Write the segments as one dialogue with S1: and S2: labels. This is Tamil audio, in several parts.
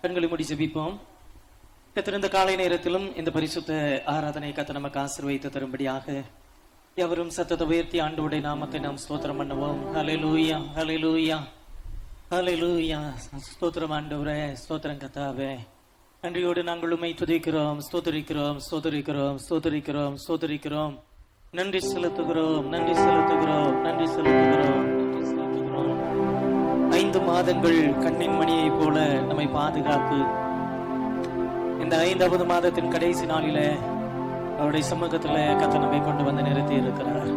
S1: கண்களை மூடி ஜெபிப்போம். கத்திருந்த காலை நேரத்திலும் இந்த பரிசுத்த ஆராதனை கத்த நமக்கு ஆசீர்வதித்து தரும்படியாக எவரும் சத்தத்தை உயர்த்தி ஆண்டவருடைய நாமத்தை நாம் ஸ்தோத்திரம் பண்ணுவோம். ஹல்லேலூயா, ஹல்லேலூயா, ஹல்லேலூயா. ஸ்தோத்திரம் ஆண்டவரே, ஸ்தோத்திரம் கர்த்தாவே. நன்றியோடு நாங்கள் உம்மை துதிக்கிறோம், ஸ்தோத்திரிக்கிறோம், ஸ்தோத்திரிக்கிறோம், ஸ்தோத்திரிக்கிறோம், ஸ்தோத்திரிக்கிறோம். நன்றி செலுத்துகிறோம், நன்றி செலுத்துகிறோம், நன்றி செலுத்துகிறோம், நன்றி செலுத்துகிறோம். 5 மாதங்கள் கண்ணின் மணியை போல நம்மை பாதுகாத்து இந்த 5வது மாதத்தின் கடைசி நாளிலே அவருடைய சமூகத்துல கர்த்தர் நம்மை கொண்டு வந்து நிறுத்தி இருக்கிறார்.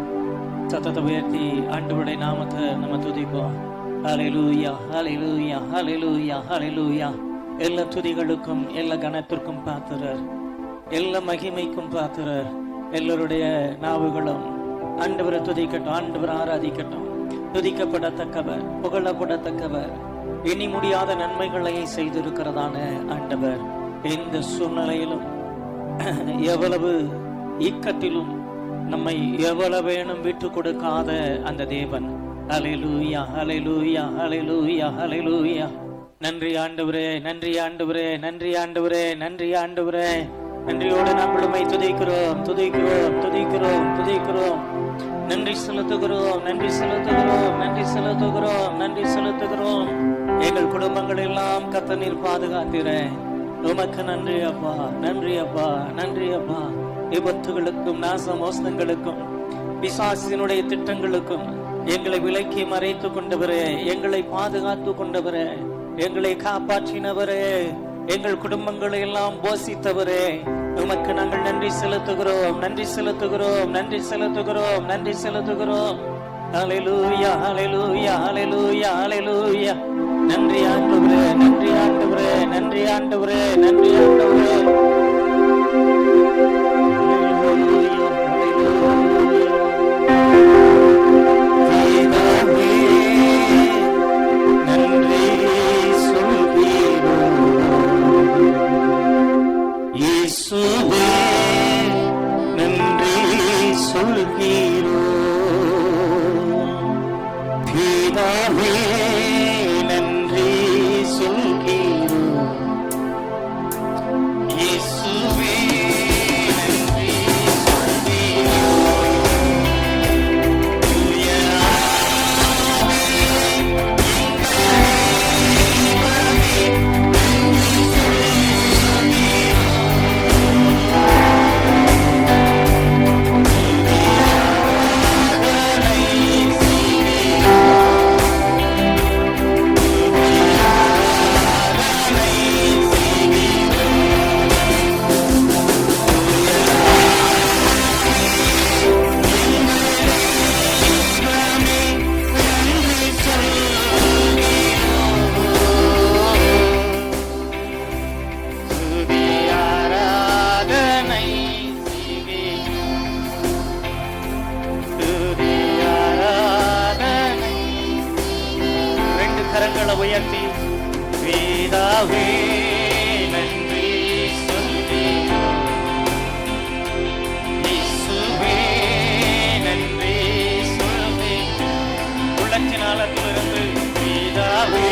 S1: சத்தத்தை உயர்த்தி ஆண்டவருடைய நாமத்தை நம்ம துதிப்போம். ஹல்லேலூயா, ஹல்லேலூயா, ஹல்லேலூயா, ஹல்லேலூயா. எல்லா துதிகளுக்கும் எல்லா கனத்திற்கும் பாத்திரர், எல்லா மகிமைக்கும் பாத்திரர். எல்லோருடைய நாவுகளும் ஆண்டவரை துதிக்கட்டும், ஆண்டவர் ஆராதிக்கட்டும். துதிக்கப்படத்தக்கவர், புகழப்படத்தக்கவர், எண்ணி முடியாத நன்மைகளை செய்திருக்கிறதான ஆண்டவர் எந்த சூழ்நிலையிலும் எவ்வளவு இக்கட்டிலும் நம்மை எவ்வளவு வேணும் விட்டு கொடுக்காத அந்த தேவன். ஹல்லேலூயா, ஹல்லேலூயா, ஹல்லேலூயா, ஹல்லேலூயா. நன்றி ஆண்டவரே, நன்றி ஆண்டவரே, நன்றி ஆண்டவரே, நன்றி ஆண்டவரே. நன்றியோடு நாங்கள் உம்மை துதிக்கிறோம், துதிக்கிறோம், துதிக்கிறோம், துதிக்கிறோம். நன்றி செலுத்துகிறோம், நன்றி செலுத்துகிறோம், நன்றி செலுத்துகிறோம், நன்றி செலுத்துகிறோம். எங்கள் குடும்பங்கள் எல்லாம் கர்த்தர் நீர் பாதுகாத்தீரே, உமக்கு நன்றி அப்பா, நன்றி அப்பா, நன்றி அப்பா. விபத்துகளுக்கும் நாச மோசங்களுக்கும் பிசாசினுடைய திட்டங்களுக்கும் எங்களை விலக்கி மறைத்து கொண்டவரே, எங்களை பாதுகாத்து கொண்டவரே, எங்களை காப்பாற்றினவரே, எங்கள் குடும்பங்களை எல்லாம் போஷித்தவரே, உமக்கு நாங்கள் நன்றி செலுத்துகிறோம், நன்றி செலுத்துகிறோம், நன்றி செலுத்துகிறோம், நன்றி செலுத்துகிறோம். ஹல்லேலூயா, ஹல்லேலூயா, ஹல்லேலூயா, ஹல்லேலூயா. நன்றி ஆண்டவரே, நன்றி ஆண்டவரே, நன்றி ஆண்டவரே, நன்றி ஆண்டவரே. ஹல்லேலூயா, நன்றி சொல்கிறோம் இயேசுவே, நன்றி சொல்கிறோம் பிதாவே, நன்றி சொல்கிறோம் இயேசுவே, நன்றி சொல்கிறோம். கரங்களை உயர்த்தி பிதாவே, நன்றி சொல்கிறோம் இயேசுவே, நன்றி சொல்கிறோம். உள்ளத்தின் ஆழத்திலிருந்து பிதாவே,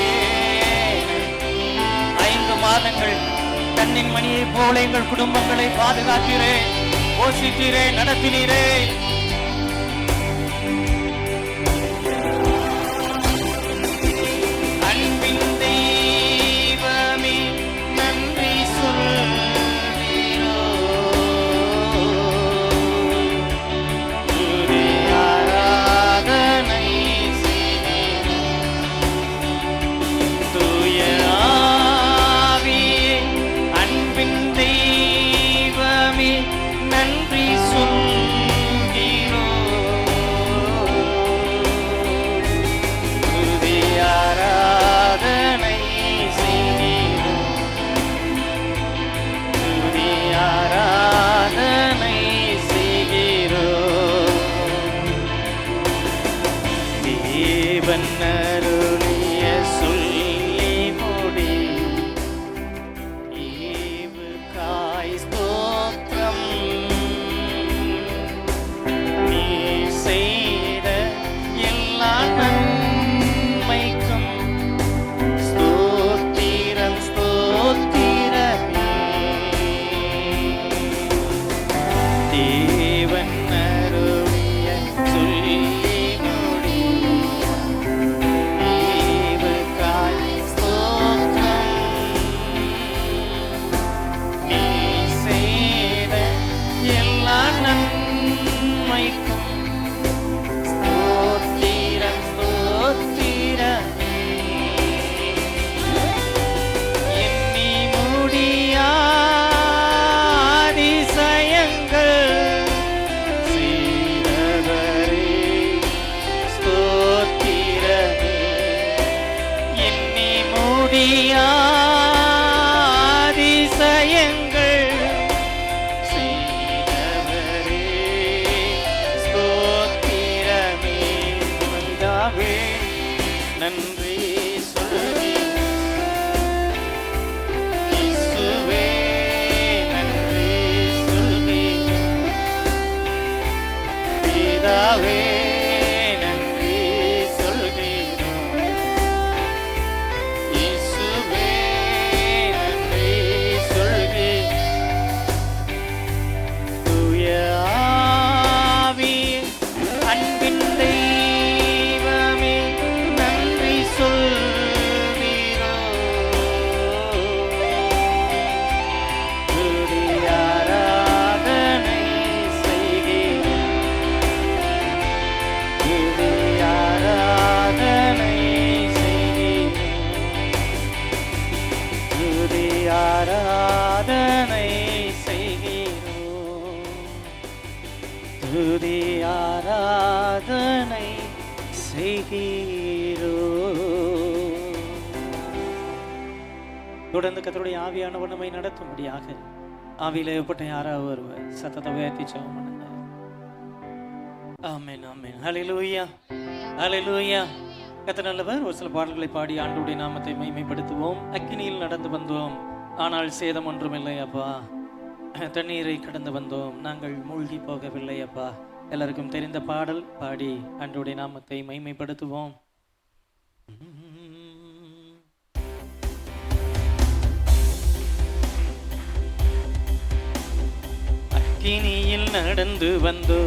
S1: 5 மாதங்கள் கண்ணின் மணியை போல எங்கள் குடும்பங்களை பாதுகாத்தீரே, போஷித்தீரே, நடத்தினீரே.
S2: நன்றி சொல்கிறோம்.
S1: துதி ஆராதனை செய்கிறோம், துதி ஆராதனை செய்கிறோம். தொடர்ந்து கர்த்தருடைய ஆவியானவர் நம்மை நடத்தும்படியாக ஆவியில ஏற்பட்ட யாராவது ஒருவர் சத்தத்தை உயர்த்தி ஜெபம் பண்ணுங்க. ஆமென், ஆமென். ஹல்லேலூயா, ஹல்லேலூயா. கர்த்தர் நல்லவர். ஒரு சில பாடல்களை பாடி ஆண்டவருடைய நாமத்தை மகிமைப்படுத்துவோம். அக்கினியில் நடந்து வந்தோம், ஆனால் சேதம் ஒன்றுமில்லை அப்பா. தண்ணீரை கடந்து வந்தோம், நாங்கள் மூழ்கி போகவில்லை அப்பா. எல்லாருக்கும் தெரிந்த பாடல் பாடி ஆண்டவருடைய நாமத்தை மகிமைப்படுத்துவோம். அக்கினியில் நடந்து வந்தோ,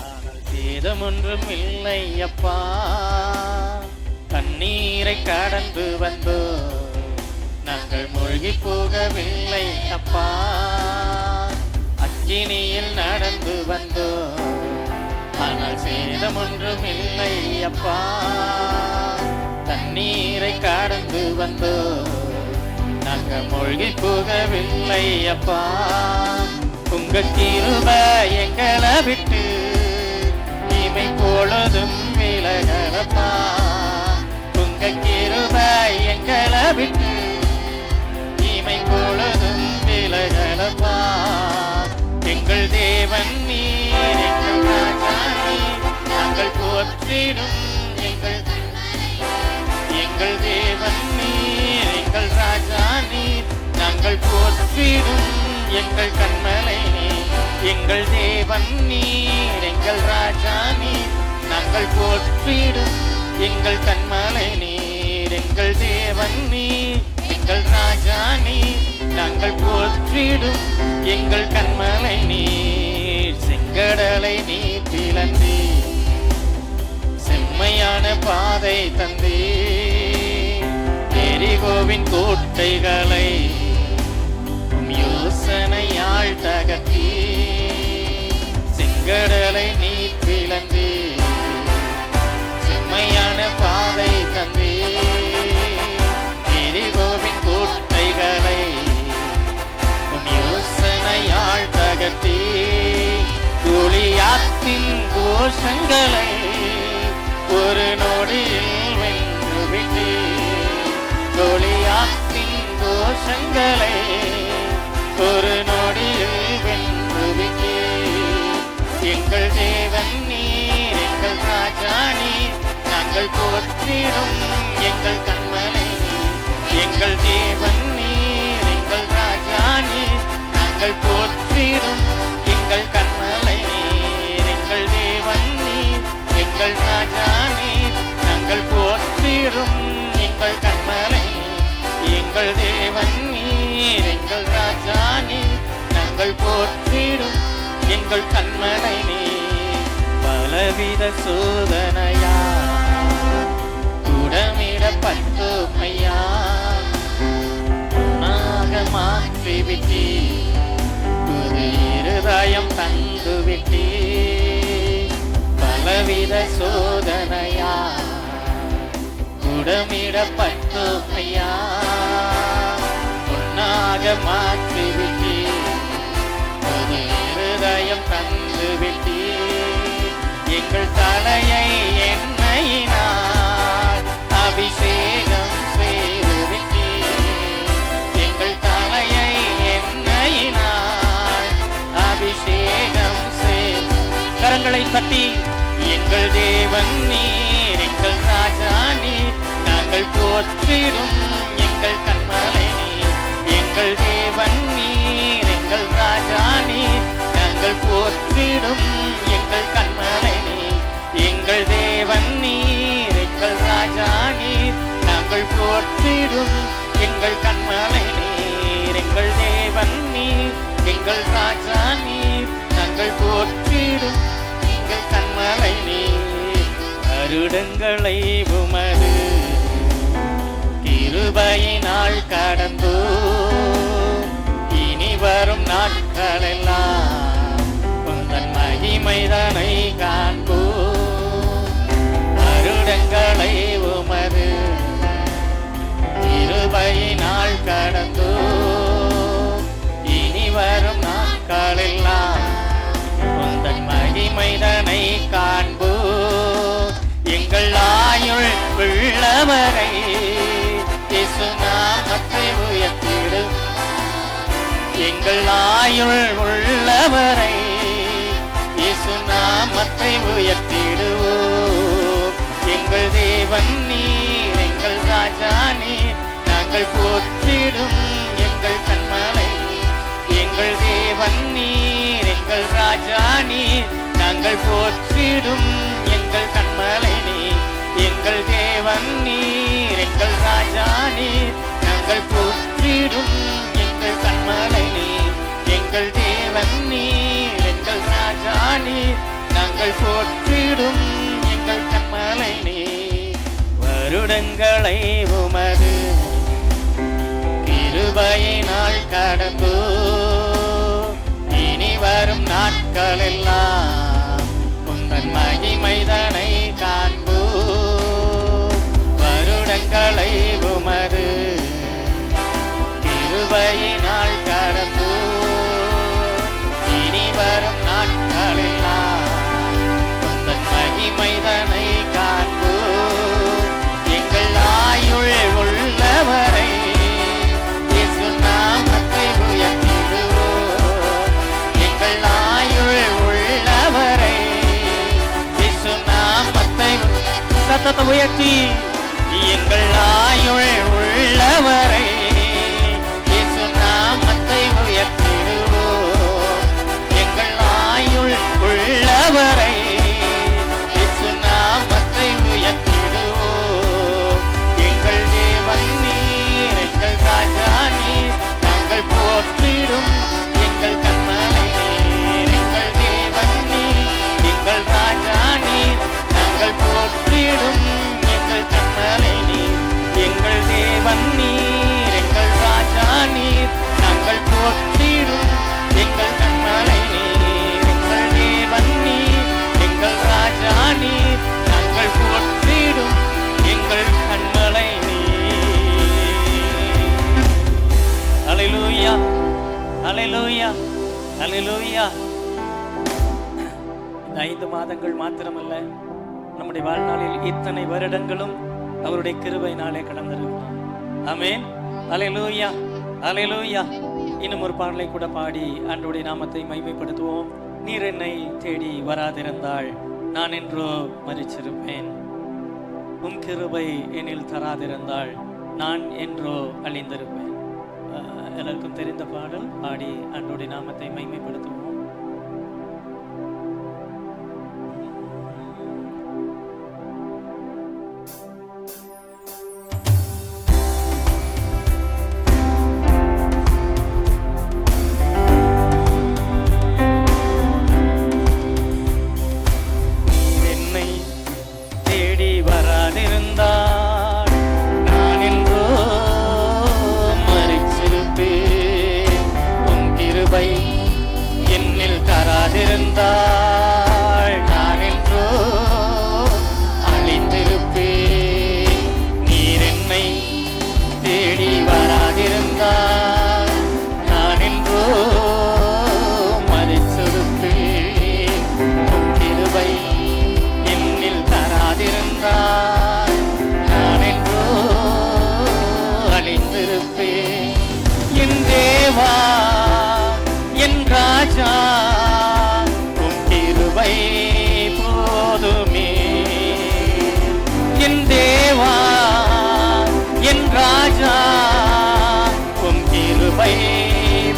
S1: ஆனால் சேதம் ஒன்றும் இல்லை அப்பா. தண்ணீரை கடந்து வந்தோ, நாங்கள் மூழ்கி போகவில்லை அப்பா. அக்கினியில் நடந்து வந்தோ, ஆனால் சேதம் ஒன்றும் இல்லை அப்பா. தண்ணீரை கடந்து வந்தோ, நாங்கள் மூழ்கி போகவில்லை அப்பா. உங்க கிருபை எங்களை விட்டு இமை பொழுதும் விலகலப்பா. உங்க கிருபை எங்களை விட்டு இமை பொழுதும் விலகலப்பா. எங்கள் தேவன் நீர், எங்கள் ராஜா நீர், நாங்கள் போற்றிடும் எங்கள் தேவன் நீர், எங்கள் ராஜா நீர், நாங்கள் போற்றிடும் எங்கள் கண்மலை நீர். எங்கள் தேவன் நீர், எங்கள் ராஜா நீர், நாங்கள் போற்றிடும் எங்கள் கண்மலை நீர். எங்கள் தேவன் நீர், எங்கள் ராஜா நீர், நாங்கள் போற்றிடும் எங்கள் கண்மலை நீர். செங்கடலை நீர் பிளந்தே, செம்மையான பாதை தந்தே, எரிகோவின் கோட்டைகளை யோசனையால் தகர்த்தே. செங்கடலை நீர் பிளந்தே, செம்மையான பாதை தந்தே, எரிகோவின் கோட்டைகளை யோசனையால் தகர்த்தே. கோலியாத்தின் கோஷங்களை ஒரு நொடியில் வென்று விட்டே. கோலியாத்தின் கோஷங்களை ஒரு நொடியில் வென்று விட்டே. எங்கள் தேவன் நீர், எங்கள் ராஜா நீர், நாங்கள் போற்றிடும் எங்கள் கண்மலை நீர். எங்கள் தேவன் நீர், எங்கள் ராஜா நீர், நாங்கள் போற்றிடும் எங்கள் கண்மலை நீர். எங்கள் தேவன் நீர், எங்கள் ராஜா நீர், நாங்கள் போற்றிடும் எங்கள் கண்மலை நீர். எங்கள் தேவன் நீர், எங்கள் ராஜா நீர், நாங்கள் போற்றிடும் எங்கள் கண்மலை நீர். பலவித சோதனையா குடமிடப்பட்டோமையா, நாக மாற்றிவிட்டே, புது இருதயம் தந்துவிட்டே. பலவித சோதனையா குடமிடப்பட்டோமையா, பொன்னாக மாற்றிவிட்டே, புது இருதயம் தந்துவிட்டே. எங்கள் தலையை எண்ணெயினால் அபிஷேகம் செய்துவிட்டே. எங்கள் தலையை எண்ணெயினால் அபிஷேகம் செய்து. கரங்களை தட்டி எங்கள் தேவன் நீர், எங்கள் ராஜா நீர், நாங்கள் போற்றிடும் எங்கள் கண்மலை நீர். எங்கள் தேவன் நீர், எங்கள் ராஜா நீர், நாங்கள் போற்றிடும் எங்கள் கண்மலை நீர். எங்கள் தேவன் நீர், எங்கள் ராஜா நீர், நாங்கள் போற்றிடும் எங்கள் கண்மலை நீர். எங்கள் தேவன் நீர், எங்கள் ராஜா நீர், நாங்கள் போற்றிடும் எங்கள் கண்மலை நீர். வருடங்களை உமது கிருபையினால் கடந்தோ, இனி வரும் நாட்களெல்லாம் உந்தன் மகிமைதனை காண்போ. வருடங்களை உமது கிருபையினால் எங்கள் ஆயுள் உள்ளவரை இயேசு நாமத்தை உயர்த்திடுவோம். எங்கள் தேவன் நீர், எங்கள் ராஜா நீர், நாங்கள் போற்றிடும் எங்கள் கண்மலை. எங்கள் தேவன் நீர், எங்கள் ராஜா நீர், நாங்கள் போற்றிடும் எங்கள் கண்மலை நீர். எங்கள் தேவன் நீர், எங்கள் ராஜா நீர், நாங்கள் போற்றிடும் எங்கள் கண்மலை நீர். எங்கள் தேவன் நீர், எங்கள் ராஜா நீர், நாங்கள் போற்றிடும் எங்கள் கண்மலை நீர். வருடங்களை உமது கிருபையினால் கடந்தோ, இனி வரும் நாட்கள் எல்லாம் உந்தன் மகிமைதனை காண்போ. வருடங்களை உமது கிருபையினால் கடந்தோ, இனி வரும் நாட்கள் எல்லாம் உந்தன் மகிமைதனை காண்போ. எங்கள் ஆயுள் உள்ளவரை இயேசு நாமத்தை உயர்த்திடுவோம். எங்கள் ஆயுள் உள்ளவரை இயேசு நாமத்தை சத்தத்தை உயர்த்தி. எங்கள் ஆயுள் உள்ளவரை இயேசு நாமத்தை உயர்த்திடுவோம். எங்கள் ஆயுள் உள்ளவரை இயேசு நாமத்தை உயர்த்திடுவோம். எங்கள் தேவன் நீர், எங்கள் ராஜா நீர், நாங்கள் போற்றிடும் எங்கள் கண்மலை நீர். எங்கள் தேவன் நீர், எங்கள் ராஜா நீர், நாங்கள் போற்றிடும் எங்கள் கண்மலை நீர். எங்கள் தேவன் நீர், எங்கள் ராஜா நீர், நாங்கள் போற்றிடும் எங்கள் கண்மலை நீர். எங்கள் தேவன் நீர், எங்கள் ராஜா நீர், நாங்கள் போற்றிடும் எங்கள் கண்மலை நீர். அல்லேலூயா, அல்லேலூயா, அல்லேலூயா. இந்த 5 மாதங்கள் மாத்திரமல்ல, நம்முடைய வாழ்நாளில் இத்தனை வருடங்களும் அவருடைய கிருபையினாலே கடந்திருக்கிறோம். ஆமென், அல்லேலூயா, அல்லேலூயா. இன்னும் ஒரு பாடலை கூட பாடி ஆண்டவருடைய நாமத்தை மகிமைப்படுத்துவோம். நீர் என்னை தேடி வராதிருந்தால் நான் என்றோ மரிச்சிருப்பேன். உம் கிருபை என்னில் தராதிருந்தால் நான் என்றோ அழிந்திருப்பேன். எல்லாருக்கும் தெரிந்த பாடல் பாடி ஆண்டவருடைய நாமத்தை மகிமைப்படுத்துவோம்.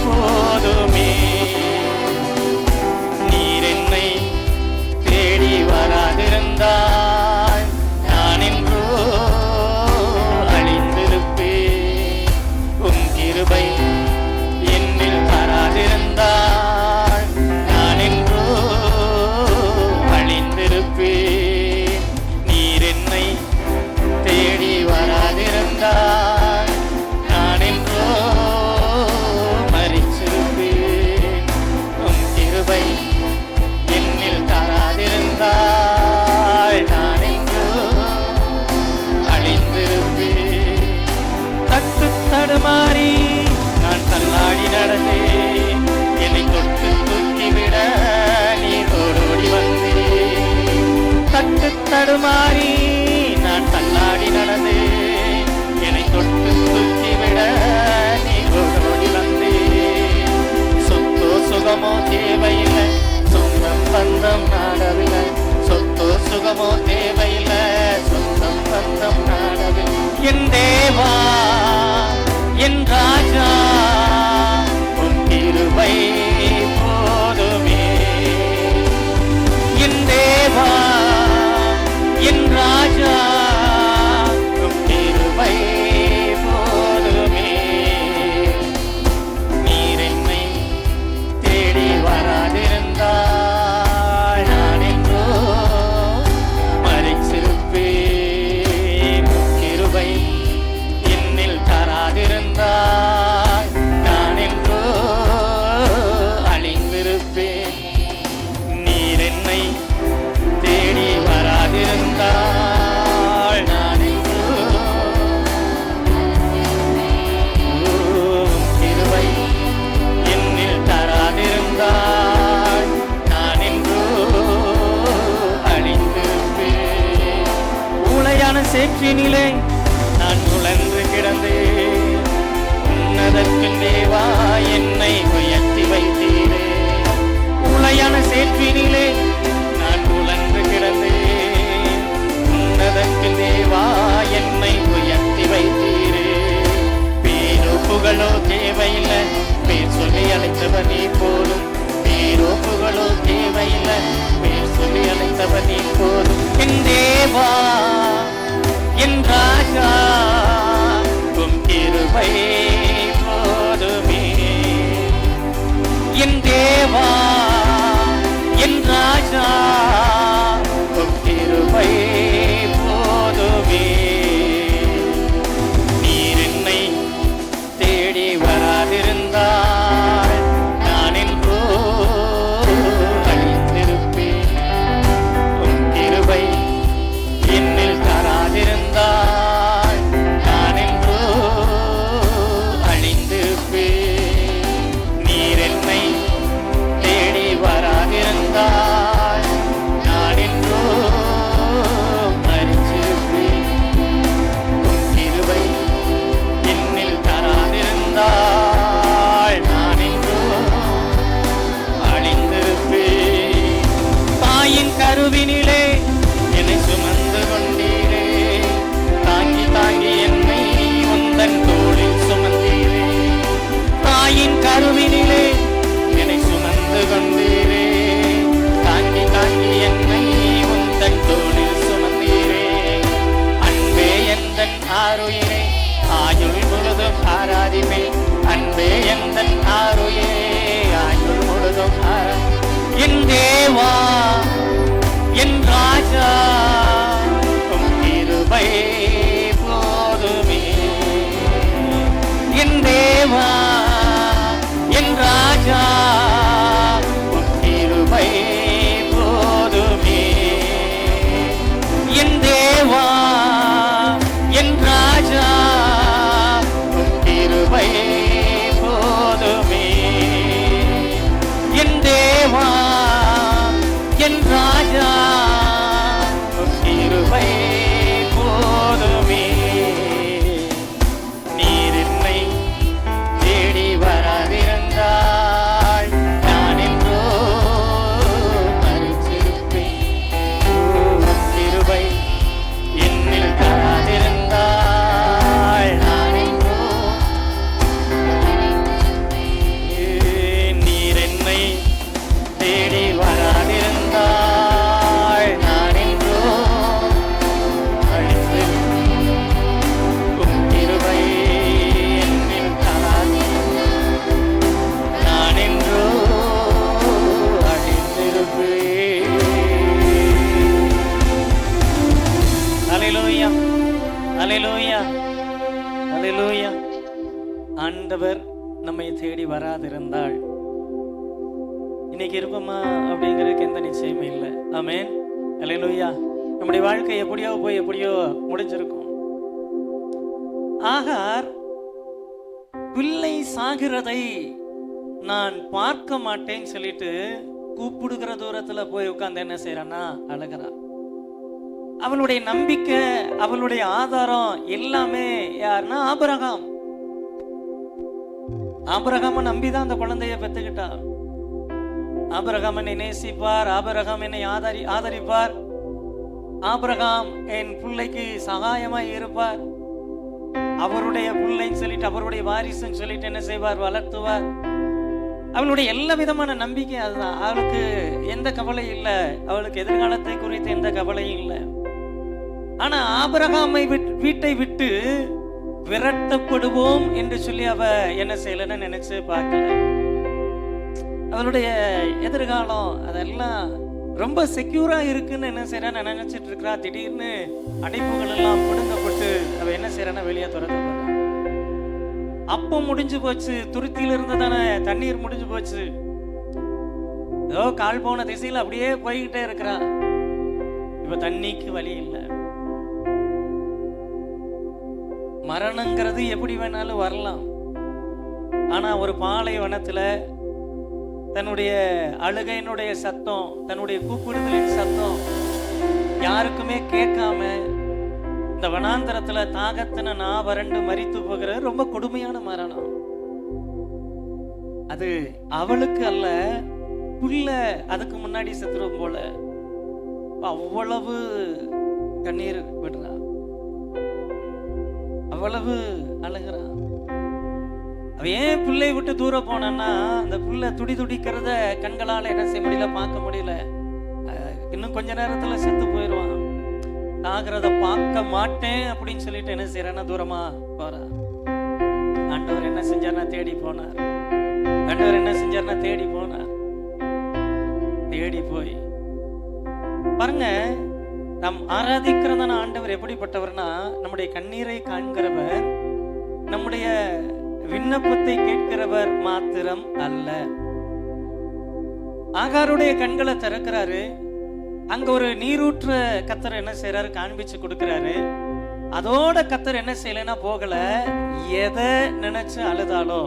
S1: போதுமே. நீர் என்னை தேடி வராதிருந்தால் நான் என்றோ அழிந்திருப்பேன். உம் கிருபை புகழோ தேவையில்லை, பேர் சொல்லி அழைத்தவர் நீ போதும். பேரோ புகழோ தேவையில்லை, பேர் சொல்லி அழைத்தவர் நீ போதும். என் தேவா என் ராஜா உம் கிருபை போதுமே. என் தேவா என் ராஜா உம் கிருபை போதுமே. நீர் என்னை தேடி வராதிருந்தால் நான் என்றோ அழிந்திருப்பேன். உம் கிருபை என்னில் தராதிருந்தால் நான் என்றோ அழிந்திருப்பேன். நீர் என்னை தேடி வராதிருந்தால் நான் என்றோ மரித்திருப்பேன். உம் கிருபை என்னில் தராதிருந்தால் நான் என்றோ அழிந்திருப்பேன். தாயின் கருவினிலே என்னை சுமந்து கொண்டீரே, தாங்கி தாங்கி என்னை உந்தன் தோளில் சுமந்தீரே. தாயின் கருவினிலே என்னை சுமந்து கொண்டீரே, தாங்கி தாங்கி என்னை உந்தன் தோளில் சுமந்தீரே. அன்பே எந்தன் ஆருயிரே ஆயுள் முழுதும் ஆராதிப்பேன். அன்பே எந்தன் ஆருயிரே ஆயுள் முழுதும் என் தேவா என் ராஜா உம் கிருபை போதுமே. என் தேவா என் ராஜா உம் கிருபை போதுமே. என் தேவா என் ராஜா உம் கிருபை போதுமே. என் தேவா என் ராஜா உம் கிருபை போதுமே. நீர் என்னை தேடி வராதிருந்தால் நான் என்றோ மரித்திருப்பேன். உம் கிருபை என்னில் தராதிருந்தால் நான் என்றோ நீர் என்னை தேடி வராதிருந்தால் நான் என்றோ அழிந்திருப்பேன். உம் கிருபை என்னில் தராதிருந்தால் நான் என்றோ அழிந்திருப்பேன். அல்லேலூயா அல்லேலூயா அல்லேலூயா. ஆண்டவர் நம்மை தேடி வராதிருந்தால் இன்னைக்கு இருப்போமா அப்படிங்கிறதுக்கு எந்த நிச்சயமே இல்லை. ஆமென் அல்லேலூயா. நம்முடைய வாழ்க்கை எப்படியோ போய் எப்படியோ முடிஞ்சிருக்கும். ஆகார் பிள்ளை சாகிறதை நான் பார்க்க மாட்டேன்னு சொல்லிட்டு கூப்பிடுகிற தூரத்துல போய் உட்கார்ந்து என்ன செய்யறான்னா அழகிறா. அவளுடைய நம்பிக்கை அவளுடைய ஆதாரம் எல்லாமே யாருன்னா ஆபிரகாம். ஆபிரகாம நம்பிதான் அந்த குழந்தைய பெத்துக்கிட்டா. ஆபிரகாம் என்னை நேசிப்பார், ஆபிரகாம் என்னை ஆதரிப்பார், ஆபிரகாம் என் பிள்ளைக்கு சகாயமாய் இருப்பார், அவருடைய பிள்ளைன்னு சொல்லிட்டு அவருடைய வாரிசுன்னு சொல்லிட்டு என்ன செய்வார், வளர்த்துவார். அவளுடைய எல்லா விதமான நம்பிக்கை அதுதான். அவளுக்கு எந்த கவலை இல்லை, அவளுக்கு எதிர்காலத்தை குறித்து எந்த கவலையும் இல்லை. ஆனா ஆபிரகாமை வீட்டை விட்டு விரட்டப்படுவோம் என்று சொல்லி அவ என்ன செய்யலன்னு நினைச்சு பார்க்கல. அவளுடைய எதிர்காலம் அதெல்லாம் ரொம்ப செக்யூரா இருக்குன்னு என்ன செய்யறான்னு நினைச்சிட்டு இருக்கிறா. திடீர்னு அடைப்புகள் எல்லாம் புடுங்கப்பட்டு அவ என்ன செய்யறான்னா வெளியே துரத்தப்படுறா. அப்போ முடிஞ்சு போச்சு, துருத்தியில இருந்ததான தண்ணீர் முடிஞ்சு போச்சு. ஏதோ கால் போன திசையில அப்படியே போய்கிட்டே இருக்கிறா. இப்ப தண்ணிக்கு வழி இல்லை. மரணங்கிறது எப்படி வேணாலும் வரலாம். ஆனா ஒரு பாலைவனத்துல தன்னுடைய அழுகையினுடைய சத்தம், தன்னுடைய கூப்பிடுதலின் சத்தம் யாருக்குமே கேட்காம இந்த வனாந்தரத்துல தாகத்தின நான் வறண்டு மரித்து போகிறது ரொம்ப கொடுமையான மரணம். அது அவளுக்கு அல்ல, புள்ள அதுக்கு முன்னாடி செத்துரும் போல. அவ்வளவு கண்ணீர் விடுறா, அவ்வளவு அழுகிறா. ஏன் பிள்ளை விட்டு தூரம் போனான்னா, அந்த பிள்ளை துடிக்கிறத கண்களால என்ன செய்ய முடியல, பார்க்க முடியல. இன்னும் கொஞ்ச நேரத்துல செத்து போயிடுவான், ஆகிறத பார்க்க மாட்டேன் அப்படின்னு சொல்லிட்டு என்ன செய்யறான்னா தூரமா போறா. ஆண்டவர் என்ன செஞ்சார்னா தேடி போனார். ஆண்டவர் என்ன செஞ்சார்னா தேடி போனார். தேடி போய் பாருங்க, நாம் ஆராதிக்கிறதான ஆண்டவர் எப்படிப்பட்டவர்னா, நம்முடைய கண்ணீரை காண்கிறவர், நம்முடைய விண்ணப்பத்தை கேட்கிறவர் மாத்திரம் அல்ல. ஆகாருடைய கண்களை திறக்கிறாரு. அங்க ஒரு நீரூற்ற கத்தர் என்ன செய்யறாரு, காண்பிச்சு கொடுக்கிறாரு. அதோட கத்தர் என்ன செய்யலன்னா போகல. எதை நினைச்சு அழுதாலோ,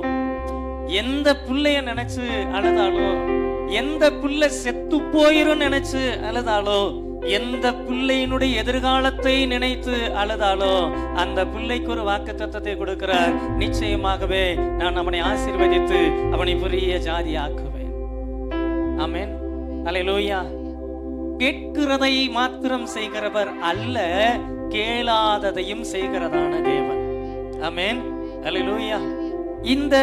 S1: எந்த பிள்ளைய நினைச்சு அழுதாலோ, எந்த பிள்ளை செத்து போயிரும் நினைச்சு அழுதாலோ, எந்த பிள்ளையினுடைய எதிர்காலத்தை நினைத்து அழுதாலோ, அந்த பிள்ளைக்கு ஒரு வாக்குத்தத்தத்தை கொடுக்கிறார். நிச்சயமாகவே நான் அவனை ஆசீர்வதித்து அவனை பெரிய ஜாதி ஆக்குவேன். ஆமென், அல்லேலூயா. கேட்கிறதை மாத்திரம் செய்கிறவர் அல்ல, கேளாததையும் செய்கிறதான தேவன். ஆமென், அல்லேலூயா. இந்த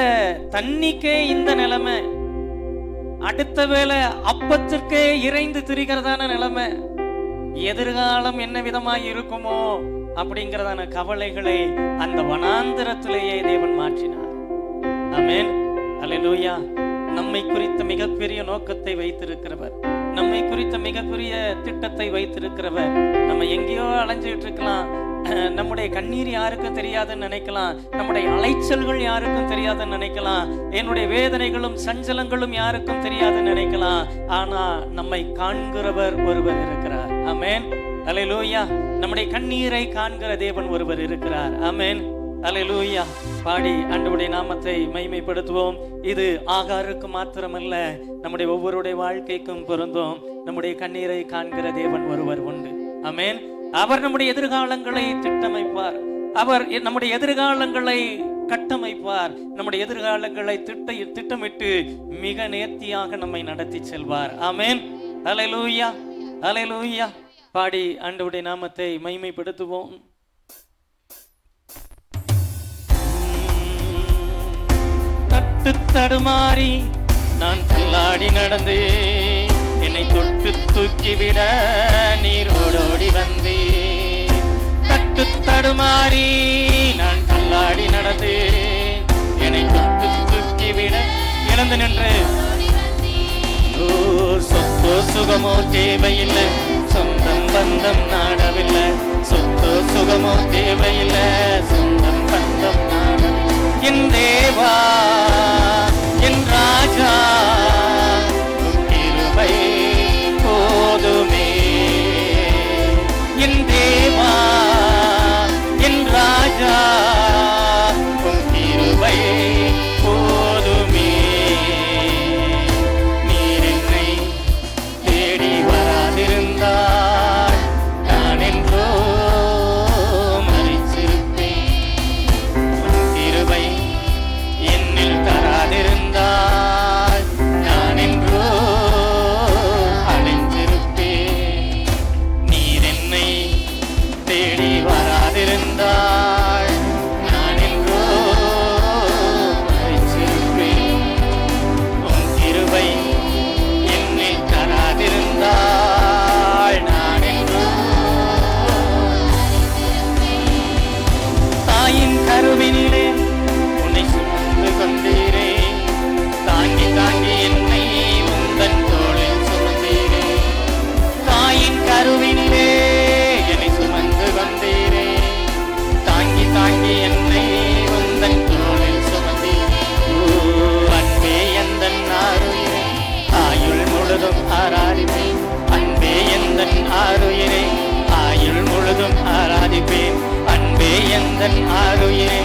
S1: தண்ணிக்கே இந்த நிலைமை, அடுத்த வேளை அப்பத்திற்கே இறைந்து திரிகிறதான நிலைமை, எதிர்காலம் என்ன விதமாய் இருக்குமோ அப்படிங்கிறதான கவலைகளை அந்த வனாந்திரத்திலேயே தேவன் மாற்றினார். ஆமென், அல்லேலூயா. நம்மை குறித்த மிகப்பெரிய நோக்கத்தை வைத்திருக்கிறவர், நம்மை குறித்த மிகப்பெரிய திட்டத்தை வைத்திருக்கிறவர். நம்ம எங்கேயோ அலைஞ்சிட்டு இருக்கலாம், நம்முடைய கண்ணீர் யாருக்கும் தெரியாதுன்னு நினைக்கலாம், நம்முடைய அலைச்சல்கள் யாருக்கும் தெரியாதுன்னு நினைக்கலாம், என்னுடைய வேதனைகளும் சஞ்சலங்களும் யாருக்கும் தெரியாதுன்னு நினைக்கலாம். ஆனா நம்மை காண்கிறவர் ஒருவர் இருக்கிறார். ஆமென், அல்லேலூயா. நம்முடைய கண்ணீரை காண்கிற தேவன் ஒருவர் இருக்கிறார். ஆமென், அல்லேலூயா. பாடி ஆண்டவருடைய நாமத்தை மகிமைப்படுத்துவோம். இது ஆகாருக்கு மாத்திரமல்ல, நம்முடைய ஒவ்வொருடைய வாழ்க்கைக்கும் பொருந்தும். நம்முடைய கண்ணீரை காண்கிற தேவன் ஒருவர் உண்டு. ஆமென். அவர் நம்முடைய எதிர்காலங்களை திட்டமைப்பார். அவர் நம்முடைய எதிர்காலங்களை கட்டமைப்பார். நம்முடைய எதிர்காலங்களை திட்டமிட்டு மிக நேர்த்தியாக நம்மை நடத்தி செல்வார். ஆமென், அல்லேலூயா, அல்லேலூயா. பாடி ஆண்டவருடைய நாமத்தை மகிமைப்படுத்துவோம். தட்டு தடுமாறி நான் தள்ளாடி நடந்து, என்னை தொட்டு தூக்கிவிட நீர் ஓடோடி வந்தே. தட்டு தடுமாறி நான் தள்ளாடி நடந்து, என்னை தொட்டு தூக்கிவிட இழந்து நின்று. சொத்தோ சுகமோ தேவையில்லை, சொந்தம் பந்தம் நாடவில்லை. சொத்தோ சுகமோ தேவையில்லை, சொந்தம் பந்தம் நாடவில்லை. என் தேவா, என் ராஜா, கிருபை போதுமே. என் தேவா, என் ராஜா, கிருபை போதுமே. நீர் என்னை தேடி வராதிருந்தால் நான் என்றோ மரிச்சிருப்பேன். கிருபை என்னில் தராதிருந்தால் நான் என்றோ அழிந்திருப்பேன். நீர் என்னை தேடி வராதிருந்தால் நான் என்றோ மரிச்சிருப்பேன். உன் கிருபை என்னில் தராதிருந்தால் நான் என்றோ. தாயின் கருவினிலே உன்னை சுமந்து கொண்டீரே, தாங்கி தாங்கி என்னை உந்தன் தோளில் சுமந்தீரே. தாயின் கருவினிலே என்னை சுமந்து கொண்டீரே, தாங்கி தாங்கி என்னை உந்தன் தோளில் சுமந்தீரே. அன்பே எந்தன் ஆருயிரே, ஆயுள் முழுதும் ஆராதிப்பேன். அன்பே எந்தன் ஆருயிரே, ஆயுள் முழுதும் ஆராதிப்பேன். அன்பே எந்தன் ஆருயிரே,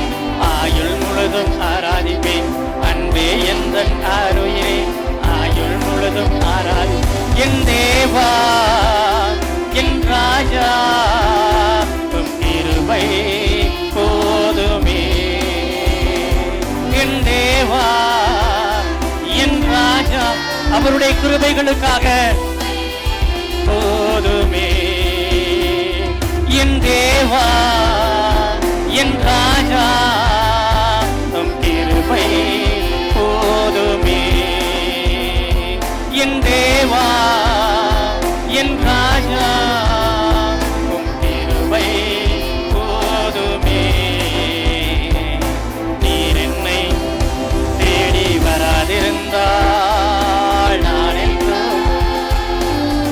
S1: ஆயுள் முழுதும் ஆராதிப்பேன். அன்பே எந்தன் ஆருயிரே, ஆயுள் முழுதும் ஆராதிப்பேன். என் தேவா, என் ராஜா, உம் கிருபை போதுமே. என் தேவா, என் ராஜா, அவருடைய கிருபைகளுக்காக போதுமே. என் தேவா, என் ராஜா, உம் கிருபை என் தேவா என் ராஜா உம் கிருபை போதுமே. நீர் என்னை தேடி வராதிருந்தால் நான் என்றோ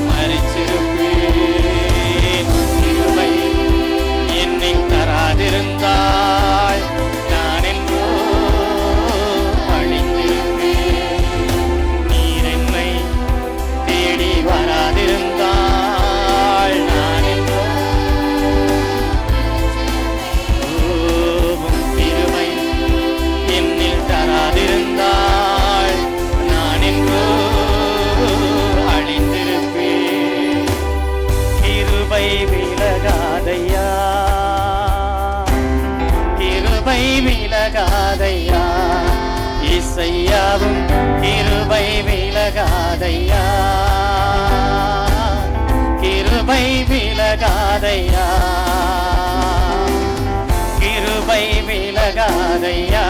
S1: மரிச்சிருப்பேன். கிருபை என்னை தராதிருந்தால் நான் என்றோ அழிந்திருப்பேன். நீர் என்னை தேடி வராதிருந்தால் நான் என்றோ உம் கிருபை என்னில் தராதிருந்தால் நான் என்றோ அழிந்திருப்பேன். கிருபை விலகாதையா, கிருபை விலகாதையா, இசையாவும் கிருபை விலகாதையா, கிருபை விலகாதையா, கிருபை விலகாதையா,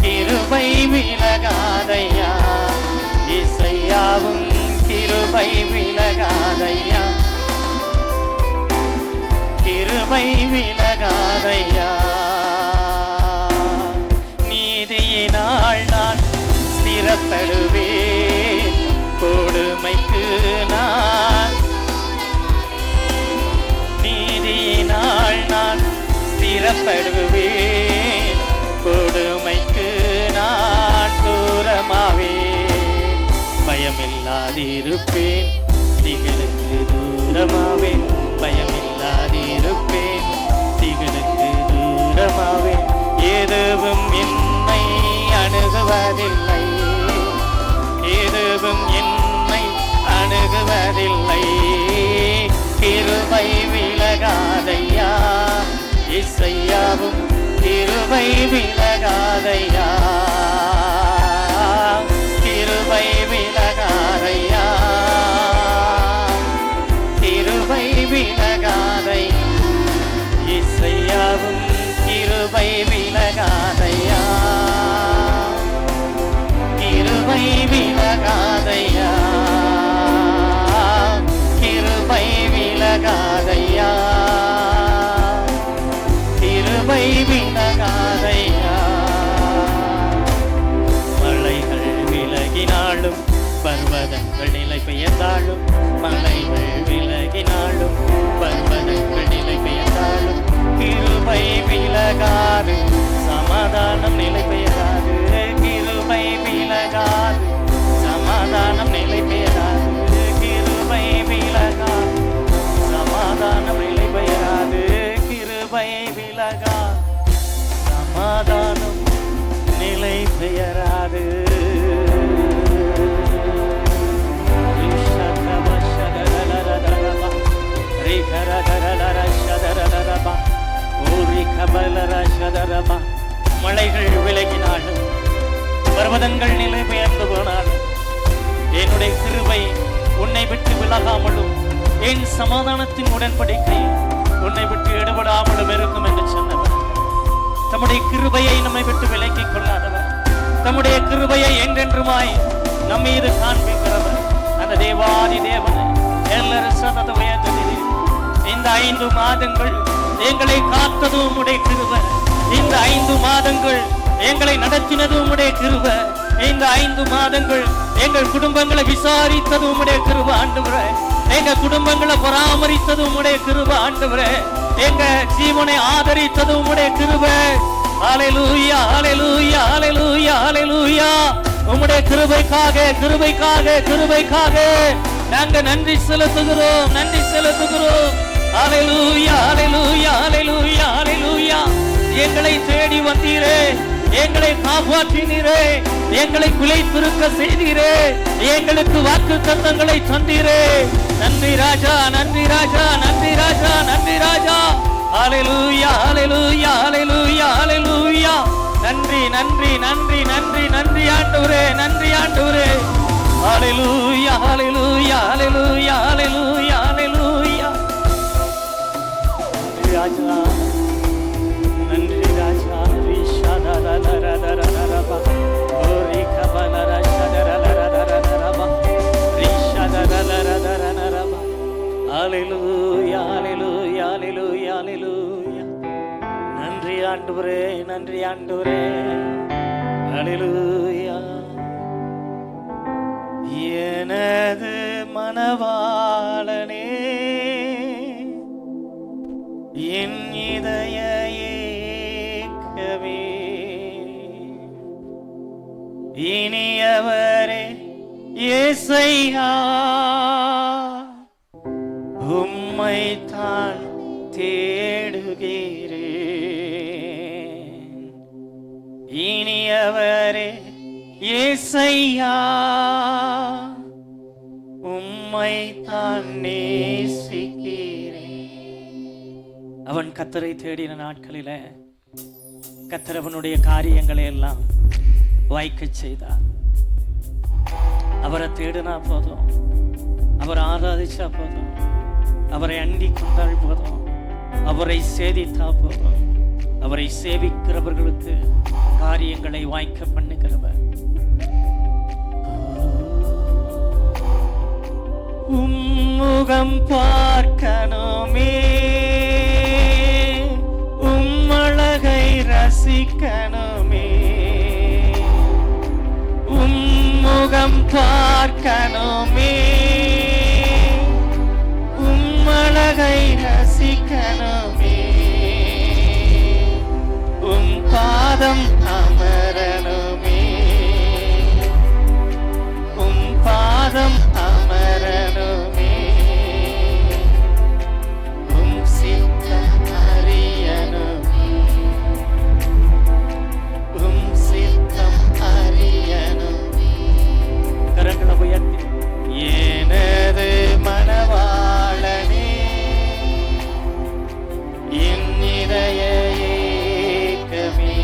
S1: கிருபை விலகாதையா, இசையாவும் கிருபை விலகாதையா, கிருபை விலகாதையா. நீதியினால் நான் ஸ்திரப்படுவேன், கொடுமைக்கு நான் நீதியினால் நான் ஸ்திரப்படுவேன், கொடுமைக்கு நான் தூரமாவேன். பயமில்லாதிருப்பேன், திகளுக்கு தூரமாவேன். பயமில்லாதிருப்பேன், திகளுக்கு தூரமாவேன். எதுவும் என்னை அணுகுவதில்லை, எதுவும் என்னை அணுகுவதில்லை. கிருபை விலகாதையா, இசையாவும் கிருபை விலகாதையா, கிருபை விலகாதையா, கிருபை விலகாதை, இசையாவும் கிருபை விலகாதையா, கிருபை விலகாதையா, கிருபை விலகாதையா, கிருபை விலகாதையா. மலைகள் விலகினாலும் பர்வதங்கள் நிலை பெயர்ந்தாலும், மலைகள் விலகினாலும் பர்வதங்கள் நிலை பெயர்ந்தாலும், கிருபை விலகாது, சமாதானம் நிலை பெயராது. கிருபை விலகாது, சமாதானம் நிலை பெயராது. கிருபை விலகாது, சமாதானம் நிலை பெயராது. கிருபை விலகாது, சமாதானம் நிலை பெயராது. மலைகள் விலகினாலும் பர்வதங்கள் நிலை பெயர்ந்து போனாலும், என்னுடைய கிருபை உன்னை விட்டு விலகாமலும் என் சமாதானத்தின் உடன்படிக்கை உன்னை விட்டு எடுபடாமலும் இருக்கும் என்று சொன்னவர். தம்முடைய கிருபையை நம்மை விட்டு விலக்கிக் கொள்ளாதவர், தம்முடைய கிருபையை என்றென்றுமாய் நம் மீது காண்பிக்கிறவர் அந்த தேவாதி தேவனை எல்லாரும் சதத உயர்த்ததில் இந்த 5 மாதங்கள் எங்களை காத்ததும் உம்முடைய கிருபை. இந்த 5 மாதங்கள் எங்களை நடத்தினதும் உம்முடைய கிருபை. இந்த 5 மாதங்கள் எங்கள் குடும்பங்களை விசாரித்தது உம்முடைய கிருபை ஆண்டவரே. எங்க குடும்பங்களை பராமரித்தது உம்முடைய கிருபை ஆண்டவரே. எங்க ஜீவனை ஆதரித்தது உம்முடைய கிருபை. ஹல்லேலூயா, ஹல்லேலூயா, ஹல்லேலூயா, ஹல்லேலூயா. உம்முடைய கிருபைக்காக, கிருபைக்காக, கிருபைக்காக நாங்க நன்றி செலுத்துகிறோம், நன்றி செலுத்துகிறோம். ஹல்லேலூயா, ஹல்லேலூயா, ஹல்லேலூயா, ஹல்லேலூயா. எங்களை தேடி வந்தீரே, எங்களை காப்பாற்றினீரே, எங்களை குலைத்திருக்க செய்தீரே, எங்களுக்கு வாக்கு தத்தங்களை தந்தீரே. நன்றி ராஜா, நன்றி ராஜா, நன்றி ராஜா, நன்றி ராஜா. ஹல்லேலூயா, ஹல்லேலூயா, ஹல்லேலூயா, ஹல்லேலூயா. நன்றி, நன்றி, நன்றி, நன்றி, நன்றி ஆண்டவரே, நன்றி ஆண்டவரே. ஹல்லேலூயா, ஹல்லேலூயா, ஹல்லேலூயா, ஹல்லேலூயா, ஹல்லேலூயா. நன்றி ராஜா, நன்றி ராஜா. ரிஷாதரரரரரரரபா ஓரி கபலரஷதர ஹalleluya ஹalleluya ஹalleluya ஹalleluya. நன்றி ஆண்டவரே, நன்றி ஆண்டவரே. ஹalleluya. எனது மனவாளனே, என் இதய ஏக்கமே, இனியவரே இயேசையா, உம்மைத்தான் தேடுகிறேன். இனியவரே இயேசையா, உம்மைத்தான் நேசிக்கிறேன். அவன் கர்த்தரை தேடின நாட்களில கர்த்தர் அவனுடைய காரியங்களை எல்லாம் வாய்க்க செய்தார். அவரை தேடினா போதும், அவரை ஆராதிச்சா போதும், அவரை அண்டிக் கொண்டால் போதும், அவரை சேவித்தா போதும். அவரை சேவிக்கிறவர்களுக்கு காரியங்களை வாய்க்க பண்ணுகிறவர். உம்முகம் பார்க்கணுமே, உம்மழகை ரசிக்கணுமே, உம்முகம் பார்க்கணுமே, உம்மழகை ரசிக்கணுமே, உம் பாதம் அமரணுமே, உம் பாதம் அமரணுமே, உம் சித்தம் அறியணுமே, உம் சித்தம் அறியணுமே. கரங்களை உயர்த்தி எனது மனவாளனே, என் இதய ஏக்கமே,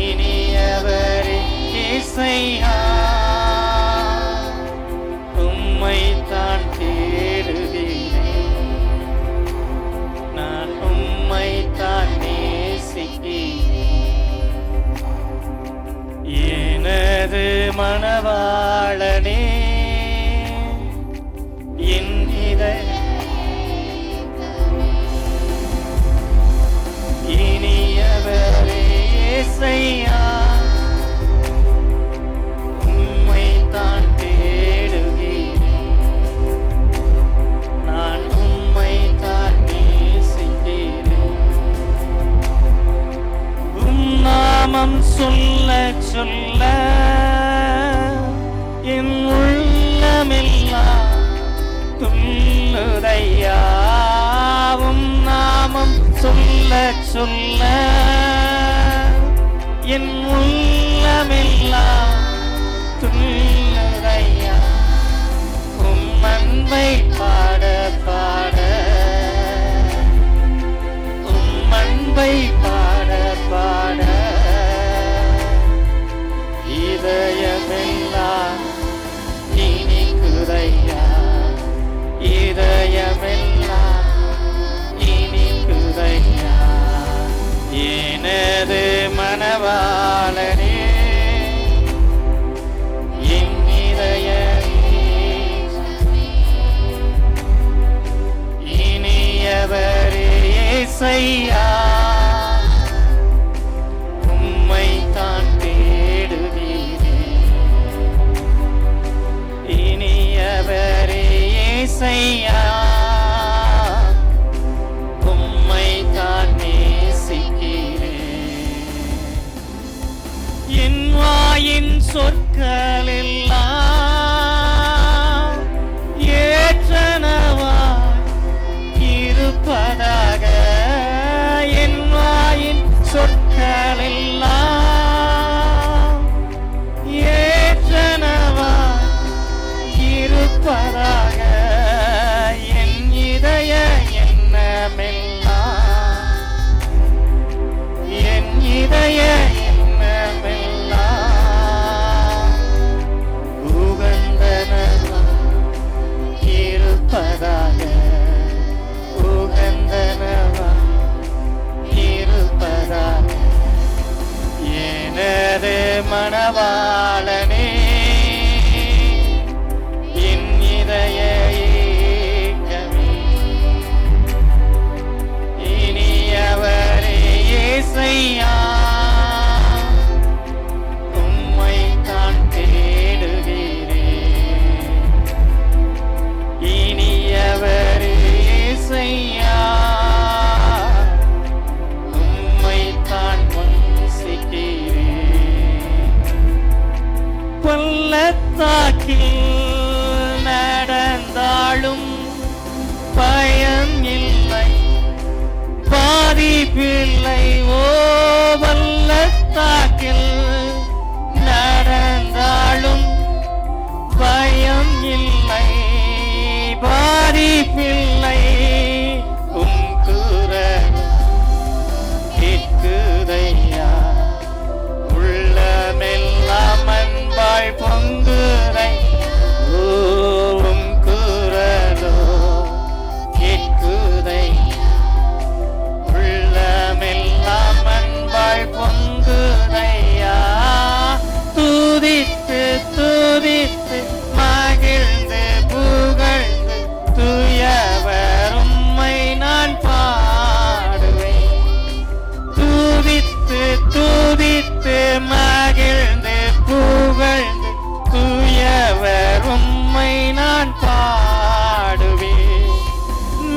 S1: இனியவரே இயேசையா, உம்மைத்தான் தேடுகிறேன். நான் உம்மைத்தான் நேசிக்கிறேன். எனது மனவாளனே, என் இதய இனியவரே இயேசையா, உம்மைத்தான் தேடுகிறேன். நான் உம்மைத்தான் நேசிக்கிறேன். உம் நாமம் சொல்ல சொல்ல என் உள்ளமெல்லாம் துள்ளுதையா. உம் நாமம் சொல்ல சொல்ல என் உள்ளமெல்லாம் துள்ளுதையா. உம் அன்பை பாட பாட, உம் அன்பை பாட பாட, இதயமெல்லாம் இனிக்குதையா, இதயமெல்லாம் இனிக்குதையா. எனது மனவாளனே, என் இதய இனியவரே இயேசையா, உம்மைத்தான் தேடுகிறேன். இனியவரே இயேசையா, உம்மைத்தான் நேசிக்கிறேன். என் வாயின் சொற்களெல்லாம் ஏற்றனவாய் இருப்பதாக. என் வாயின் சொற்களெல்லாம் ஏற்றனவாய் இருப்பதாக. என் இதய எண்ணமெல்லாம், என் இதய எண்ணமெல்லாம் உகந்தனவாய் இருப்பதாக, உகந்தனவாய் இருப்பதாக. எனது மனவாளனே, என் இதய பள்ளத்தாக்கில் நடந்தாலும் பயம் இல்லை, பாதிப்பில்லை. ஓ பள்ளத்தாக்கில் நடந்தாலும் பயம் இல்லை, பாதிப்பில்லை. உன் குரல் கேட்குதையா, உள்ளமெல்லாம் அன்பாய் பொங்குதை. ஓம் குரலோ கேட்குதை, உள்ளமெல்லாம் அன்பாய் பொங்குதையா. துதித்து துதித்து மகிழ்ந்து புகழ்ந்து தூயவர் உம்மை நான் பாடுவேன். துதித்து துதித்து மகிழ்ந்து புகழ்ந்து தூயவர் உம்மை நான் பாடுவேன்.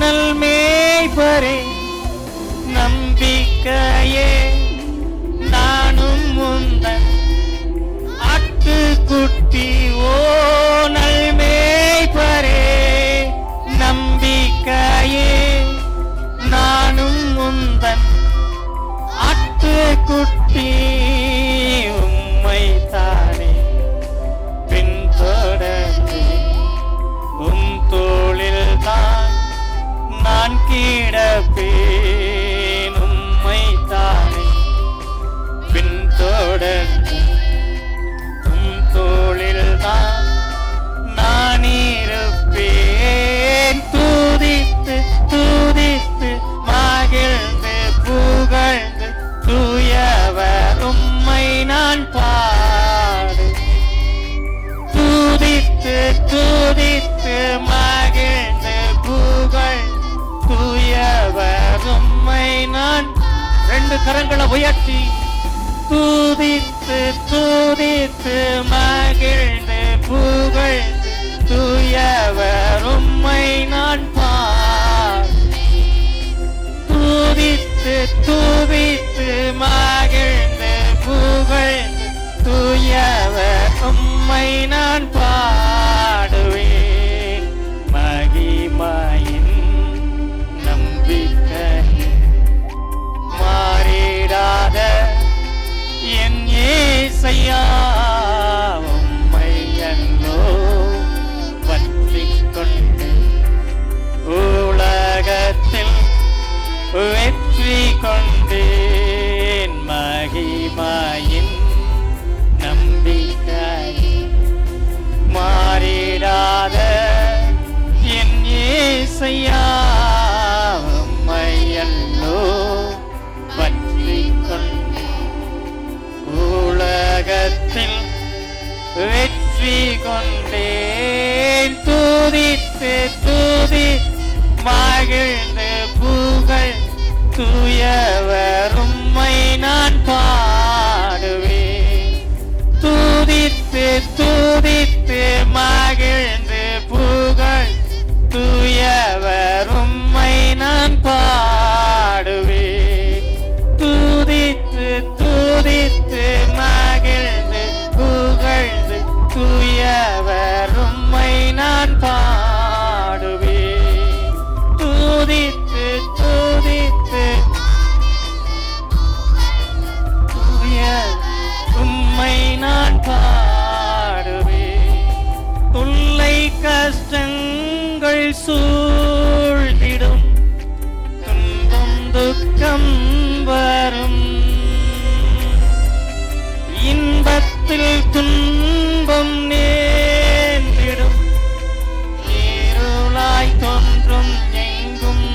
S1: நல்மேய்ப்பரே நம்பிக்கையே, நானும் உந்தன் ஆட்டுக்குட்டி. ஓ நல்மேய்ப்பரே நம்பிக்கையே, நானும் உந்தன் ஆட்டுக்குட்டி. உம்மை தானே பின்தொடர்ந்து உம் தோளில் தான் நான் கிடப்பேன். உம்மை தானே பின்தொடர்ந்து உம் தோளில் தான் நான் இருப்பேன். துதித்து துதித்து மகிழ்ந்து புகழ்ந்து தூயவர் உம்மை நான் பாடு. துதித்து துதித்து மகிழ்ந்து புகழ் தூயவர் உம்மை நான். ரெண்டு கரங்களை உயர்த்தி துதித்து துதித்து மகிழ்ந்து புகழ்ந்து தூயவர் உம்மை நான் பாடு. துதித்து துதித்து மகிழ்ந்து புகழ்ந்து தூயவர் உம்மை நான் பாடுவேன். மகிமையின் நம்பிக்கை மாறிடாத என் ஏசையா, உம்மை அல்லோ பற்றிக் கொண்டு உலகத்தில் வெற்றி கொண்டேன். மகிமையின் நம்பிக்கை மாறிடாத என் ஏசையா, உம்மை அல்லோ பற்றிக் கொண்டு உலகத்தில் வெற்றி கொண்டேன். துதித்து துதி மகிழ்ந்து புகழ் தூயவர் உம்மை நான் பாடுவேன். துதித்து துதித்து மகிழ்ந்து புகழ் தூயவர் உம்மை நான் பாடுவேன். துதித்து துதித்து மகிழ்ந்து புகழ்ந்து தூயவர் உம்மை நான் பாடுவேன். துதித்து துதித்து உம்மை நான் பாடுவேன். தொல்லை கஷ்டங்கள் சூழ்ந்திடும், துன்பம் துக்கம் வரும், இன்பத்தில் துன்பம் நேர்ந்திடும், இருளாய் தோன்றும் எங்கும்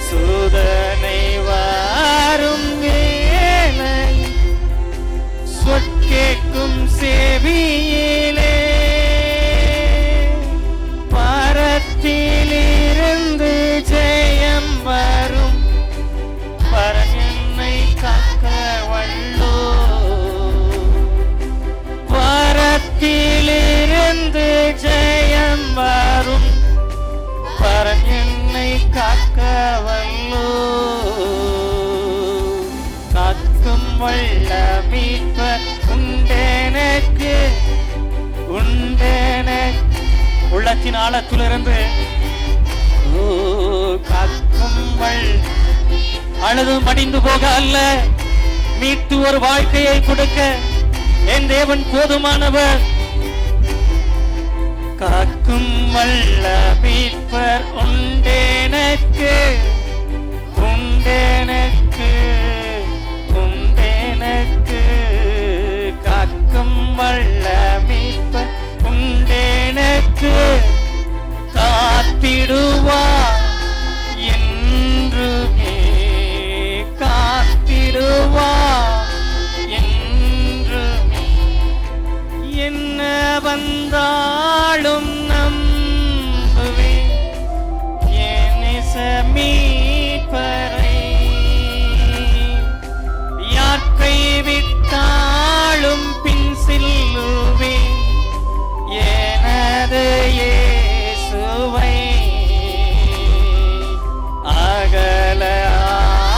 S1: சோதனை வாரும் வேளை சொற்கேட்கும் செவியிலே பரத்திலிருந்து ஜெயம் வரும். பரன் என்னை காக்க வல்லோ, பரத்திலிருந்து ஜெயம் வரும். பரன் என்னை காக்க வல்லோ, காக்கும் வல்ல மீட்பர் உண்டே உண்டேனக்கு உண்டேனக்கு. உள்ளத்தின் ஆழத்திலிருந்து காக்கும் அழுது மடிந்து போக அல்ல, மீட்டு ஒரு வாழ்க்கையை கொடுக்க என் தேவன் போதுமானவர். காக்கும் வல்ல மீட்பர் உண்டேனக்கு உண்டேனக்கு உண்டேனக்கு. காக்கும் வல்ல மீட்பர் உண்டேனக்கு. காத்திடுவார் என்றுமே காத்திடுவார் என்றுமே. என்ன வந்தாலும் நம்புவேன் என் மீட்பரை. யார் கைவிட்டாலும் பின் செல்லுவேன் எனது இயேசுவை. அகல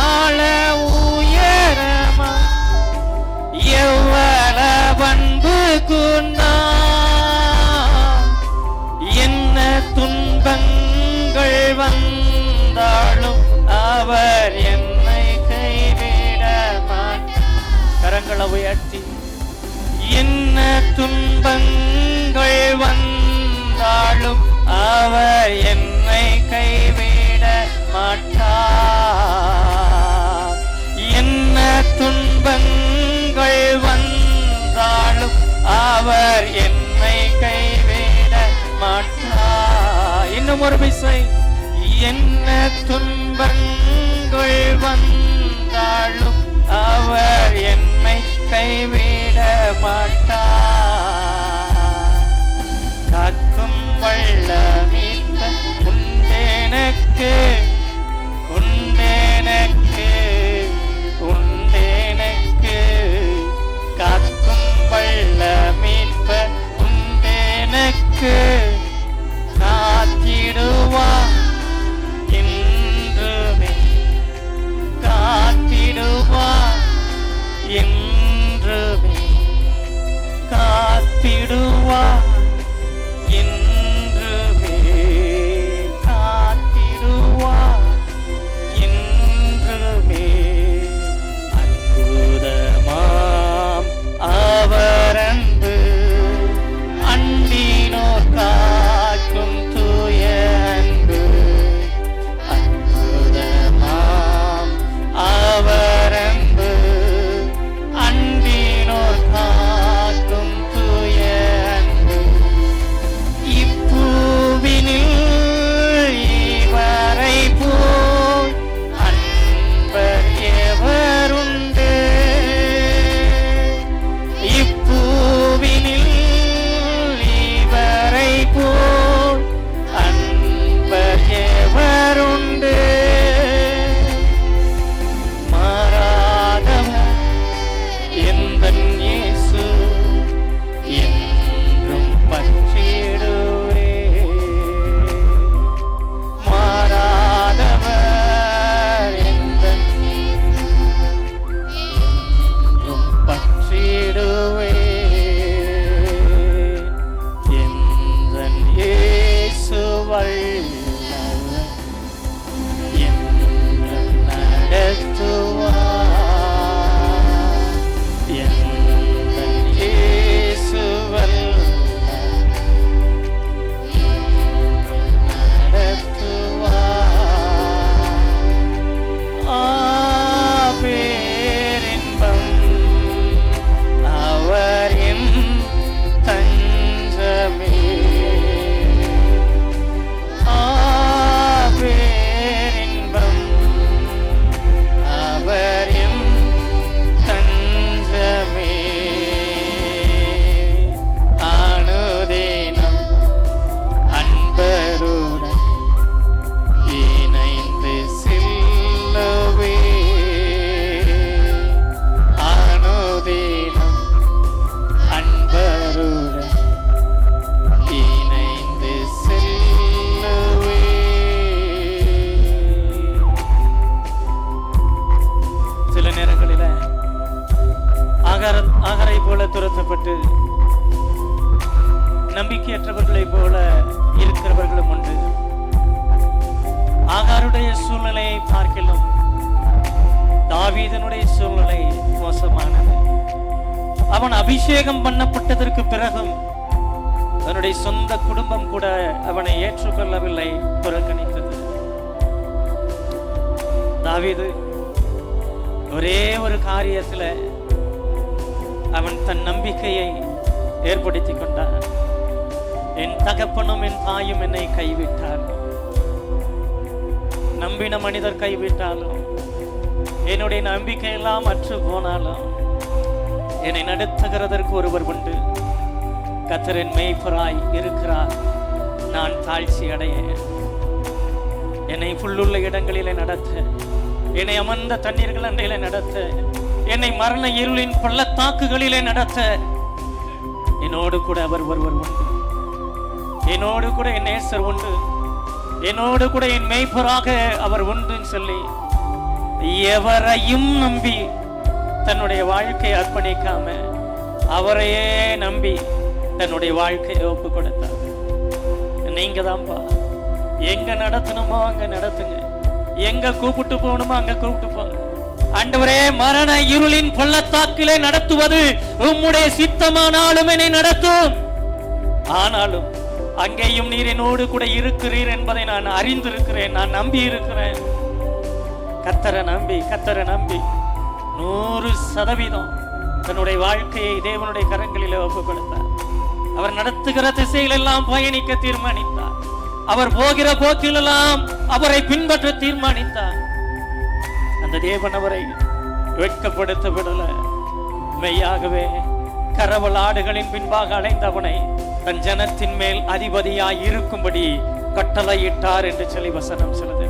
S1: ஆழ உயரமா எவ்வளவு அன்பு கொண்டார். என்ன துன்பங்கள் வந்தாலும் அவர் என்னை கைவிட மாட்டார். கரங்களை உயர்த்தி என்ன துன்பங்கள் வந்தாலும் அவர் என்னை கைவிட மாட்டார். என்ன துன்பங்கள் வந்தாலும் அவர் என்னை கைவிட மாட்டார். இன்னும் ஒரு விசை. என்ன துன்பங்கள் வந்தாலும் அவர் என்னை கைவிட மாட்டார். காக்கும் வல்ல மீட்பர் உண்டேனக்கு உண்டேனக்கு உண்டேனக்கு. காக்கும் வல்ல மீட்பர் உண்டேனக்கு. காத்திடுவார் என்றுமே காத்திடுவார் என்றுமே காத்திடுவார் என்றுமே காத்திடுவார் என்றுமே. அற்புதமாம் அவர் அன்பு அன்பினோர் காக்கும் தூய அன்பு. அற்புதமாம் அவர் அன்பு அன்பினோர் காக்கும் தூய அன்பு. இப்பூவினில் இவரை போல் அன்பர் எவருண்டு. இப்பூவினில் இவரை போல் அன்பர் எவருண்டு. மாறாதவர் எந்தன் இயேசு என்றும் பற்றிடுவே. மாறாதவர் எந்தன் என்றும் பற்றிடுவே. எந்தன் இயேசு வல்லவர் என்றும் நடத்துவார். எந்தன் இயேசு வல்லவர் என்றும் நடத்துவார். பேரின்பம் அவர் என் தஞ்சமே. பேரின்பம் அவர் என் தஞ்சமே. அனுதினம் அன்பருடன் இணைந்து செல்லவே. அனுதினம் அன்பருடன் இணைந்து செல்லவே. சில நேரங்களில ஆகாரை போல துரத்தப்பட்டு நம்பிக்கையற்றவர்களை போல இருக்கிறவர்களும் உண்டு. ஆகாருடைய சூழ்நிலையை பார்க்கலாம், தாவீதனுடைய சூழ்நிலை மோசமானது. அவன் அபிஷேகம் பண்ணப்பட்டதற்கு பிறகும் அவனுடைய சொந்த குடும்பம் கூட அவனை ஏற்றுக்கொள்ளவில்லை, புறக்கணித்தது. தாவீது ஒரே ஒரு காரியத்துல அவன் தன் நம்பிக்கையை ஏற்படுத்தி கொண்டான். என் தகப்பனும் என் தாயும் என்னை கைவிட்டார், நம்பின மனிதர் கைவிட்டாலும், என்னுடைய நம்பிக்கை எல்லாம் அற்று போனாலும் என்னை நடத்துகிறதற்கு ஒருவர் உண்டு. கர்த்தரின் மேய்ப்பராய் இருக்கிறார், நான் தாழ்ச்சி அடைய. என்னை புல்லுள்ள இடங்களிலே நடத்த, என்னை அமர்ந்த தண்ணீர்கள் அண்டையிலே நடத்த, என்னை மரண இருளின் பள்ளத்தாக்குகளிலே நடத்த என்னோடு கூட அவர் ஒருவர் உண்டு. என்னோடு கூட என் நேசர் உண்டு, என்னோடு கூட என் மேய்ப்பராக அவர் உண்டுன்னு சொல்லி எவரையும் நம்பி தன்னுடைய வாழ்க்கையை அர்ப்பணிக்காம அவரையே நம்பி தன்னுடைய வாழ்க்கையை ஒப்பு கொடுத்தார். நீங்க தான்ப்பா, எங்க நடத்தணுமோ அங்க நடத்துங்க, எங்க கூப்பிட்டு போகணுமோ அங்க கூப்பிட்டு போங்க. ஆண்டவரே, மரண இருளின் பள்ளத்தாக்கிலே நடத்துவது உம்முடைய சித்தமானாலும் என்னை நடத்தும். ஆனாலும் அங்கேயும் நீர் என்னோடு கூட இருக்கிறீர் என்பதை நான் அறிந்திருக்கிறேன், நான் நம்பி இருக்கிறேன். கர்த்தரை நம்பி 100% தன்னுடைய வாழ்க்கையை தேவனுடைய கரங்களிலே ஒப்புக் கொடுத்தார். அவர் நடத்துகிற திசையில் எல்லாம் பயணிக்க தீர்மானித்தார். அவர் போகிற போக்கிலெல்லாம் அவரை பின்பற்ற தீர்மானித்தார். அந்த தேவன் அவரை வெட்கப்படுத்த விடல. மெய்யாகவே கரவல் ஆடுகளின் பின்பாக அலைந்தவனை தன் ஜனத்தின் மேல் அதிபதியாய் இருக்கும்படி கட்டளையிட்டார் என்று சொல்லி வசனம் சொல்லுது.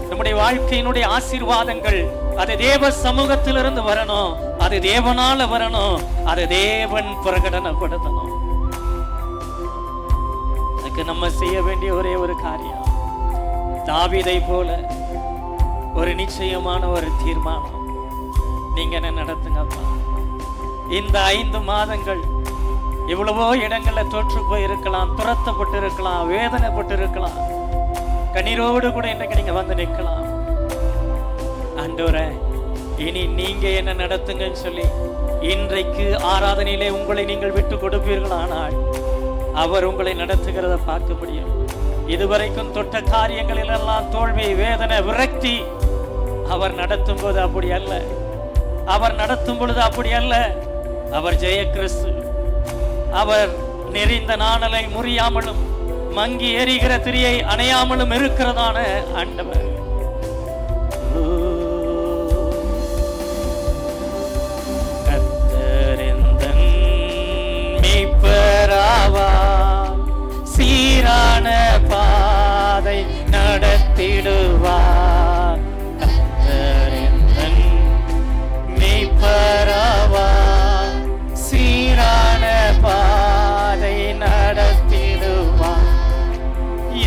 S1: நம்முடைய வாழ்க்கையினுடைய ஆசீர்வாதங்கள் அது தேவ சமூகத்திலிருந்து வரணும், அது தேவனால வரணும், அது தேவன் பிரகடனப்படுத்தணும். அதுக்கு நம்ம செய்ய வேண்டிய ஒரே ஒரு காரியம், தாவீதை போல ஒரு நிச்சயமான ஒரு தீர்மானம். நீங்க என்ன நடத்துங்கப்பா. இந்த 5 மாதங்கள் எவ்வளவோ இடங்கள்ல தோற்று போயிருக்கலாம், துரத்தப்பட்டு இருக்கலாம், வேதனைப்பட்டு இருக்கலாம், கண்ணீரோடு கூட இன்றைக்கு நீங்க வந்து நிற்கலாம். ஆண்டவரே, இனி நீங்க என்ன நடத்துங்கன்னு சொல்லி இன்றைக்கு ஆராதனையிலே உங்களை நீங்கள் விட்டு கொடுப்பீர்களானால் அவர் உங்களை நடத்துகிறத பார்க்க முடியும். இதுவரைக்கும் தொட்ட காரியங்களில் எல்லாம் தோல்வி, வேதனை, விரக்தி. அவர் நடத்தும் போது அப்படி அல்ல, அவர் நடத்தும் பொழுது அப்படி அல்ல. அவர் ஜெய கிறிஸ்து. அவர் நெறிந்த நாணலை முறியாமலும் மங்கி எரிகிற திரியை அணையாமலும் இருக்கிறதான ஆண்டவர். கர்த்தரிந்தன் மீட்பராவா, சீரான பாதை நடத்திடுவார். கர்த்தரிந்தன் மீட்பராவா, சீரான பாதை நடத்திடுவார்.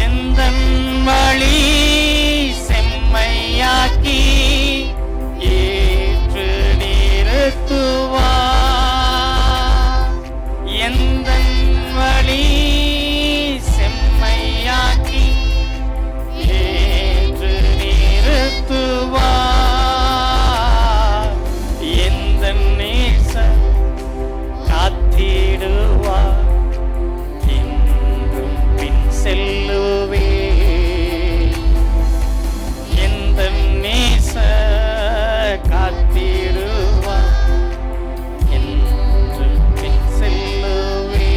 S1: எந்த வழி செம்மையாக்கி ஏற்று நிறுத்துவார். எந்த வழி செம்மையாக்கி ஏற்று நிறுத்துவார். எந்த நேசர் காத்திடுவார். என்றும் பின் செல்லுவே. எந்த நேசர் காத்திடுவார். என்றும் பின் செல்லுவே.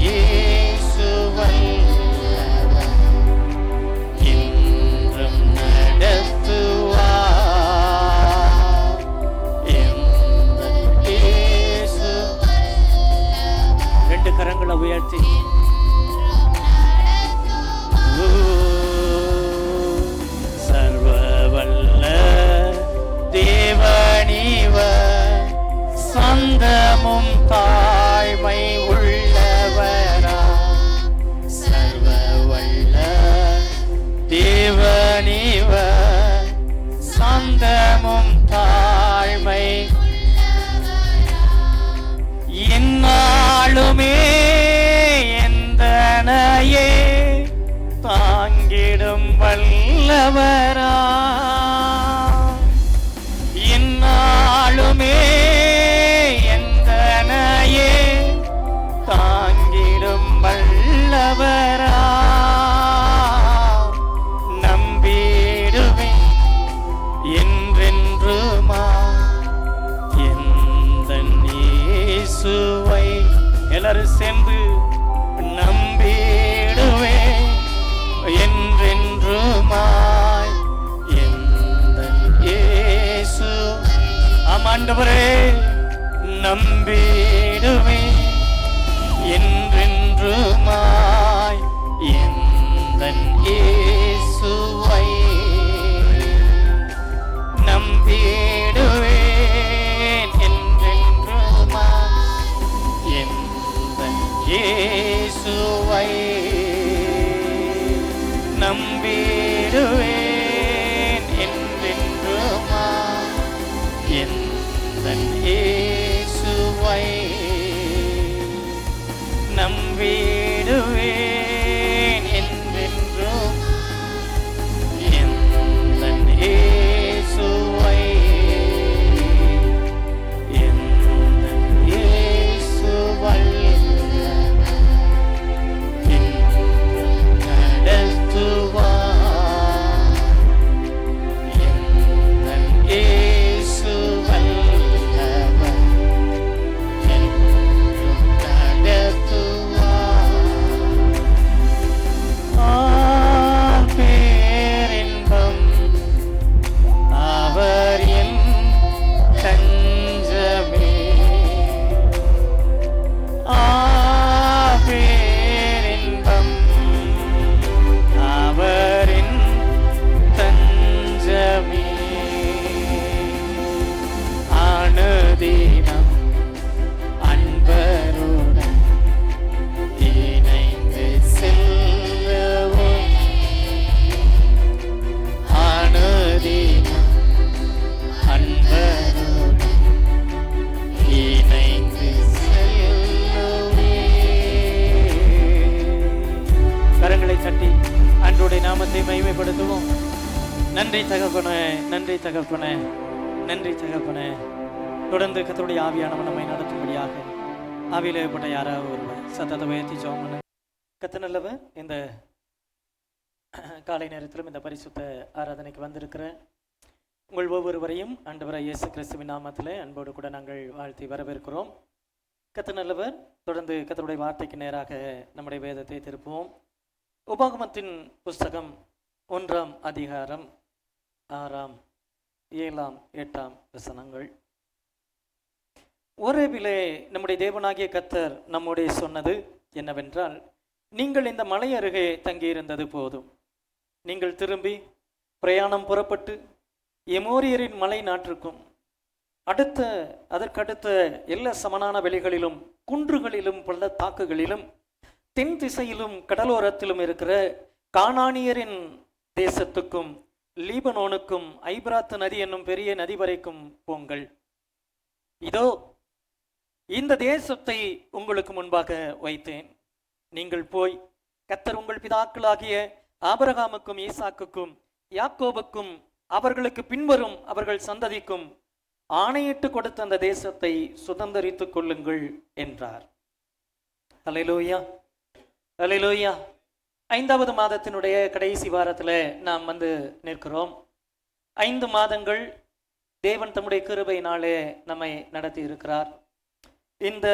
S1: இயேசு வல்லவர், என்றும் நடத்துவார். இயேசு. 2 கரங்களை உயர்த்தி சர்வ வல்ல தேவனிவர், சந்தமும் தாய்மை உள்ளவரா. சர்வ வல்ல தேவனிவர், சந்தமும் தாய் சேர்ந்து நம்பிடுவே என்றென்றுமாய் எந்தன் இயேசு. ஆண்டவரே நம்பிடுவே என்றென்றுமாய் எந்தன் இயேசுவை நம்பிடுவேன் என்றென்றுமாய் எந்தன் இயேசுவை நம்பிடுவேன் என்றென்றுமாய் எந்தன் இயேசுவை நம்பிடுவேன் என்றென்றும் எந்தன் இயேசுவை எந்தன் இயேசு வல்லவர் என்றும் நடத்துவார் எந்தன் இயேசு வல்லவர் என்றும் நடத்துவார். பேரின்பம் அவர் என் தஞ்சமே. பேரின்பம் அவரின் தஞ்சமே. அனுதினம் அன்பருடன் இணைந்து செல்லவும் அனுதினம் அன்பருடன் இணைந்து செல்லவே. கரங்களை தட்டி அன்றைய நாமத்தை மகிமைப்படுத்துவோம். நன்றி தகப்பனே, நன்றி தகப்பனே, நன்றி தகப்பனே. தொடர்ந்து கர்த்தருடைய ஆவியானவர் நம்மை நடத்தும்படியாக ஆவியிலே ஏற்பட்ட யாராவது ஒருவர் சத்தத்தை உயர்த்தி ஜெபம் பண்ணுங்க. கர்த்தர் நல்லவர். இந்த காலை நேரத்திலும் இந்த பரிசுத்த ஆராதனைக்கு வந்திருக்கிற உங்கள் ஒவ்வொருவரையும் ஆண்டவராகிய இயேசு கிறிஸ்துவின் நாமத்திலே அன்போடு கூட நாங்கள் வாழ்த்தி வரவேற்கிறோம். கர்த்தர் நல்லவர். தொடர்ந்து கர்த்தருடைய வார்த்தைக்கு நேராக நம்முடைய வேதத்தை திருப்புவோம். உபாகமத்தின் புஸ்தகம் 1ஆம் அதிகாரம் 6ஆம் 7ஆம் 8ஆம் வசனங்கள். ஓரேபிலே நம்முடைய தேவனாகிய கர்த்தர் நம்முடைய சொன்னது என்னவென்றால், நீங்கள் இந்த மலை அருகே தங்கியிருந்தது போதும். நீங்கள் திரும்பி பிரயாணம் புறப்பட்டு எமோரியரின் மலை நாட்டிற்கும் அதற்கடுத்த எல்லா சமனான வெளிகளிலும் குன்றுகளிலும் பள்ளத்தாக்குகளிலும் தென் திசையிலும் கடலோரத்திலும் இருக்கிற கானானியரின் தேசத்துக்கும் லீபனோனுக்கும் ஐபிராத்து நதி என்னும் பெரிய நதி வரைக்கும் போங்கள். இதோ இந்த தேசத்தை உங்களுக்கு முன்பாக வைத்தேன். நீங்கள் போய் கர்த்தர் உங்கள் பிதாக்களாகிய ஆபிரகாமுக்கும் ஈசாக்குக்கும் யாக்கோபுக்கும் அவர்களுக்கு பின்வரும் அவர்கள் சந்ததிக்கும் ஆணையிட்டு கொடுத்த அந்த தேசத்தை சுதந்தரித்துக் கொள்ளுங்கள் என்றார். அல்லேலூயா, அல்லேலூயா. 5வது மாதத்தினுடைய கடைசி வாரத்தில் நாம் வந்து நிற்கிறோம். 5 மாதங்கள் தேவன் தம்முடைய கிருபையினாலே நம்மை நடத்தி இருக்கிறார். இந்த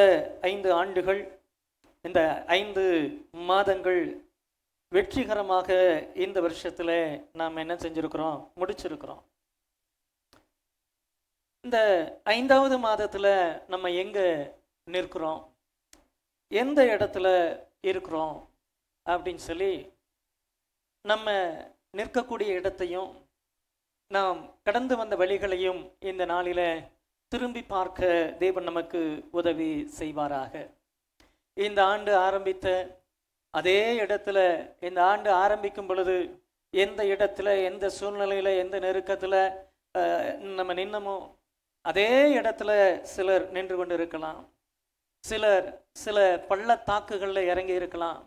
S1: 5 ஆண்டுகள், இந்த 5 மாதங்கள் வெற்றிகரமாக இந்த வருஷத்தில் நாம் என்ன செஞ்சிருக்கிறோம், முடிச்சிருக்கிறோம். இந்த 5வது மாதத்தில் நம்ம எங்கே நிற்கிறோம், எந்த இடத்துல இருக்கிறோம் அப்படின்னு சொல்லி நம்ம நிற்கக்கூடிய இடத்தையும் நாம் கடந்து வந்த வழிகளையும் இந்த நாளில் திரும்பி பார்க்க தேவன் நமக்கு உதவி செய்வாராக. இந்த ஆண்டு ஆரம்பித்த அதே இடத்துல, இந்த ஆண்டு ஆரம்பிக்கும் பொழுது எந்த இடத்துல, எந்த சூழ்நிலையில், எந்த நெருக்கத்தில் நம்ம நின்னமோ அதே இடத்துல சிலர் நின்று கொண்டு இருக்கலாம். சிலர் சில பள்ளத்தாக்குகளில் இறங்கி இருக்கலாம்.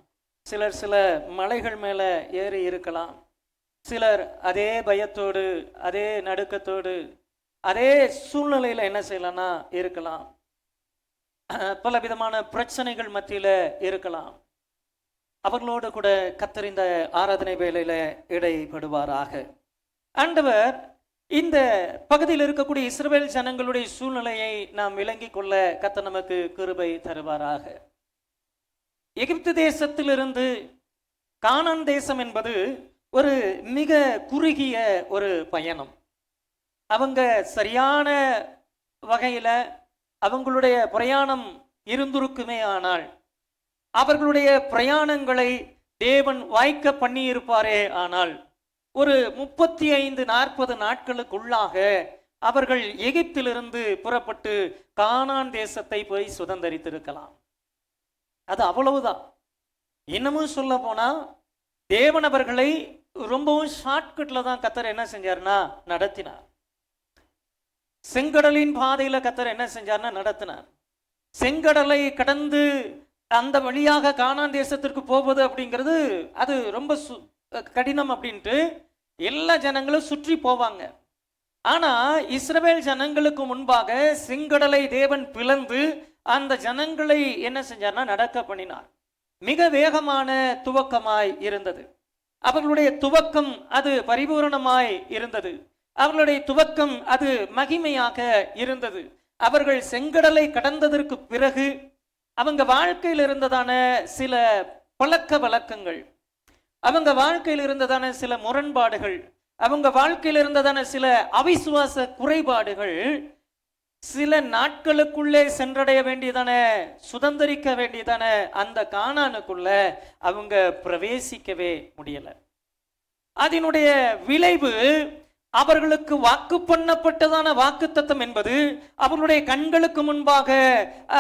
S1: சிலர் சில மலைகள் மேலே ஏறி இருக்கலாம். சிலர் அதே பயத்தோடு, அதே நடுக்கத்தோடு, அதே சூழ்நிலையில் என்ன செய்யலாம்னா இருக்கலாம். பல விதமான பிரச்சனைகள் மத்தியில் இருக்கலாம். அவர்களோடு கூட கர்த்தர் இந்த ஆராதனை வேளையில இடைப்படுவாராக. ஆண்டவர் இந்த பகுதியில் இருக்கக்கூடிய இஸ்ரவேல் ஜனங்களுடைய சூழ்நிலையை நாம் விளங்கி கொள்ள கர்த்தர் நமக்கு கிருபை தருவாராக. எகிப்து தேசத்திலிருந்து கானான் தேசம் என்பது ஒரு மிக குறுகிய ஒரு பயணம். அவங்க சரியான வகையில அவங்களுடைய பிரயாணம் இருந்திருக்குமே, ஆனால் அவர்களுடைய பிரயாணங்களை தேவன் வாய்க்க பண்ணி இருப்பாரே, ஆனால் ஒரு 35-40 நாட்களுக்குள்ளாக அவர்கள் எகிப்திலிருந்து புறப்பட்டு கானான் தேசத்தை போய் சுதந்தரித்திருக்கலாம். அது அவ்வளவுதான். இன்னமும் சொல்ல போனா தேவன் அவர்களை ரொம்பவும் ஷார்ட்கட்ல தான் கர்த்தர் என்ன செஞ்சார்னா நடத்தினார். செங்கடலின் பாதையில கர்த்தர் என்ன செஞ்சார்னா நடத்தினார். செங்கடலை கடந்து அந்த வழியாக கானான் தேசத்திற்கு போவது அப்படிங்கிறது அது ரொம்ப கடினம் அப்படின்ட்டு எல்லா ஜனங்களும் சுற்றி போவாங்க. ஆனா இஸ்ரவேல் ஜனங்களுக்கு முன்பாக செங்கடலை தேவன் பிளந்து அந்த ஜனங்களை என்ன செஞ்சார்னா நடக்க பண்ணினார். மிக வேகமான துவக்கமாய் இருந்தது. அவர்களுடைய துவக்கம் அது பரிபூரணமாய் இருந்தது. அவர்களுடைய துவக்கம் அது மகிமையாக இருந்தது. அவர்கள் செங்கடலை கடந்ததற்கு பிறகு அவங்க வாழ்க்கையில் இருந்ததான சில பழக்க வழக்கங்கள், அவங்க வாழ்க்கையில் இருந்ததான சில முரண்பாடுகள், அவங்க வாழ்க்கையில் இருந்ததான சில அவிசுவாச குறைபாடுகள் சில நாட்களுக்குள்ளே சென்றடைய வேண்டியதான சுதந்திரிக்க வேண்டியதான அந்த கானானுக்குள்ள அவங்க பிரவேசிக்கவே முடியல. அதனுடைய விளைவு அவர்களுக்கு வாக்கு பண்ணப்பட்டதான வாக்குத்தத்தம் என்பது அவர்களுடைய கண்களுக்கு முன்பாக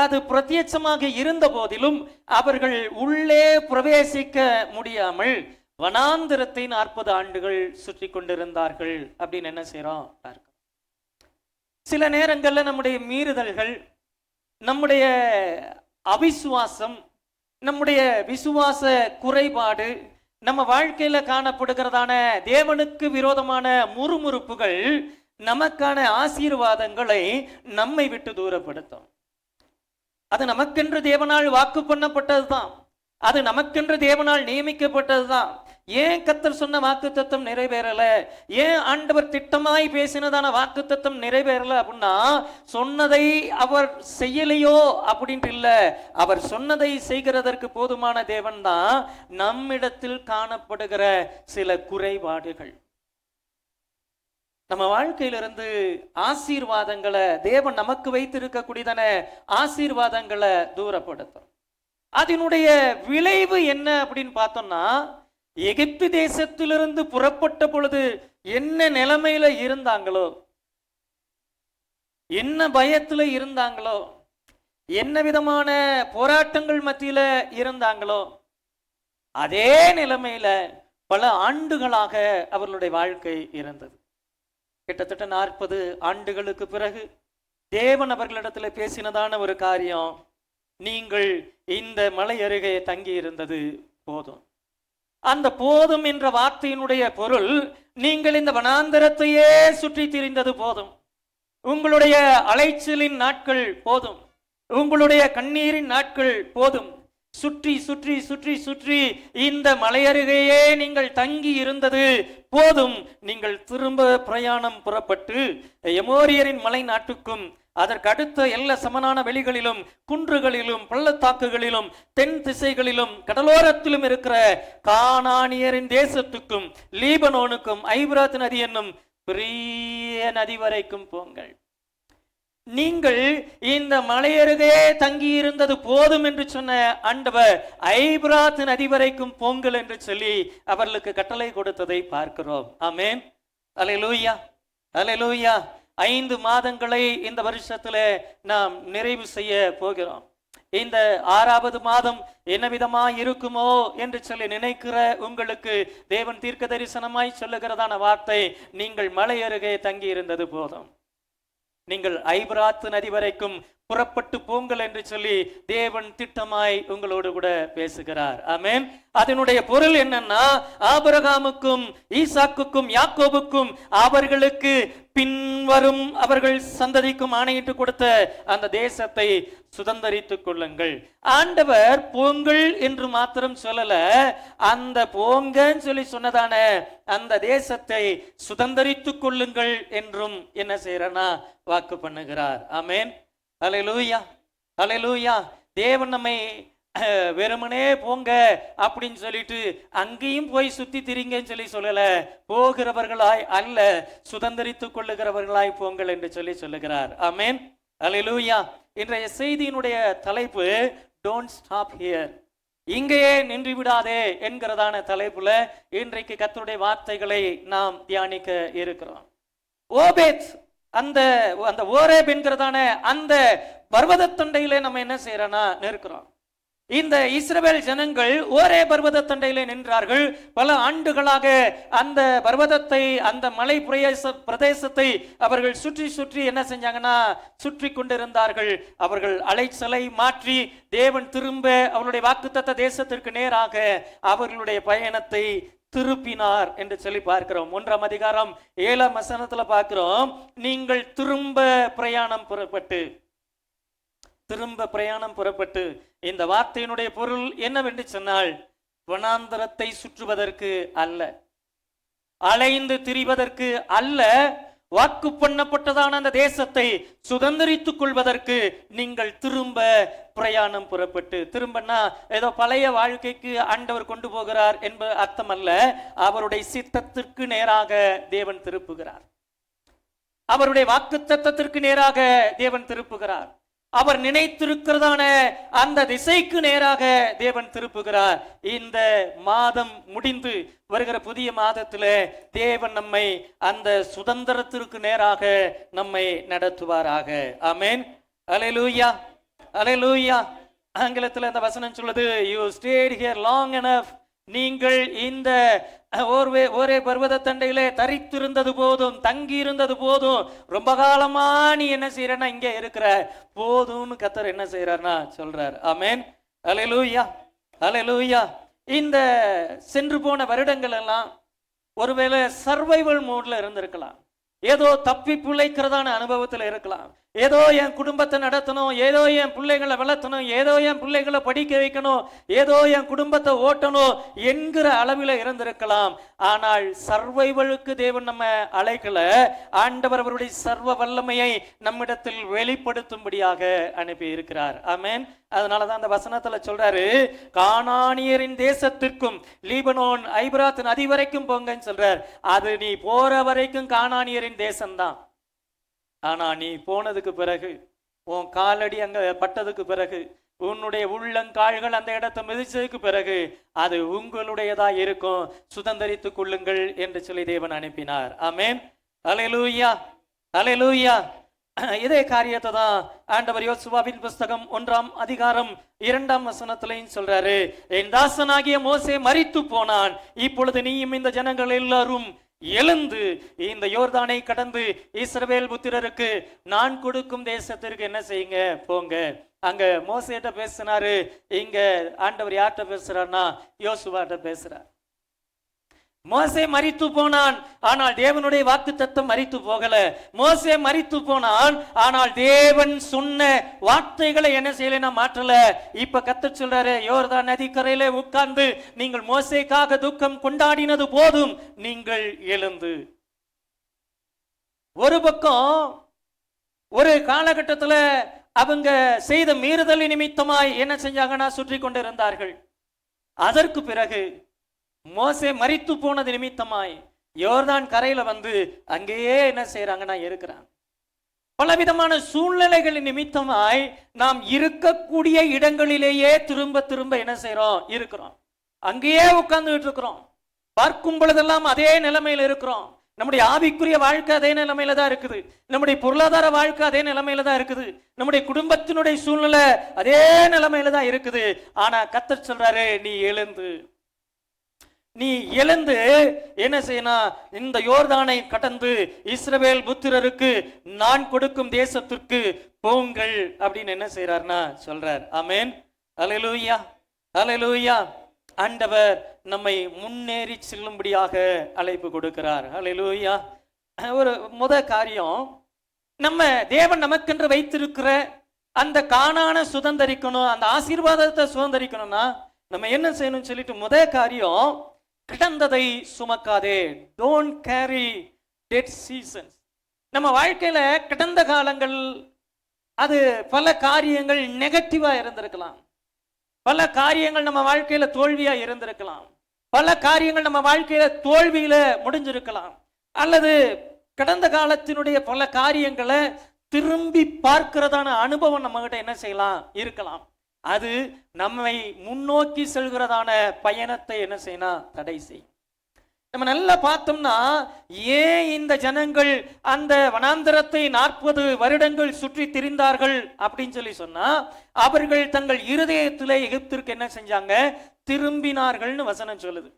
S1: அது பிரத்யட்சமாக இருந்த போதிலும் அவர்கள் உள்ளே பிரவேசிக்க முடியாமல் வனாந்திரத்தை 40 ஆண்டுகள் சுற்றி கொண்டிருந்தார்கள் அப்படின்னு என்ன செய்யறோம். சில நேரங்கள்ல நம்முடைய மீறுதல்கள், நம்முடைய அவிசுவாசம், நம்முடைய விசுவாச குறைபாடு, நம்ம வாழ்க்கையில காணப்படுகிறதான தேவனுக்கு விரோதமான முறுமுறுப்புகள் நமக்கான ஆசீர்வாதங்களை நம்மை விட்டு தூரப்படுத்தும். அது நமக்கென்று தேவனால் வாக்கு பண்ணப்பட்டதுதான், அது நமக்கென்று தேவனால் நியமிக்கப்பட்டதுதான். ஏன் கர்த்தர் சொன்ன வாக்குத்தத்தம் நிறைவேறல, ஏன் ஆண்டவர் திட்டமாய் பேசினதான வாக்குத்தத்தம் நிறைவேறல அப்படின்னா சொன்னதை அவர் செய்யலையோ அப்படின்ட்டு இல்ல, அவர் சொன்னதை செய்கிறதற்கு போதுமான தேவன் தான். நம்மிடத்தில் காணப்படுகிற சில குறைபாடுகள் நம்ம வாழ்க்கையிலிருந்து ஆசீர்வாதங்களை, தேவன் நமக்கு வைத்திருக்கக்கூடியதான ஆசீர்வாதங்களை தூரப்படுத்தும். அதனுடைய விளைவு என்ன அப்படின்னு பார்த்தோம்னா, எகிப்து தேசத்திலிருந்து புறப்பட்ட பொழுது என்ன நிலைமையில இருந்தாங்களோ, என்ன பயத்துல இருந்தாங்களோ, என்ன விதமான போராட்டங்கள் மத்தியில இருந்தாங்களோ, அதே நிலைமையில பல ஆண்டுகளாக அவர்களுடைய வாழ்க்கை இருந்தது. கிட்டத்தட்ட 40 ஆண்டுகளுக்கு பிறகு தேவன் அவர்களிடத்துல பேசினதான ஒரு காரியம், நீங்கள் இந்த மலை அருகே தங்கி இருந்தது போதும். அந்த போதும் என்ற வார்த்தையினுடைய பொருள், நீங்கள் இந்த வனாந்தரத்தையே சுற்றி திரிந்தது போதும், உங்களுடைய அலைச்சலின் நாட்கள் போதும், உங்களுடைய கண்ணீரின் நாட்கள் போதும், சுற்றி சுற்றி சுற்றி சுற்றி இந்த மலையருகையே நீங்கள் தங்கி இருந்தது போதும். நீங்கள் திரும்ப பிரயாணம் புறப்பட்டு எமோரியரின் மலை நாட்டுக்கும் அதற்கு அடுத்த எல்லா சமனான வெளிகளிலும் குன்றுகளிலும் பள்ளத்தாக்குகளிலும் தென் திசைகளிலும் கடலோரத்திலும் இருக்கிற கானானியரின் தேசத்துக்கும் லீபனோனுக்கும் ஐபிராத் நதி என்னும் பெரிய நதி வரைக்கும் போங்கள். நீங்கள் இந்த மலையருகே தங்கி இருந்தது போதும் என்று சொன்ன ஆண்டவர் ஐபிராத் நதி வரைக்கும் போங்கள் என்று சொல்லி அவர்களுக்கு கட்டளை கொடுத்ததை பார்க்கிறோம். ஆமென், அல்லேலூயா, அல்லேலூயா. 5 மாதங்களை இந்த வருஷத்துல நாம் நிறைவு செய்ய போகிறோம். இந்த 6வது மாதம் என்ன விதமா இருக்குமோ என்று சொல்லி நினைக்கிற உங்களுக்கு தேவன் தீர்க்க தரிசனமாய் சொல்லுகிறதான வார்த்தை, நீங்கள் மலை அருகே தங்கி இருந்தது போதும், நீங்கள் ஐபிராத் நதி வரைக்கும் புறப்பட்டு போங்கள் என்று சொல்லி தேவன் திட்டமாய் உங்களோடு கூட பேசுகிறார். ஆமென். அதனுடைய பொருள் என்னன்னா, ஆபிரகாமுக்கும் ஈசாக்குக்கும் யாக்கோபுக்கும் அவர்களுக்கு பின்வரும் அவர்கள் சந்ததிக்கும் ஆணையிட்டு கொடுத்த அந்த தேசத்தை சுதந்தரித்துக் கொள்ளுங்கள். ஆண்டவர் போங்கள் என்று மாத்திரம் சொல்லல, அந்த போங்கன்னு சொல்லி சொன்னதான அந்த தேசத்தை சுதந்தரித்துக் கொள்ளுங்கள் என்றும் என்ன செய்யறனா வாக்கு பண்ணுகிறார். ஆமென், அல்லேலூயா, அல்லேலூயா. தேவன் நம்மை வெறுமனே போங்க அப்படின்னு சொல்லிட்டு அங்கேயும் போய் சுத்தி திரிங்கன்னு சொல்லல, போகிறவர்களாய் அல்ல, சுதந்திரித்துக் கொள்ளுகிறவர்களாய் போங்கள் என்று சொல்லுகிறார். ஆமென், அல்லேலூயா. இன்றைய செய்தியினுடைய தலைப்பு டோன்ட் ஸ்டாப் ஹியர், இங்கேயே நின்று விடாதே என்கிறதான தலைப்புல இன்றைக்கு கர்த்தருடைய வார்த்தைகளை நாம் தியானிக்க இருக்கிறோம். ஓபேத், அந்த ஓரேப் என்கிறதான அந்த பர்வதத்தண்டையிலே நம்ம என்ன செய்யறோம்னா நிற்கிறோம். இந்த இஸ்ரவேல் ஜனங்கள் ஒரே பர்வத தண்டையிலே நின்றார்கள். பல ஆண்டுகளாக அந்த பர்வதத்தை, அந்த மலை பிரதேசத்தை அவர்கள் சுற்றி சுற்றி என்ன செஞ்சாங்கன்னா சுற்றி கொண்டிருந்தார்கள். அவர்கள் அலைச்சலை மாற்றி தேவன் திரும்ப அவருடைய வாக்குத்தத்த தேசத்திற்கு நேராக அவர்களுடைய பயணத்தை திருப்பினார் என்று சொல்லி பார்க்கிறோம். 1ஆம் அதிகாரம் 7ஆம் வசனத்துல பார்க்கிறோம், நீங்கள் திரும்ப பிரயாணம் புறப்பட்டு. இந்த வார்த்தையினுடைய பொருள் என்னவென்று சொன்னால், வனாந்தரத்தை சுற்றுவதற்கு அல்ல, அலைந்து திரிவதற்கு அல்ல, வாக்கு பண்ணப்பட்டதான அந்த தேசத்தை சுதந்திரித்துக் கொள்வதற்கு நீங்கள் திரும்ப பிரயாணம் புறப்பட்டு. திரும்பனா ஏதோ பழைய வாழ்க்கைக்கு ஆண்டவர் கொண்டு போகிறார் என்பது அர்த்தம் அல்ல. அவருடைய சித்தத்திற்கு நேராக தேவன் திருப்புகிறார். அவருடைய வாக்குத்தத்தத்திற்கு நேராக தேவன் திருப்புகிறார். அவர் நினைத்திருக்கிறதான அந்த திசைக்கு நேராக தேவன் திருப்புகிறார். இந்த மாதம் முடிந்து வருகிற புதிய மாதத்திலே தேவன் நம்மை அந்த சுதந்திரத்திற்கு நேராக நம்மை நடத்துவாராக. ஆமென், அல்லேலூயா, அல்லேலூயா. ஆங்கிலத்தில் அந்த வசனம் சொல்லுது, you stayed here long enough, நீங்கள் இந்த ஒரே பர்வத தண்டையிலே தரித்திருந்தது போதும், தங்கி இருந்தது போதும், ரொம்ப காலமா நீ என்ன செய்யறனா இங்க இருக்கிற போதும்னு கர்த்தர் என்ன செய்யறாருன்னா சொல்றார். ஆமென், அல்லேலூயா, அல்லேலூயா. இந்த சென்று போன வருடங்கள் எல்லாம் ஒருவேளை சர்வைவல் மோட்ல இருந்திருக்கலாம், ஏதோ தப்பி பிழைக்கிறதான அனுபவத்தில் இருக்கலாம், ஏதோ என் குடும்பத்தை நடத்தணும், ஏதோ என் பிள்ளைகளை வளர்த்தணும், ஏதோ என் பிள்ளைகளை படிக்க வைக்கணும், ஏதோ என் குடும்பத்தை ஓட்டணும் என்கிற அளவில் இருந்திருக்கலாம். ஆனால் சர்வைவலுக்கு தேவன் நம்ம அழைக்கல. ஆண்டவர் அவருடைய சர்வ வல்லமையை நம்மிடத்தில் வெளிப்படுத்தும்படியாக அனுப்பி இருக்கிறார். ஆமென். அதனாலதான் அந்த வசனத்துல சொல்றாரு, கானானியரின் தேசத்திற்கும் லீபனோன் ஐபிராத் நதி வரைக்கும் போங்கன்னு சொல்றார். அது நீ போற வரைக்கும் கானானியரின் தேசம்தான். ஆனா நீ போனதுக்கு பிறகு, உன் காலடி அங்க பட்டதுக்கு பிறகு, உன்னுடைய உள்ளங்கால்கள் அந்த இடத்தை மிதிச்சதுக்கு பிறகு அது உங்களுடையதா இருக்கும், சுதந்திரித்துக் கொள்ளுங்கள் என்று சொல்லி தேவன் அனுப்பினார். ஆமென், அல்லேலூயா, அல்லேலூயா. இதே காரியத்தை தான் ஆண்டவர் யோசுவாவின் புஸ்தகம் 1ஆம் அதிகாரம் 2ஆம் வசனத்திலையும் சொல்றாரு, என் தாசனாகிய மோசே மரித்து போனான், இப்பொழுது நீயும் இந்த ஜனங்கள் எல்லாரும் எழுந்து இந்த யோர்தானை கடந்து இஸ்ரவேல் புத்திரருக்கு நான் கொடுக்கும் தேசத்திற்கு என்ன செய்யுங்க, போங்க. அங்க மோசேட்ட பேசினாரு, இங்க ஆண்டவர் யார்கிட்ட பேசுறாருன்னா யோசுவாட்ட பேசுறார். மோசே மரித்து போனான், ஆனால் தேவனுடைய வாக்குத்தத்தம் மரித்து போகல. மோசே மரித்து போனான், ஆனால் தேவன் சொன்ன வார்த்தைகளை என்ன செய்யல மாற்றல. இப்ப கர்த்தர் சொல்றாரு, யோர்தான் நதிக்கரையிலே உட்கார்ந்து நீங்கள் மோசேக்காக துக்கம் கொண்டாடினது போதும், நீங்கள் எழுந்து. ஒரு பக்கம் ஒரு காலகட்டத்தில் அவங்க செய்த மீறுதல் நிமித்தமாய் என்ன செஞ்சாங்கன்னா சுற்றி கொண்டிருந்தார்கள். அதற்கு பிறகு மோசே மரித்து போனது நிமித்தமாய் யோர்தான் கரையில வந்து அங்கேயே என்ன செய்யறாங்கன்னா இருக்கிறாங்க. பலவிதமான சூழ்நிலைகளின் நிமித்தமாய் நாம் இருக்கக்கூடிய இடங்களிலேயே திரும்ப திரும்ப என்ன செய்யறோம், இருக்கிறோம். அங்கேயே உட்கார்ந்துட்டு இருக்கிறோம். பார்க்கும் பொழுதெல்லாம் அதே நிலைமையில இருக்கிறோம். நம்முடைய ஆவிக்குரிய வாழ்க்கை அதே நிலைமையில தான் இருக்குது. நம்முடைய பொருளாதார வாழ்க்கை அதே நிலைமையில தான் இருக்குது. நம்முடைய குடும்பத்தினுடைய சூழ்நிலை அதே நிலைமையில தான் இருக்குது. ஆனா கர்த்தர் சொல்றாரு, நீ எழுந்து என்ன செய்யணும், இந்த யோர்தானை கடந்து இஸ்ரவேல் புத்திரருக்கு நான் கொடுக்கும் தேசத்திற்கு போங்கள் அப்படின்னு என்ன செய்யறாருன்னா சொல்றார். ஆமென், அல்லேலூயா, அல்லேலூயா. ஆண்டவர் நம்மை முன்னேறி செல்லும்படியாக அழைப்பு கொடுக்கிறார். அல்லேலூயா. ஒரு காரியம், நம்ம தேவன் நமக்கென்று வைத்திருக்கிற அந்த கானான சுதந்திரிக்கணும், அந்த ஆசீர்வாதத்தை சுதந்திரிக்கணும்னா நம்ம என்ன செய்யணும்னு சொல்லிட்டு காரியம், கிடந்ததை சுமக்காதே. Don't carry dead seasons. நம்ம வாழ்க்கையில கிடந்த காலங்கள் அது பல காரியங்கள் நெகட்டிவா இருந்திருக்கலாம். பல காரியங்கள் நம்ம வாழ்க்கையில தோல்வியா இருந்திருக்கலாம். பல காரியங்கள் நம்ம வாழ்க்கையில தோல்வியில முடிஞ்சிருக்கலாம். அல்லது கடந்த காலத்தினுடைய பல காரியங்களை திரும்பி பார்க்கிறதான அனுபவம் நம்ம கிட்ட என்ன செய்யலாம் இருக்கலாம். அது நம்மை முன்னோக்கி செல்கிறதான பயணத்தை என்ன செய்யணும் தடை செய்யும். நம்ம நல்லா பார்த்தோம்னா, ஏன் இந்த ஜனங்கள் அந்த வனாந்தரத்தை 40 வருடங்கள் சுற்றி திரிந்தார்கள் அப்படின்னு சொல்லி சொன்னா, அவர்கள் தங்கள் இருதயத்திலே எகிப்திற்கு என்ன செஞ்சாங்க திரும்பினார்கள்னு வசனம் சொல்லுது.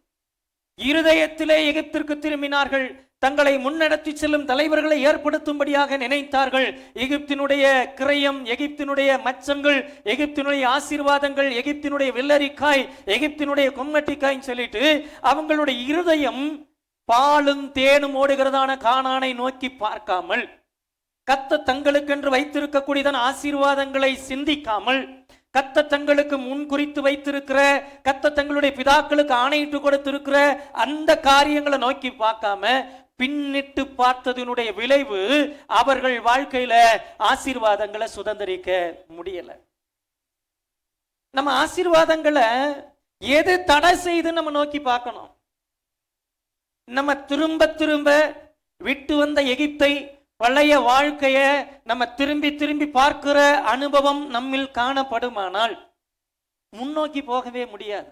S1: இருதயத்திலே எகிப்திற்கு திரும்பினார்கள். தங்களை முன்னெடுத்து செல்லும் தலைவர்களை ஏற்படுத்தும்படியாக நினைத்தார்கள். எகிப்தினுடைய கிரயம், எகிப்தினுடைய மச்சங்கள், எகிப்தினுடைய ஆசீர்வாதங்கள், எகிப்தினுடைய வெள்ளரிக்காய், எகிப்தினுடைய கொம்மட்டிக்காய்ன்னு சொல்லிட்டு அவங்களுடைய இருதயம் பாலும் தேனும் ஓடுகிறதான கானானை நோக்கி பார்க்காமல், கர்த்தர் தங்களுக்கென்று வைத்திருக்கக்கூடியதான ஆசீர்வாதங்களை சிந்திக்காமல், கர்த்தர் தங்களுக்கு முன் குறித்து வைத்திருக்கிற, கர்த்தர் தங்களுடைய பிதாக்களுக்கு ஆணையிட்டு கொடுத்திருக்கிற அந்த காரியங்களை நோக்கி பார்க்காம பின்னிட்டு பார்த்ததினுடைய விளைவு அவர்கள் வாழ்க்கையில ஆசீர்வாதங்களை சுதந்திரிக்க முடியல. நம்ம ஆசீர்வாதங்களை எது தடை செய்து நம்ம நோக்கி பார்க்கணும். நம்ம திரும்ப திரும்ப விட்டு வந்த எகிப்தை, பழைய வாழ்க்கைய நம்ம திரும்பி திரும்பி பார்க்கிற அனுபவம் நம்மில் காணப்படுமானால் முன்னோக்கி போகவே முடியாது.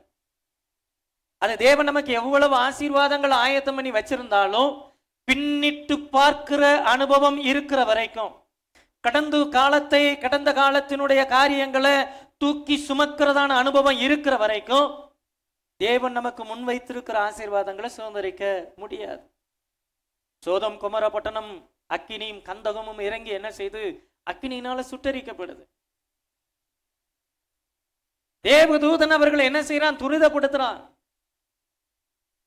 S1: அது தேவன் நமக்கு எவ்வளவு ஆசீர்வாதங்கள் ஆயத்தம் பண்ணி வச்சிருந்தாலும் பின்னிட்டு பார்க்கிற அனுபவம் இருக்கிற வரைக்கும், கடந்த காலத்தினுடைய காரியங்களை தூக்கி சுமக்கிறதான அனுபவம் இருக்கிற வரைக்கும் தேவன் நமக்கு முன் வைத்திருக்கிற ஆசீர்வாதங்களை சுதந்திரிக்க முடியாது. சோதம் குமர பட்டணம் அக்கினியும் கந்தகமும் இறங்கி என்ன செய்து அக்கினியினால சுட்டரிக்கப்படுது. தேவதூதன் அவர்கள் என்ன செய்யறான், துரிதப்படுத்துறான்.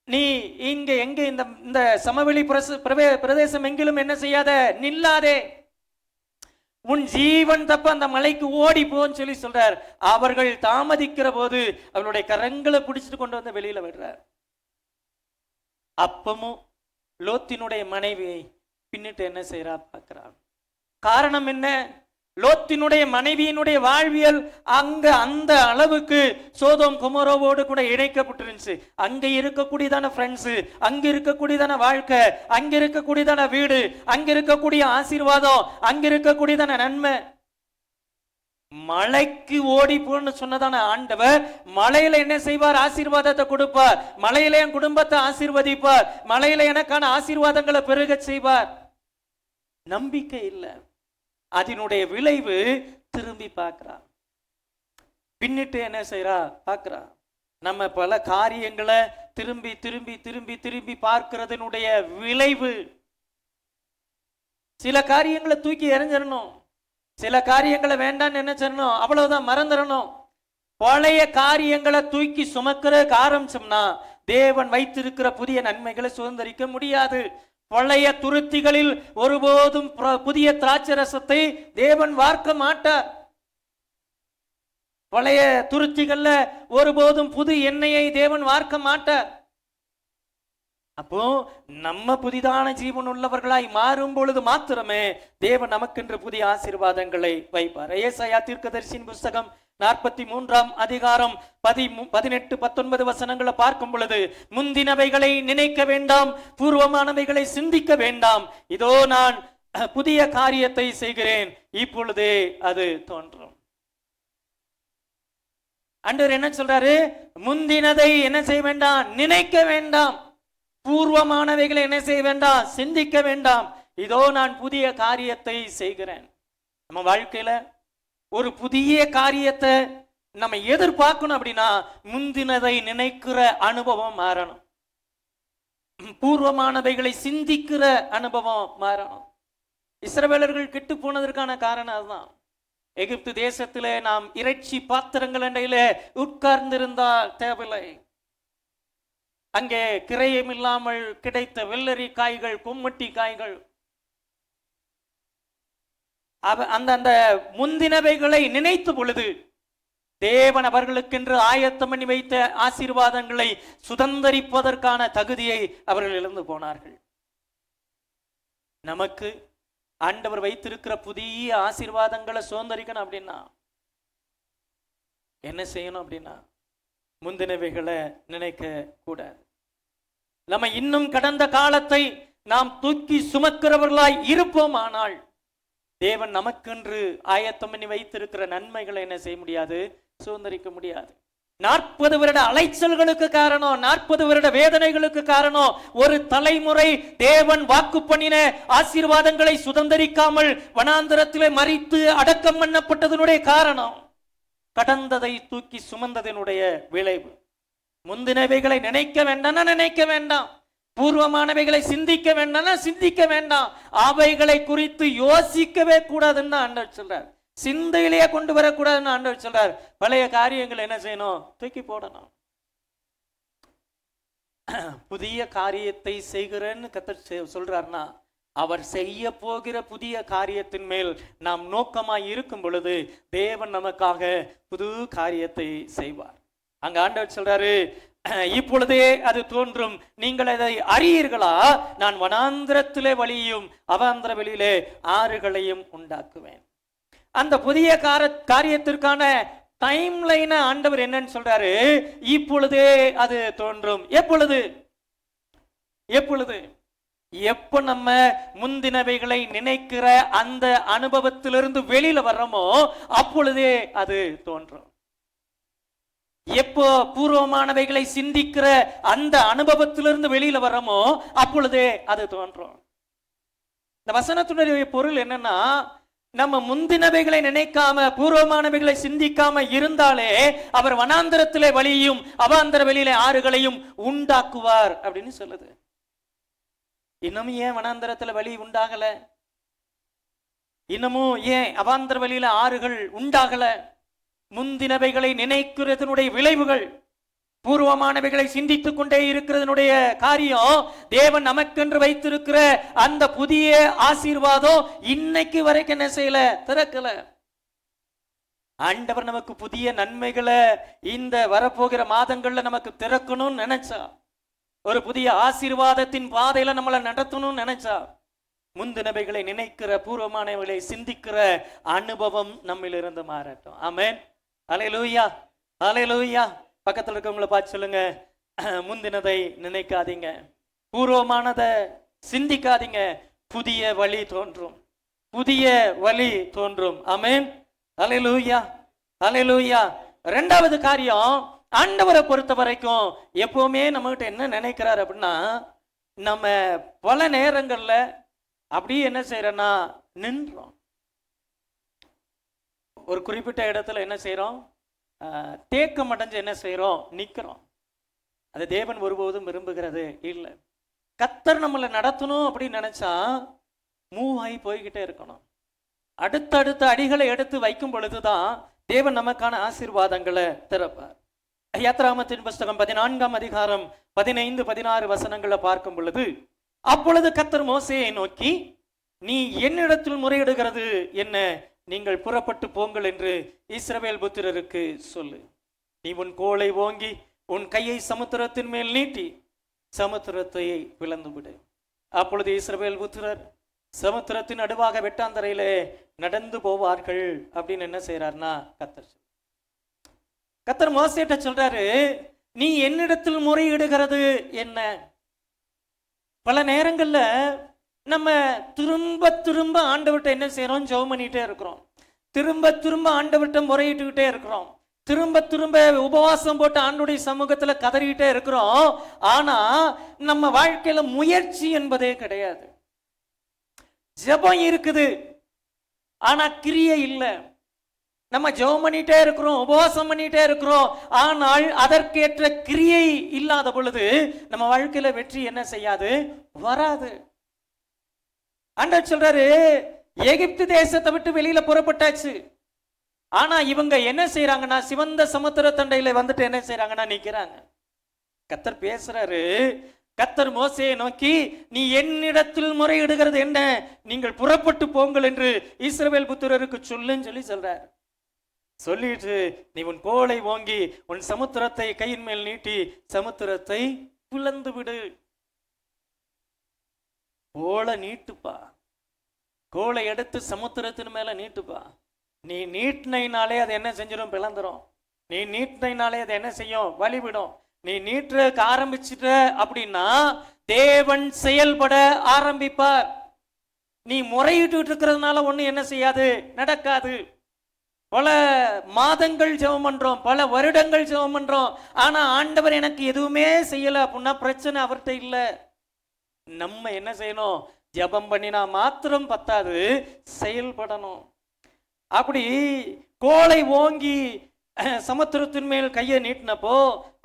S1: நீ இங்க எங்க இந்த சமவெளி பிரதேசம் எங்கிலும் என்ன செய்யாத, நில்லாதே, உன் ஜீவன் தப்ப அந்த மலைக்கு ஓடி போன்னு சொல்லி சொல்றார். அவர்கள் தாமதிக்கிற போது அவளுடைய கரங்களை பிடிச்சிட்டு கொண்டு வந்து வெளியில விடுறார். அப்பமும் லோத்தினுடைய மனைவியை பின்னிட்டு என்ன செய்யறா பார்க்கிறான். காரணம் என்ன? லோத்தினுடைய மனைவியினுடைய வாழ்வியல் அங்க அந்த அளவுக்கு சோதோம் குமரோவோடு கூட இணைக்கப்பட்டிருந்துச்சு. அங்க இருக்கக்கூடியதான ஃப்ரெண்ட்ஸ், அங்க இருக்கக்கூடியதான வாழ்க்கை, அங்க இருக்கக்கூடியதான வீடு, அங்க இருக்கக்கூடிய ஆசீர்வாதம், அங்க இருக்கக்கூடியதான நன்மை. மலைக்கு ஓடி போன்னு சொன்னதான ஆண்டவர் மலையில என்ன செய்வார், ஆசீர்வாதத்தை கொடுப்பார். மலையில என் குடும்பத்தை ஆசீர்வதிப்பார். மலையில எனக்கான ஆசீர்வாதங்களை பெருக செய்வார். நம்பிக்கை இல்லை. அதனுடைய விளைவு திரும்பி பார்க்கிறார். பின்னிட்டு என்ன செய்யறா பார்க்கிறா. நம்ம பல காரியங்களை திரும்பி திரும்பி திரும்பி திரும்பி பார்க்கிறதனுடைய விளைவு, சில காரியங்களை தூக்கி எறிஞ்சிடணும், சில காரியங்களை வேண்டாம்னு நினைச்சிடணும், அவ்வளவுதான் மறந்துடணும். பழைய காரியங்களை தூக்கி சுமக்கிறதுக்கு ஆரம்பிச்சோம்னா தேவன் வைத்திருக்கிற புதிய நன்மைகளை சுதந்திரிக்க முடியாது. பழைய துருத்திகளில் ஒருபோதும் புதிய திராட்சை ரசத்தை தேவன் வார்க்க மாட்டார். பழைய துருத்திகள்ல ஒருபோதும் புது எண்ணெயை தேவன் வார்க்க மாட்டார். அப்போ நம்ம புதிதான ஜீவன் உள்ளவர்களாய் மாறும் பொழுது மாத்திரமே தேவன் நமக்கென்று புதிய ஆசீர்வாதங்களை வைப்பார். ஏசாயா தீர்க்கதரிசியின் புஸ்தகம் 43ஆம் அதிகாரம் 18, 19 வசனங்களை பார்க்கும் பொழுது, முந்தினவைகளை நினைக்க வேண்டாம், பூர்வமானவைகளை சிந்திக்க வேண்டாம், இதோ நான் புதிய காரியத்தை செய்கிறேன், இப்பொழுதே அது தோன்றும். ஆண்டவர் என்ன சொல்றாரு? முந்தினதை என்ன செய்ய வேண்டாம், நினைக்க வேண்டாம், பூர்வமானவைகளை என்ன செய்ய வேண்டாம், சிந்திக்க வேண்டாம், இதோ நான் புதிய காரியத்தை செய்கிறேன். நம்ம வாழ்க்கையில ஒரு புதிய காரியத்தை நம்ம எதிர்பார்க்கணும் அப்படின்னா முந்தினதை நினைக்கிற அனுபவம் மாறணும், பூர்வமானவைகளை சிந்திக்கிற அனுபவம் மாறணும். இஸ்ரவேலர்கள் கெட்டு போனதற்கான காரணம் அதுதான். எகிப்து தேசத்திலே நாம் இறைச்சி பாத்திரங்கள் அண்டையில உட்கார்ந்திருந்தால் தேவையில்லை. அங்கே கிரயம் இல்லாமல் கிடைத்த வெள்ளரி காய்கள், கொம்மட்டி காய்கள், அந்த முந்தினவைகளை நினைத்த பொழுது தேவன் அவர்களுக்கென்று ஆயத்தம் பண்ணி வைத்த ஆசீர்வாதங்களை சுதந்திரிப்பதற்கான தகுதியை அவர்கள் இழந்து போனார்கள். நமக்கு ஆண்டவர் வைத்திருக்கிற புதிய ஆசீர்வாதங்களை சுதந்திரிக்கணும் அப்படின்னா என்ன செய்யணும் அப்படின்னா முந்தினவைகளை நினைக்க கூடாது. நம்ம இன்னும் கடந்த காலத்தை நாம் தூக்கி சுமக்கிறவர்களாய் இருப்போம். ஆனால் தேவன் நமக்கென்று ஆயத்தம் பண்ணி வைத்திருக்கிற நன்மைகளை என்ன செய்ய முடியாது, சுதந்திரிக்க முடியாது. 40 வருட அலைச்சல்களுக்கு காரணம், 40 வருட வேதனைகளுக்கு காரணம், ஒரு தலைமுறை தேவன் வாக்கு பண்ணின ஆசீர்வாதங்களை சுதந்திரிக்காமல் வனாந்தரத்திலே மரித்து அடக்கம் பண்ணப்பட்டதனுடைய காரணம் கடந்ததை தூக்கி சுமந்ததனுடைய விளைவு. முந்தினவைகளை நினைக்க வேண்டாம், நினைக்க வேண்டாம். பூர்வமானவைகளை சிந்திக்க வேண்டாம், சிந்திக்க வேண்டாம். அவைகளை குறித்து யோசிக்கவே கூடாதுன்னு ஆண்டவர் சொல்றார். சிந்தையிலேயே கொண்டு வரக்கூடாதுன்னு ஆண்டவர் சொல்றார். பழைய காரியங்கள் என்ன செய்யணும், தூக்கி போடணும். புதிய காரியத்தை செய்கிறேன்னு கர்த்தர் சொல்றாருன்னா, அவர் செய்ய போகிற புதிய காரியத்தின் மேல் நாம் நோக்கமாய் இருக்கும் பொழுது தேவன் நமக்காக புது காரியத்தை செய்வார். அங்க ஆண்டவர் சொல்றாரு, இப்பொழுதே அது தோன்றும், நீங்கள் அதை அறியீர்களா? நான் வனாந்திரத்திலே வழியையும் அவாந்திர வெளியிலே ஆறுகளையும் உண்டாக்குவேன். அந்த புதிய காரியத்திற்கான டைம் லைன ஆண்டவர் என்னன்னு சொல்றாரு, இப்பொழுதே அது தோன்றும். எப்பொழுது? எப்பொழுது? எப்ப நம்ம முந்தினவைகளை நினைக்கிற அந்த அனுபவத்திலிருந்து வெளியில வர்றோமோ அப்பொழுதே அது தோன்றும். எப்போ பூர்வமானவைகளை சிந்திக்கிற அந்த அனுபவத்திலிருந்து வெளியில வர்றோமோ அப்பொழுதே அது தோன்றும். இந்த வசனத்துடைய பொருள் என்னன்னா, நம்ம முந்தினவைகளை நினைக்காம பூர்வமானவைகளை சிந்திக்காம இருந்தாலே அவர் வனாந்தரத்திலே வழியையும் அவாந்தர வெளியிலே ஆறுகளையும் உண்டாக்குவார் அப்படின்னு சொல்லுது. இன்னமும் ஏன் வனாந்தரத்துல வழி உண்டாகல? இன்னமும் ஏன் அவாந்தர வெளியில ஆறுகள் உண்டாகல? முந்தினவைகளை நினைக்கிறதனுடைய விளைவுகள், பூர்வமானவைகளை சிந்தித்துக் கொண்டே இருக்கிறதனுடைய காரியம், தேவன் நமக்கென்று வைத்திருக்கிற அந்த புதிய ஆசீர்வாதம் இன்னைக்கு வரைக்கும் என்ன செய்யல, திறக்கல. ஆண்டவர் நமக்கு புதிய நன்மைகளை இந்த வரப்போகிற மாதங்கள்ல நமக்கு திறக்கணும்னு நினைச்சா, ஒரு புதிய ஆசீர்வாதத்தின் பாதையில நம்மளை நடத்தணும்னு நினைச்சா, முந்தினவைகளை நினைக்கிற பூர்வமானவைகளை சிந்திக்கிற அனுபவம் நம்மிலிருந்து மாறட்டும். ஆமென். அல்லேலூயா, அல்லேலூயா. பக்கத்தில் இருக்கவங்களை பார்த்து சொல்லுங்க, முந்தினதை நினைக்காதீங்க, பூர்வமானதை சிந்திக்காதீங்க, புதிய வழி தோன்றும், புதிய வழி தோன்றும். ஆமென். அல்லேலூயா, அல்லேலூயா. இரண்டாவது காரியம், ஆண்டவரை பொறுத்த வரைக்கும் எப்பவுமே நம்ம கிட்ட என்ன நினைக்கிறார் அப்படின்னா, நம்ம பல நேரங்கள்ல அப்படியே என்ன செய்யறோம்னா நின்றோம். ஒரு குறிப்பிட்ட இடத்துல என்ன செய்யறோம், தேக்கம் அடைஞ்சு என்ன செய்யறோம், நிக்கிறோம். அது தேவன் ஒருபோதும் விரும்புகிறது இல்லை. கர்த்தர் நம்மளை நடத்தணும் அப்படின்னு நினைச்சா மூவ் ஆகி போய்கிட்டே இருக்கணும். அடுத்தடுத்த அடிகளை எடுத்து வைக்கும் பொழுதுதான் தேவன் நமக்கான ஆசீர்வாதங்களை திறப்பார். யாத்ராகமத்தின் புஸ்தகம் 14ஆம் அதிகாரம் 15, 16 வசனங்களை பார்க்கும் பொழுது, அப்பொழுது கர்த்தர் மோசேயை நோக்கி, நீ என்னிடத்தில் முறையிடுகிறது என்ன? நீங்கள் புறப்பட்டு போங்கள் என்று இஸ்ரவேல் புத்திரருக்கு சொல்லு. நீ உன் கோலை ஓங்கி உன் கையை சமுத்திரத்தின் மேல் நீட்டி சமுத்திரத்தை பிளந்து விடு. அப்பொழுது இஸ்ரவேல் புத்திரர் சமுத்திரத்தின் நடுவாக வெட்டாந்தரையிலே நடந்து போவார்கள் அப்படின்னு என்ன செய்யறாருன்னா கர்த்தர் மோசேட்ட சொல்றாரு, நீ என்னிடத்தில் முறையிடுகிறது என்ன? பல நேரங்கள்ல நம்ம திரும்ப திரும்ப ஆண்டவர்கிட்ட என்ன செய்யறோம், ஜெபம் பண்ணிட்டே இருக்கிறோம், திரும்ப திரும்ப ஆண்டவர்கிட்ட முறையிட்டுக்கிட்டே இருக்கிறோம், திரும்ப திரும்ப உபவாசம் போட்டு ஆண்டவருடைய சமூகத்துல கதறிக்கிட்டே இருக்கிறோம். ஆனா நம்ம வாழ்க்கையில முயற்சி என்பதே கிடையாது. ஜெபம் இருக்குது, ஆனா கிரியை இல்லை. நம்ம ஜெபம் பண்ணிட்டே இருக்கிறோம், உபவாசம் பண்ணிட்டே இருக்கிறோம், ஆனால் அதற்கேற்ற கிரியை இல்லாத பொழுது நம்ம வாழ்க்கையில வெற்றி என்ன செய்யாது, வராது. ஆண்டவர் சொல்றாரு, எகிப்து தேசத்தை விட்டு வெளியில புறப்பட்டாச்சு, ஆனா இவங்க என்ன செய்யறாங்கன்னா சிவந்த சமுத்திர தண்டையில வந்துட்டு என்ன செய்யறாங்கன்னா நிக்கிறாங்க. கர்த்தர் பேசுறாரு, கர்த்தர் மோசேயை நோக்கி, நீ என்னிடத்தில் முறையிடுகிறது என்ன? நீங்கள் புறப்பட்டு போங்கள் என்று இஸ்ரவேல் புத்திரருக்கு சொல்லுன்னு சொல்றார். சொல்லிட்டு நீ உன் கோலை ஓங்கி உன் சமுத்திரத்தை கையின் மேல் நீட்டி சமுத்திரத்தை பிளந்து விடு. கோலை நீட்டுப்பா, கோலை எடுத்து சமுத்திரத்தின் மேல நீட்டுப்பா. நீ நீட்டினாலே அது என்ன செஞ்சிடும், பிளந்துரும். நீ நீட்டினாலே அதை என்ன செய்யும்? வழிவிடும். நீ நீட்டுறதுக்கு ஆரம்பிச்சுட்ட அப்படின்னா தேவன் செயல்பட ஆரம்பிப்பார். நீ முறையிட்டு இருக்கிறதுனால ஒண்ணு என்ன செய்யாது? நடக்காது. பல மாதங்கள் ஜெபம் பண்றோம், பல வருடங்கள் ஜெபம் பண்றோம், ஆனா ஆண்டவர் எனக்கு எதுவுமே செய்யல அப்படின்னா பிரச்சனை அவர்கிட்ட இல்ல. நம்ம என்ன செய்யணும்? ஜெபம் பண்ணினா மாத்திரம் பத்தாது, செயல்படணும். அப்படி கோலை ஓங்கி சமுத்திரத்தின் மேல் கையை நீட்டினப்போ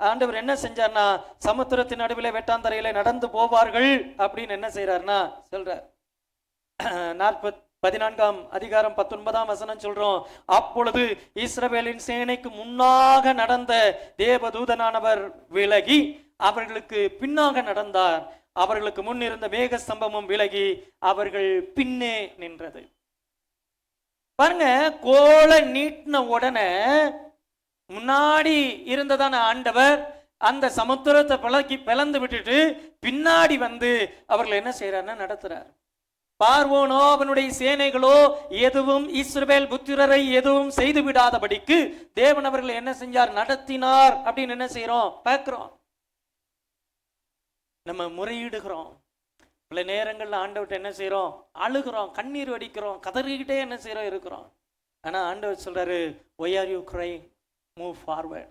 S1: ஆண்டவர் என்ன செஞ்சார்னா, சமுத்திரத்தின் நடுவில் வெட்டாந்தரையில நடந்து போவார்கள் அப்படின்னு என்ன செய்யறாருன்னா சொல்றார். 14ஆம் அதிகாரம் 19ஆம் வசனம் சொல்றோம். அப்பொழுது இஸ்ரவேலின் சேனைக்கு முன்னாக நடந்த தேவதூதனானவர் விலகி அவர்களுக்கு பின்னாக நடந்தார். அவர்களுக்கு முன் இருந்த மேக ஸ்தம்பமும் விலகி அவர்கள் பின்னே நின்றது. பாருங்க, கோலை நீட்டின உடனே முன்னாடி இருந்ததான ஆண்டவர் அந்த சமுத்திரத்தை பிளந்து விட்டுட்டு பின்னாடி வந்து அவர்கள் என்ன செய்யறாருன்னா நடத்துறார். பார்வோனோ அவனுடைய சேனைகளோ எதுவும் இஸ்ரவேல் புத்திரரை எதுவும் செய்து விடாதபடிக்கு தேவன் அவர்கள் என்ன செஞ்சார்? நடத்தினார் அப்படின்னு என்ன செய்யறோம்? பார்க்கிறோம். நம்ம முறையிடுகிறோம். பல நேரங்கள்ல ஆண்டவர்கிட்ட என்ன செய்யறோம்? அழுகிறோம், கண்ணீர் வடிக்கிறோம், கதறிக்கிட்டே என்ன செய்யறோம் இருக்கிறோம். ஆனா ஆண்டவர் சொல்றாரு, why are you crying? move forward.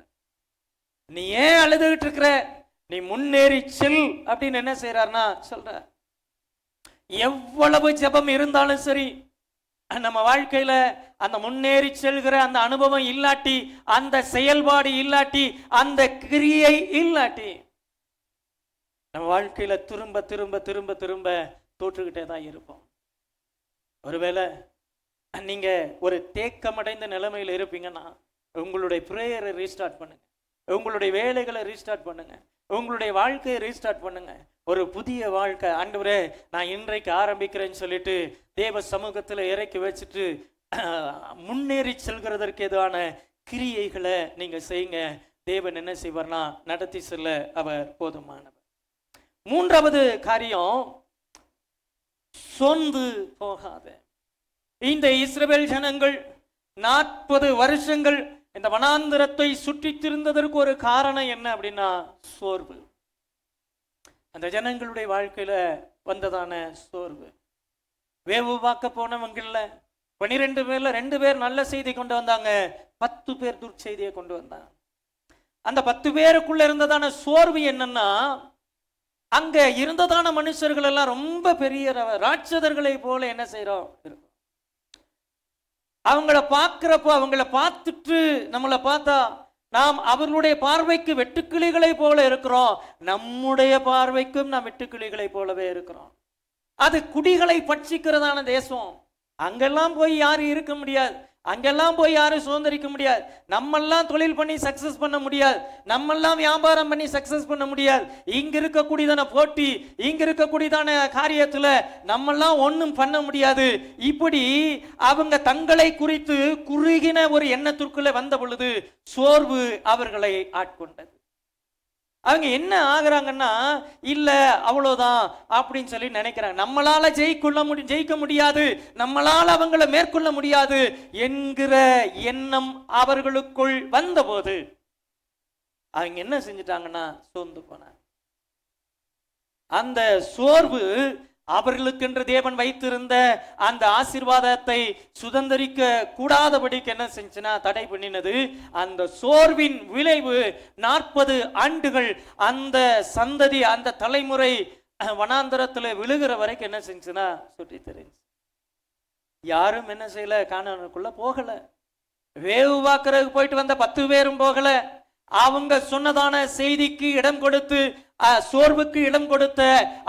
S1: நீ ஏன் அழுதுகிட்டு இருக்கிற? நீ முன்னேறி செல் அப்படின்னு என்ன செய்யறாருன்னா சொல்ற. எவ்வளவு ஜெபம் இருந்தாலும் சரி, நம்ம வாழ்க்கையில அந்த முன்னேறி செல்கிற அந்த அனுபவம் இல்லாட்டி, அந்த செயல்பாடு இல்லாட்டி, அந்த கிரியை இல்லாட்டி, நம்ம வாழ்க்கையில திரும்ப திரும்ப திரும்ப திரும்ப தோற்றுக்கிட்டே தான் இருப்போம். ஒருவேளை நீங்க ஒரு தேக்கமடைந்த நிலைமையில இருப்பீங்கன்னா உங்களுடைய பிரேயரை ரீஸ்டார்ட் பண்ணுங்க, உங்களுடைய வேலைகளை ரீஸ்டார்ட் பண்ணுங்க, உங்களுடைய வாழ்க்கையை ரீஸ்டார்ட் பண்ணுங்க. ஒரு புதிய வாழ்க்கை ஆண்டவரே நான் இன்றைக்கு ஆரம்பிக்கிறேன்னு சொல்லிட்டு தேவ சமூகத்தில் இறக்கி வச்சுட்டு முன்னேறி செல்கிறதற்கு எதுவான கிரியைகளை நீங்க செய்யுங்க. தேவன் என்ன செய்வார்னா நடத்தி செல்ல அவர் போதுமானவர். மூன்றாவது காரியம், சோர்ந்து போகாத. இந்த இஸ்ரவேல் ஜனங்கள் 40 வருஷங்கள் இந்த வனாந்திரத்தை சுற்றி திரிந்ததற்கு ஒரு காரணம் என்ன அப்படின்னா சோர்வு. அந்த ஜனங்களுடைய வாழ்க்கையில வந்ததான சோர்வு. வேவு பார்க்க போனவங்கள்ல 12 பேர்ல 2 பேர் நல்ல செய்தி கொண்டு வந்தாங்க, 10 பேர் துர்ச்செய்தியை கொண்டு வந்தாங்க. அந்த 10 பேருக்குள்ள இருந்ததான சோர்வு என்னன்னா, அங்க இருந்ததான மனுஷர்கள் எல்லாம் ரொம்ப பெரிய ராட்சதர்களை போல என்ன செய்யறோம் இருக்கும். அவங்கள பார்க்கிறப்போ, அவங்கள பார்த்துட்டு நம்மளை பார்த்தா நாம் அவர்களுடைய பார்வைக்கு வெட்டுக்கிளிகளை போல இருக்கிறோம், நம்முடைய பார்வைக்கும் நாம் வெட்டுக்கிளிகளை போலவே இருக்கிறோம். அது குடிகளை பட்சிக்கிறதான தேசம். அங்கெல்லாம் போய் யாரும் இருக்க முடியாது, அங்கெல்லாம் போய் யாரும் சுதந்திரிக்க முடியாது. நம்மெல்லாம் தொழில் பண்ணி சக்சஸ் பண்ண முடியாது, நம்மெல்லாம் வியாபாரம் பண்ணி சக்சஸ் பண்ண முடியாது. இங்க இருக்கக்கூடியதான போட்டி, இங்க இருக்கக்கூடியதான காரியத்துல நம்மெல்லாம் ஒன்றும் பண்ண முடியாது. இப்படி அவங்க தங்களை குறித்து குறுகின ஒரு எண்ணத்திற்குள்ள வந்த பொழுது சோர்வு அவர்களை ஆட்கொண்டது. அவங்க என்ன ஆகுறாங்கன்னா, இல்ல அவ்வளவுதான் அப்படின்னு சொல்லி நினைக்கிறாங்க. நம்மளால ஜெயிக்க முடியாது, நம்மளால அவங்கள மேற்கொள்ள முடியாது என்கிற எண்ணம் அவர்களுக்குள் வந்தபோது அவங்க என்ன செஞ்சிட்டாங்கன்னா சோர்ந்து போனாங்க. அந்த சோர்வு அவர்களுக்கென்று தேவன் வைத்திருந்த அந்த ஆசீர்வாதத்தை சுதந்திரிக்க கூடாதபடிக்கு என்ன செஞ்சுன்னா தடை பண்ணினது. அந்த சோர்வின் விளைவு 40 ஆண்டுகள் அந்த சந்ததி, அந்த தலைமுறை வனாந்தரத்துல விழுகிற வரைக்கும் என்ன செஞ்சுன்னா சுற்றி தெரிஞ்சு. யாரும் என்ன செய்யல, கானானுக்குள்ள போகல. வேவு பார்க்கறதுக்கு போயிட்டு வந்த 10 பேரும் போகல. அவங்க சொன்னதான செய்திக்கு இடம் கொடுத்து, சோர்வுக்கு இடம் கொடுத்த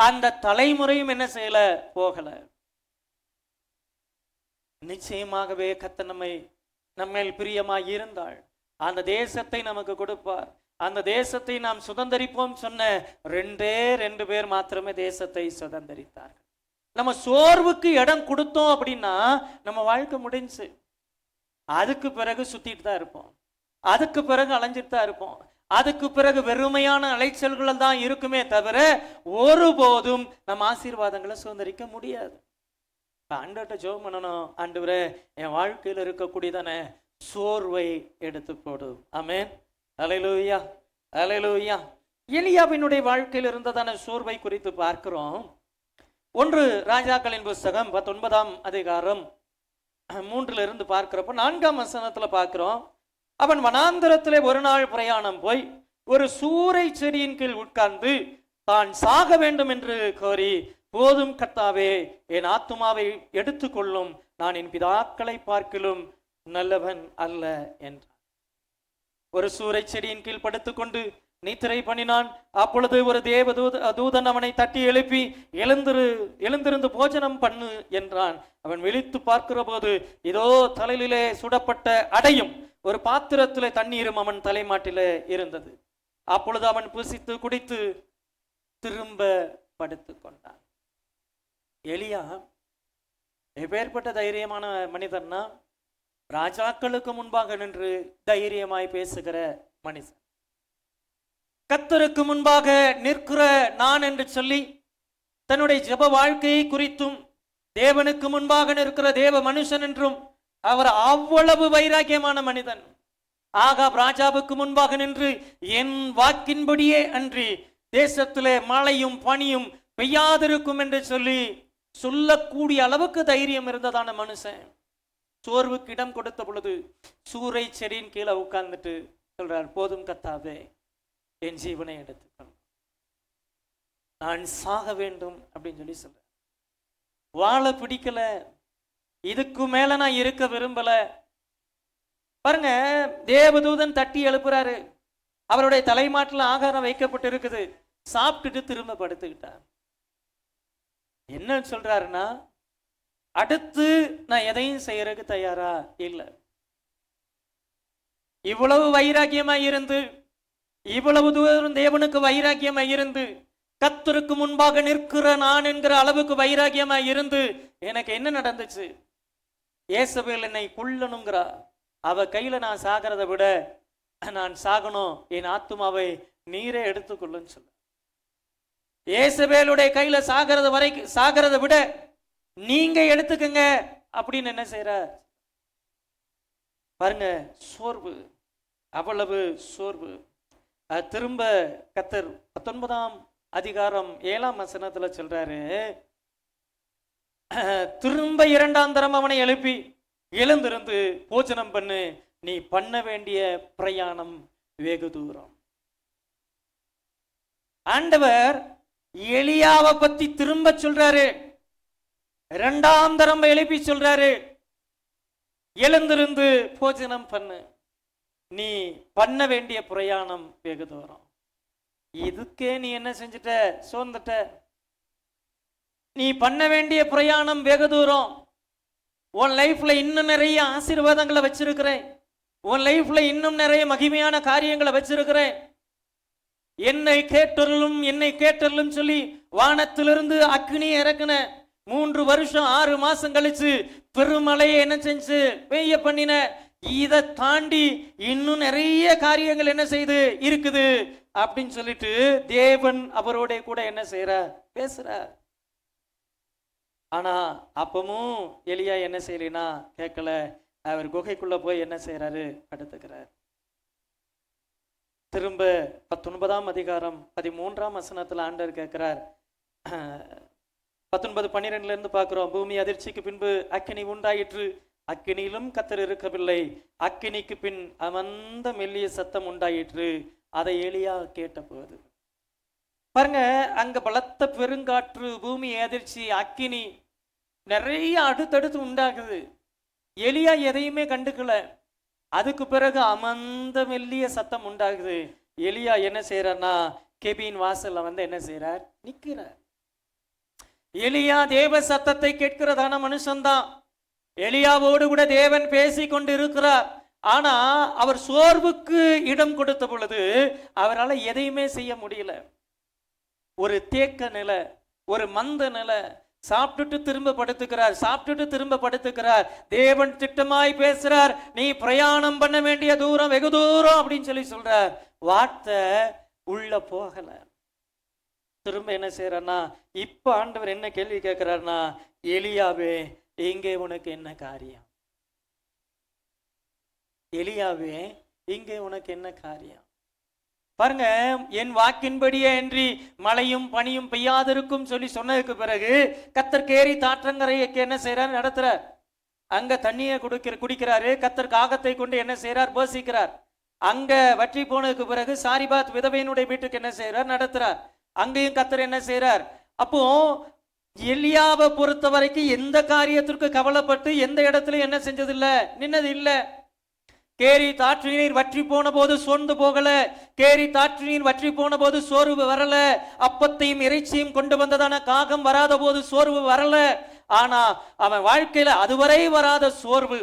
S1: அந்த தலைமுறையும் என்ன செய்யல, போகல. நிச்சயமாகவே கர்த்தர் நம்மேல் பிரியமாய் இருந்தால் அந்த தேசத்தை நமக்கு கொடுப்பார். அந்த தேசத்தை நாம் சுதந்திரிப்போம் சொன்ன 2 பேர் மாத்திரமே தேசத்தை சுதந்திரித்தார்கள். நம்ம சோர்வுக்கு இடம் கொடுத்தோம் அப்படின்னா நம்ம வாழ்க்கை முடிஞ்சு. அதுக்கு பிறகு சுத்திட்டு தான் இருப்போம், அதுக்கு பிறகு அலைஞ்சிட்டு தான் இருப்போம், அதுக்கு பிறகு வெறுமையான அலைச்சல்கள் தான் இருக்குமே தவிர ஒருபோதும் நம்ம ஆசீர்வாதங்களை சுதந்திரிக்க முடியாது. ஆண்டவர்கிட்ட ஜெபம் பண்ணணும், ஆண்டவரே என் வாழ்க்கையில் இருக்கக்கூடியதான சோர்வை எடுத்து போடும். ஆமென். அல்லேலூயா, அல்லேலூயா. எலியாவினுடைய வாழ்க்கையில் இருந்ததான சோர்வை குறித்து பார்க்கிறோம். 1 ராஜாக்களின் புஸ்தகம் 19ஆம் அதிகாரம் 3 பார்க்கிறப்ப 4ஆம் வசனத்துல பார்க்கிறோம். அவன் வனாந்தரத்திலே ஒரு நாள் பிரயாணம் போய் ஒரு சூரை செடியின் கீழ் உட்கார்ந்து தான் சாக வேண்டும் என்று கோரி, போதும் கர்த்தாவே, என் ஆத்துமாவை எடுத்துக்கொள்ளும், நான் என் பிதாக்களை பார்க்கிலும் நல்லவன் அல்ல என்றான். ஒரு சூரை செடியின் கீழ் படுத்துக்கொண்டு நித்திரை பண்ணினான். அப்பொழுது ஒரு தூதன் அவனை தட்டி எழுப்பி, எழுந்திருந்து போஜனம் பண்ணு என்றான். அவன் விழித்து பார்க்கிற போது இதோ தலையிலே சுடப்பட்ட அடையும் ஒரு பாத்திரத்திலே தண்ணீரும் அவன் தலைமாட்டிலே இருந்தது. அப்பொழுது அவன் புசித்து குடித்து திரும்ப படுத்து கொண்டான். எலியா எப்பேற்பட்ட தைரியமான மனிதன்னா, ராஜாக்களுக்கு முன்பாக நின்று தைரியமாய் பேசுகிற மனிதன். கர்த்தருக்கு முன்பாக நிற்கிற நான் என்று சொல்லி தன்னுடைய ஜெப வாழ்க்கையை குறித்தும், தேவனுக்கு முன்பாக நிற்கிற தேவ மனுஷன் என்றும் அவர் அவ்வளவு வைராக்கியமான மனிதன். ஆகாப் ராஜாவுக்கு முன்பாக நின்று, என் வாக்கின்படியே அன்றி தேசத்திலே மழையும் பனியும் பெய்யாதிருக்கும் என்று சொல்லக்கூடிய அளவுக்கு தைரியம் இருந்ததான மனுஷன் சோர்வுக்கு இடம் கொடுத்த பொழுது சூரை செடியின் கீழே உட்கார்ந்துட்டு சொல்றார், போதும் கர்த்தாவே, என் ஜீவனை எடுத்துக்கணும், நான் சாக வேண்டும் அப்படின்னு சொல்ற. வாழ பிடிக்கல, இதுக்கு மேல நான் இருக்க விரும்பல. பாருங்க, தேவதூதன் தட்டி எழுப்புறாரு. அவருடைய தலைமாட்டில் ஆகாரம் வைக்கப்பட்டு இருக்குது. சாப்பிட்டுட்டு திரும்ப படுத்துக்கிட்டார். என்ன சொல்றாருன்னா, அடுத்து நான் எதையும் செய்யறதுக்கு தயாரா இல்லை. இவ்வளவு வைராக்கியமா இருந்து, இவ்வளவு தூரம் தேவனுக்கு வைராக்கியமா இருந்து, கர்த்தருக்கு முன்பாக நிற்கிற நான் என்கிற அளவுக்கு வைராக்கியமா இருந்து, எனக்கு என்ன நடந்துச்சு? இயேசபேல் என்னை கொல்லணுங்கிறா. அவ கையில நான் சாகிறத விட நான் சாகணும், என் ஆத்துமாவை நீரே எடுத்துக்கொள்ளுன்னு சொல்ல. இயேசபேலுடைய கையில சாகிறத விட நீங்க எடுத்துக்கங்க அப்படின்னு என்ன செய்யற பாருங்க. சோர்வு, அவ்வளவு சோர்வு. திரும்ப கர்த்தர் 19ஆம் அதிகாரம் 7ஆம் வசனத்துல சொல்றாரு, திரும்ப 2ஆம் தரம் அவனை எழுப்பி, எழுந்திருந்து போஜனம் பண்ணு, நீ பண்ண வேண்டிய பிரயாணம் வெகு தூரம். ஆண்டவர் எலியாவை பத்தி திரும்ப சொல்றாரு. 2ஆம் தரம் எழுப்பி சொல்றாரு, எழுந்திருந்து போஜனம் பண்ணு, நீ பண்ண வேண்டிய பிரயாணம் வெகு தூரம். இதுக்கே நீ என்ன செஞ்சிட்ட? சோர்ந்துட்ட. நீ பண்ண வேண்டிய பிரயாணம் வெகு தூரம். உன் லைஃப்ல இன்னும் நிறைய ஆசீர்வாதங்களை வச்சிருக்கிறேன். உன் லைஃப்ல இன்னும் நிறைய மகிமையான காரியங்களை வச்சிருக்கிறேன். என்னை கேட்டருளும் சொல்லி வானத்திலிருந்து அக்னி இறக்குன. 3 வருஷம் 6 மாசம் கழிச்சு பெருமழையை என்ன செஞ்சு பெய்ய பண்ணின. இதை தாண்டி இன்னும் நிறைய காரியங்கள் என்ன செய்து இருக்குது அப்படின்னு சொல்லிட்டு தேவன் அவரோட கூட என்ன செய்யற? பேசுற. ஆனா அப்பமும் எலியா என்ன செய்யலைன்னா கேட்கல. அவர் குகைக்குள்ள போய் என்ன செய்யறாரு? படுத்துக்கிறார். திரும்ப 19ஆம் அதிகாரம் 13ஆம் வசனத்துல ஆண்டவர் கேட்கிறார். 19:12 பார்க்கிறோம். பூமி அதிர்ச்சிக்கு பின்பு அக்கினி உண்டாயிற்று, அக்கினியிலும் கர்த்தர் இருக்கவில்லை, அக்கினிக்கு பின் அமர்ந்த மெல்லிய சத்தம் உண்டாயிற்று, அதை எலியா கேட்ட போது. பாருங்க, அங்க பலத்த பெருங்காற்று, பூமி அதிர்ச்சி, அக்கினி நிறைய அடுத்தடுத்து உண்டாகுது. எலியா எதையுமே கண்டுக்கல. அதுக்கு பிறகு அமர்ந்த மெல்லிய சத்தம் உண்டாகுது. எலியா என்ன செய்யறார்னா கெபின் வாசல்ல வந்து என்ன செய்யறார்? நிக்கிறார். எலியா தேவ சத்தத்தை கேட்கிறதான மனுஷன்தான். எலியாவோடு கூட தேவன் பேசி கொண்டு இருக்கிறார். ஆனா அவர் சோர்வுக்கு இடம் கொடுத்த பொழுது அவரால் எதையுமே செய்ய முடியல. ஒரு தேக்க நிலை, ஒரு மந்த நிலை. சாப்பிட்டுட்டு திரும்ப படுத்துக்கிறார். தேவன் திட்டமாய் பேசுறார், நீ பிரயாணம் பண்ண வேண்டிய தூரம் வெகு தூரம் அப்படின்னு சொல்றார். வார்த்தை உள்ள போகல. திரும்ப என்ன செய்யறா? இப்ப ஆண்டவர் என்ன கேள்வி கேட்கிறார்னா, எலியாவே, எங்கே உனக்கு என்ன காரியம்? எலியாவே, இங்கே உனக்கு என்ன காரியம்? பாருங்க, என் வாக்கின்படியே அன்றி மழையும் பனியும் பெய்யாதிருக்கும் சொல்லி சொன்னதுக்கு பிறகு கத்தர் கேரி தாற்றங்கரைக்கு என்ன செய்யறார்? நடத்துறார். அங்க தண்ணியை குடிக்கிறாரு. கத்தர் காகத்தை கொண்டு என்ன செய்யறார்? போசிக்கிறார். அங்க வற்றி போனதுக்கு பிறகு சாரிபாத் விதவையினுடைய வீட்டுக்கு என்ன செய்யறார்? நடத்துறார். அங்கேயும் கத்தர் என்ன செய்யறார்? அப்போ எலியாவை பொறுத்த வரைக்கும் எந்த காரியத்திற்கு கவலைப்பட்டு எந்த இடத்துல என்ன செஞ்சதில்ல, நின்னது இல்ல. கேரி தாற்று நீர் வற்றி போன போது சோர்ந்து போகல. கேரி தாற்று நீர் வற்றி போன போது சோர்வு வரல. அப்பத்தையும் இறைச்சியும் கொண்டு வந்ததான காகம் வராத போது சோர்வு வரல. ஆனா அவன் வாழ்க்கையில அதுவரை வராத சோர்வு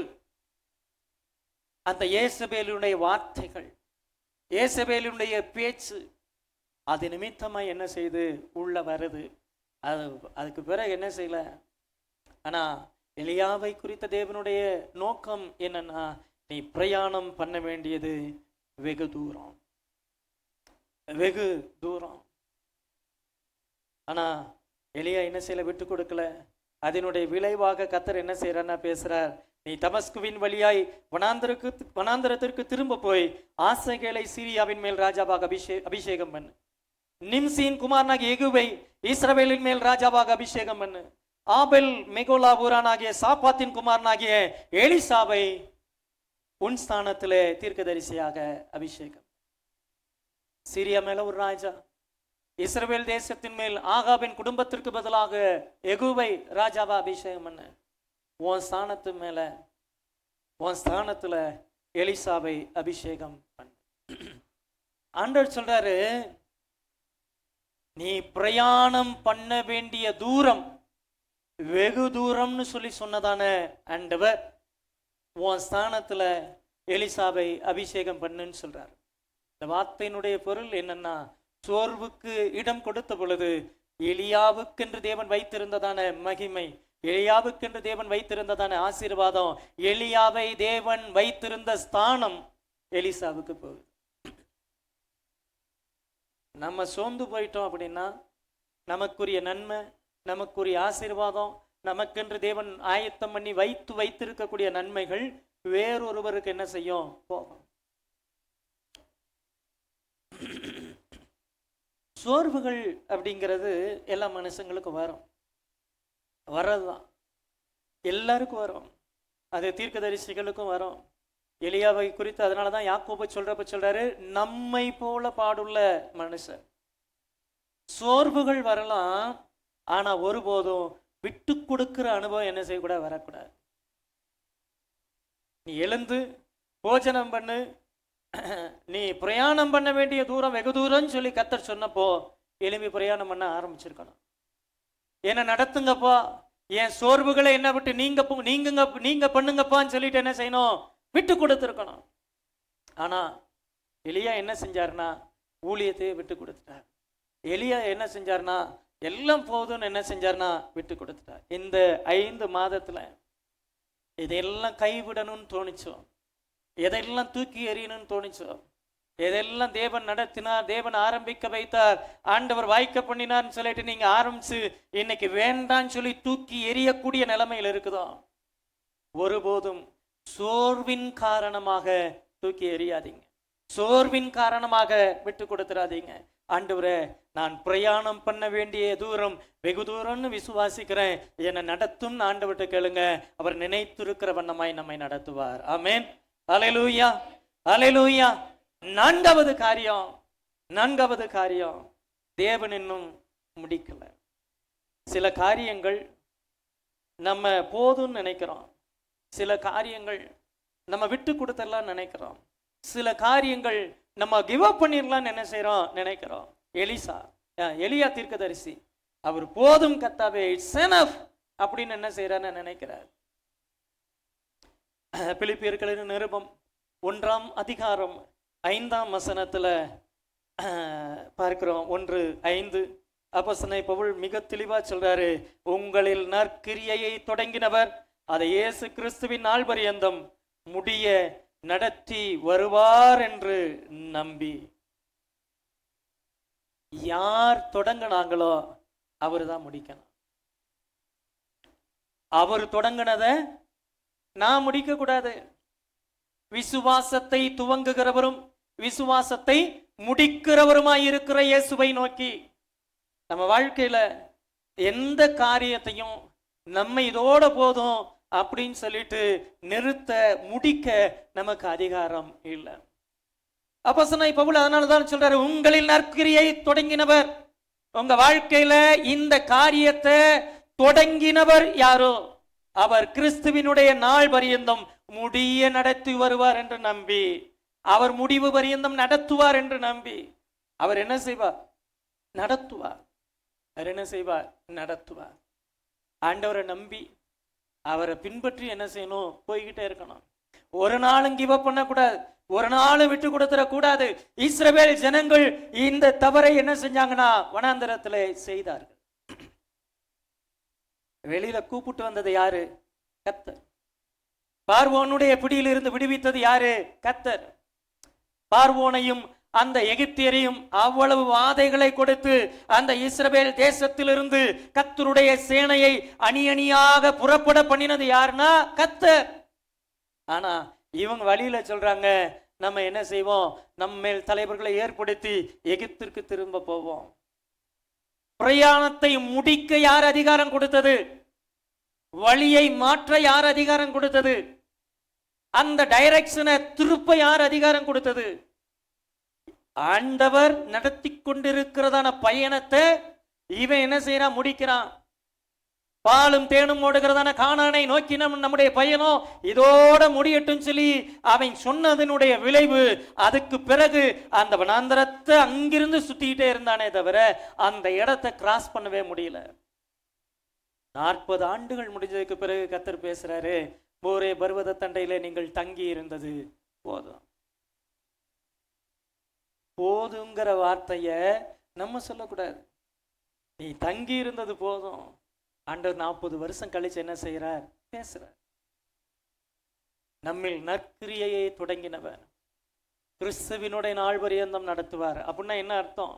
S1: அந்த ஏசபேலுடைய வார்த்தைகள், ஏசபேலுடைய பேச்சு, அது நிமித்தமா என்ன செய்து உள்ள வருது. அதுக்கு பிறகு என்ன செய்யல. ஆனா எலியாவை குறித்த தேவனுடைய நோக்கம் என்னன்னா, நீ பிரயாணம் பண்ண வேண்டியது வெகு தூரம், வெகு தூரம். ஆனா எலியா என்ன செய்யல, விட்டு கொடுக்கல. அதனுடைய விளைவாக கத்தர் என்ன செய்யறாருன்னா பேசுறார், நீ தமஸ்குவின் வழியாய் வனாந்தரத்திற்கு திரும்ப போய் ஆசகேலை சீரியாவின் மேல் ராஜாவாக அபிஷேகம் பண்ணு. நிம்சியின் குமாரனாகிய எகுவை இஸ்ரவேலின் மேல் ராஜாவாக அபிஷேகம் பண்ணு. ஆபெல் மெகோலா ஊரானாகிய சாப்பாத்தின் குமாரனாகிய எலிசாவை உன் ஸ்தானத்திலே தீர்க்கதரிசியாக அபிஷேகம். சீரியா மேல ஒரு ராஜா, இஸ்ரவேல் தேசத்தின் மேல் ஆகாபின் குடும்பத்திற்கு பதிலாக எகுவை ராஜாவா அபிஷேகம் பண்ண. உன் ஸ்தானத்து மேல, உன் ஸ்தானத்துல எலிசாவை அபிஷேகம் பண்ண. ஆண்டவர் சொல்றாரு, நீ பிரயாணம் பண்ண வேண்டிய தூரம் வெகு தூரம்னு சொல்லி சொன்னதான ஆண்டவர் உன் ஸ்தானத்துல எலிசாவை அபிஷேகம் பண்ணுன்னு சொல்றார். இந்த வார்த்தையினுடைய பொருள் என்னன்னா, சோர்வுக்கு இடம் கொடுத்த பொழுது எலியாவுக்கென்று தேவன் வைத்திருந்ததான மகிமை, எலியாவுக்கென்று தேவன் வைத்திருந்ததான ஆசீர்வாதம், எலியாவை தேவன் வைத்திருந்த ஸ்தானம் எலிசாவுக்கு போகுது. நம்ம சோர்ந்து போயிட்டோம் அப்படின்னா நமக்குரிய நன்மை, நமக்குரிய ஆசீர்வாதம், நமக்கென்று தேவன் ஆயத்தம் பண்ணி வைத்திருக்கக்கூடிய நன்மைகள் வேறொருவருக்கு என்ன செய்யும்? போகும். சோர்வுகள் அப்படிங்கிறது எல்லா மனுஷங்களுக்கும் வரும், வரதுதான், எல்லாருக்கும் வரும். அது தீர்க்கதரிசிகளுக்கும் வரும். எலியாவை குறித்து அதனாலதான் யாக்கோபு சொல்றாரு, நம்மை போல பாடுள்ள மனுஷன். சோர்வுகள் வரலாம், ஆனா ஒருபோதும் விட்டு கொடுக்கிற அனுபவம் என்ன செய்யக்கூடாது? வரக்கூடாது. நீ எழுந்து போஜனம் பண்ணு, நீ பிரயாணம் பண்ண வேண்டிய தூரம் வெகு தூரம் சொல்லி கத்தர் சொன்னப்போ எழும்பி பிரயாணம் பண்ண ஆரம்பிச்சிருக்கணும். என்ன நடத்துங்கப்பா, என் சோர்வுகளை என்ன விட்டு நீங்க பண்ணுங்கப்பான்னு சொல்லிட்டு என்ன செய்யணும்? விட்டு கொடுத்துருக்கணும். ஆனா எலியா என்ன செஞ்சாருன்னா ஊழியத்தையே விட்டு கொடுத்துட்டார். எலியா என்ன செஞ்சார்னா எல்லாம் போதும்னு என்ன செஞ்சார்னா விட்டு கொடுத்துட்டார். இந்த 5 மாதத்துல இதெல்லாம் கைவிடணும்னு தோணிச்சோ, எதெல்லாம் தூக்கி எறியணும்னு தோணிச்சோ, எதெல்லாம் தேவன் நடத்தினார், தேவன் ஆரம்பிக்க வைத்தார், ஆண்டவர் வாய்க்க பண்ணினார்னு சொல்லிட்டு நீங்க ஆரம்பிச்சு இன்னைக்கு வேண்டான்னு சொல்லி தூக்கி எறியக்கூடிய நிலைமையில் இருக்குதோ, ஒருபோதும் சோர்வின் காரணமாக தூக்கி எறியாதீங்க, சோர்வின் காரணமாக விட்டு கொடுத்துடாதீங்க. ஆண்டவரே, நான் பிரயாணம் பண்ண வேண்டிய தூரம் வெகு தூரம்னு விசுவாசிக்கிறேன், என்னை நடத்தும் ஆண்டவர்கிட்ட கேளுங்க, அவர் நினைத்திருக்கிற வண்ணமாய் நம்மை நடத்துவார். ஆமென், அல்லேலூயா, அல்லேலூயா. நான்காவது காரியம் தேவன் இன்னும் முடிக்கல. சில காரியங்கள் நம்ம போதும்னு நினைக்கிறோம், சில காரியங்கள் நம்ம விட்டு கொடுத்துடலாம் நினைக்கிறோம், சில காரியங்கள் நம்ம கிவ் அப் பண்ணிடலாம் என்ன செய்யறோம் நினைக்கிறோம். எலியா தீர்க்கதரிசி அவர் போதும் கர்த்தாவே, இட்ஸ் எனஃப் அப்படின்னு என்ன செய்யறான்னு நினைக்கிறார். பிலிப்பியர்களின் நிருபம் 1ஆம் அதிகாரம் 5ஆம் வசனத்துல பார்க்கிறோம். 1:5 அப்போஸ்தலனாகிய பவுல் மிக தெளிவா சொல்றாரு, உங்களில் நற்கிரியையை தொடங்கினவர் அதை இயேசு கிறிஸ்துவின் நாள் பரியந்தம் முடிய நடத்தி வருவார் என்று நம்பி. யார் தொடங்கினாங்களோ அவரு தான் முடிக்கணும். அவர் தொடங்கினத நான் முடிக்க கூடாது. விசுவாசத்தை துவங்குகிறவரும் விசுவாசத்தை முடிக்கிறவருமாய் இருக்கிற இயேசுவை நோக்கி நம்ம வாழ்க்கையில எந்த காரியத்தையும் நம்ம இதோட போதும் அப்படின்னு சொல்லிட்டு நிறுத்த முடிக்க நமக்கு அதிகாரம் இல்லை. அப்போஸ்தலனாகிய பவுல் அதனாலதான் சொல்றாரு, உங்களில் நற்கிரியை தொடங்கினவர், உங்க வாழ்க்கையில இந்த காரியத்தை தொடங்கினவர் யாரோ அவர் கிறிஸ்துவினுடைய நாள் பரியந்தம் முடிய நடத்தி வருவார் என்று நம்பி, அவர் முடிவு பரியந்தம் நடத்துவார் என்று நம்பி, அவர் என்ன செய்வார்? நடத்துவார். அவர் என்ன செய்வார்? நடத்துவார். ஆண்டவரை நம்பி அவரை பின்பற்றி என்ன செய்யணும்? போய்கிட்டே இருக்கணும். ஒரு நாளும் கிவ் அப் பண்ணக்கூடாது, ஒரு நாளும் விட்டு கொடுத்துடக்கூடாது. இஸ்ரவேல் ஜனங்கள் இந்த தவறை என்ன செஞ்சாங்கன்னா வனாந்தரத்தில் செய்தார்கள். வெளியில கூப்பிட்டு வந்தது யாரு? கர்த்தர். பார்வோனுடைய பிடியில் இருந்து விடுவித்தது யாரு? கர்த்தர். பார்வோனையும் அந்த எகிப்தியரையும் அவ்வளவு வாதைகளை கொடுத்து அந்த இஸ்ரவேல் தேசத்திலிருந்து கர்த்தருடைய சேனையை அணி அணியாக புறப்பட பண்ணினது யாருன்னா கர்த்தர். ஆனா இவங்க வழியில சொல்றாங்க, நம்ம என்ன செய்வோம்? நம்ம மேல் தலைவர்களை ஏற்படுத்தி எகிப்திற்கு திரும்ப போவோம். பிரயாணத்தை முடிக்க யார் அதிகாரம் கொடுத்தது? வழியை மாற்ற யார் அதிகாரம் கொடுத்தது? அந்த டைரக்ஷனை திருப்ப யார் அதிகாரம் கொடுத்தது? ஆண்டவர் நடத்தி கொண்டிருக்கிறதான பயணத்தை இவன் என்ன செய்யறான்? முடிக்கிறான். பாலும் தேனும் ஓடுகிறதான கானானை நோக்கி நம்முடைய பயணம் இதோட முடியட்டும் சொல்லி அவன் சொன்னதனுடைய விளைவு, அதுக்கு பிறகு அந்த வனாந்தரத்தை அங்கிருந்து சுத்திக்கிட்டே இருந்தானே தவிர அந்த இடத்தை கிராஸ் பண்ணவே முடியல. 40 ஆண்டுகள் முடிஞ்சதுக்கு பிறகு கர்த்தர் பேசுறாரு, போரே பர்வத தண்டையில நீங்கள் தங்கி இருந்தது போதும். போதுங்கிற வார்த்தைய நம்ம சொல்லக்கூடாது. நீ தங்கி இருந்தது போதும். ஆண்டவர் 40 வருஷம் கழிச்சு என்ன செய்யறார்? பேசுறார். நம்மில் நற்கிரியையை தொடங்கினவர் கிறிஸ்துவினுடைய நாள் பரியந்தம் நடத்துவார். அப்படின்னா என்ன அர்த்தம்?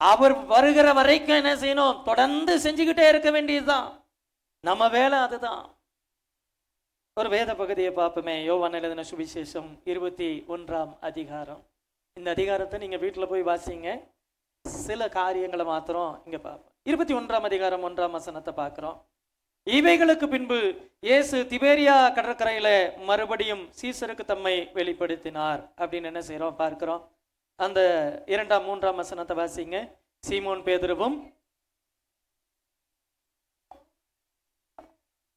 S1: அவர் வருகிற வரைக்கும் என்ன செய்யணும்? தொடர்ந்து செஞ்சுக்கிட்டே இருக்க வேண்டியதுதான் நம்ம வேலை. அதுதான். ஒரு வேத பகுதியை பார்ப்போமே. யோவான் எழுதின சுவிசேஷம் 21ஆம் அதிகாரம். இந்த அதிகாரத்தை நீங்க வீட்டுல போய் வாசிங்க. சில காரியங்களை மாத்திரம் இங்க பார்ப்போம். 21ஆம் அதிகாரம் 1ஆம் வசனத்தை பார்க்கிறோம். இவைகளுக்கு பின்பு இயேசு திபேரியா கடற்கரையில மறுபடியும் சீசருக்கு தம்மை வெளிப்படுத்தினார் அப்படின்னு என்ன செய்யறோம்? பார்க்கிறோம். அந்த 2ஆம் 3ஆம் வசனத்தை வாசிங்க. சீமோன் பேதுருவும்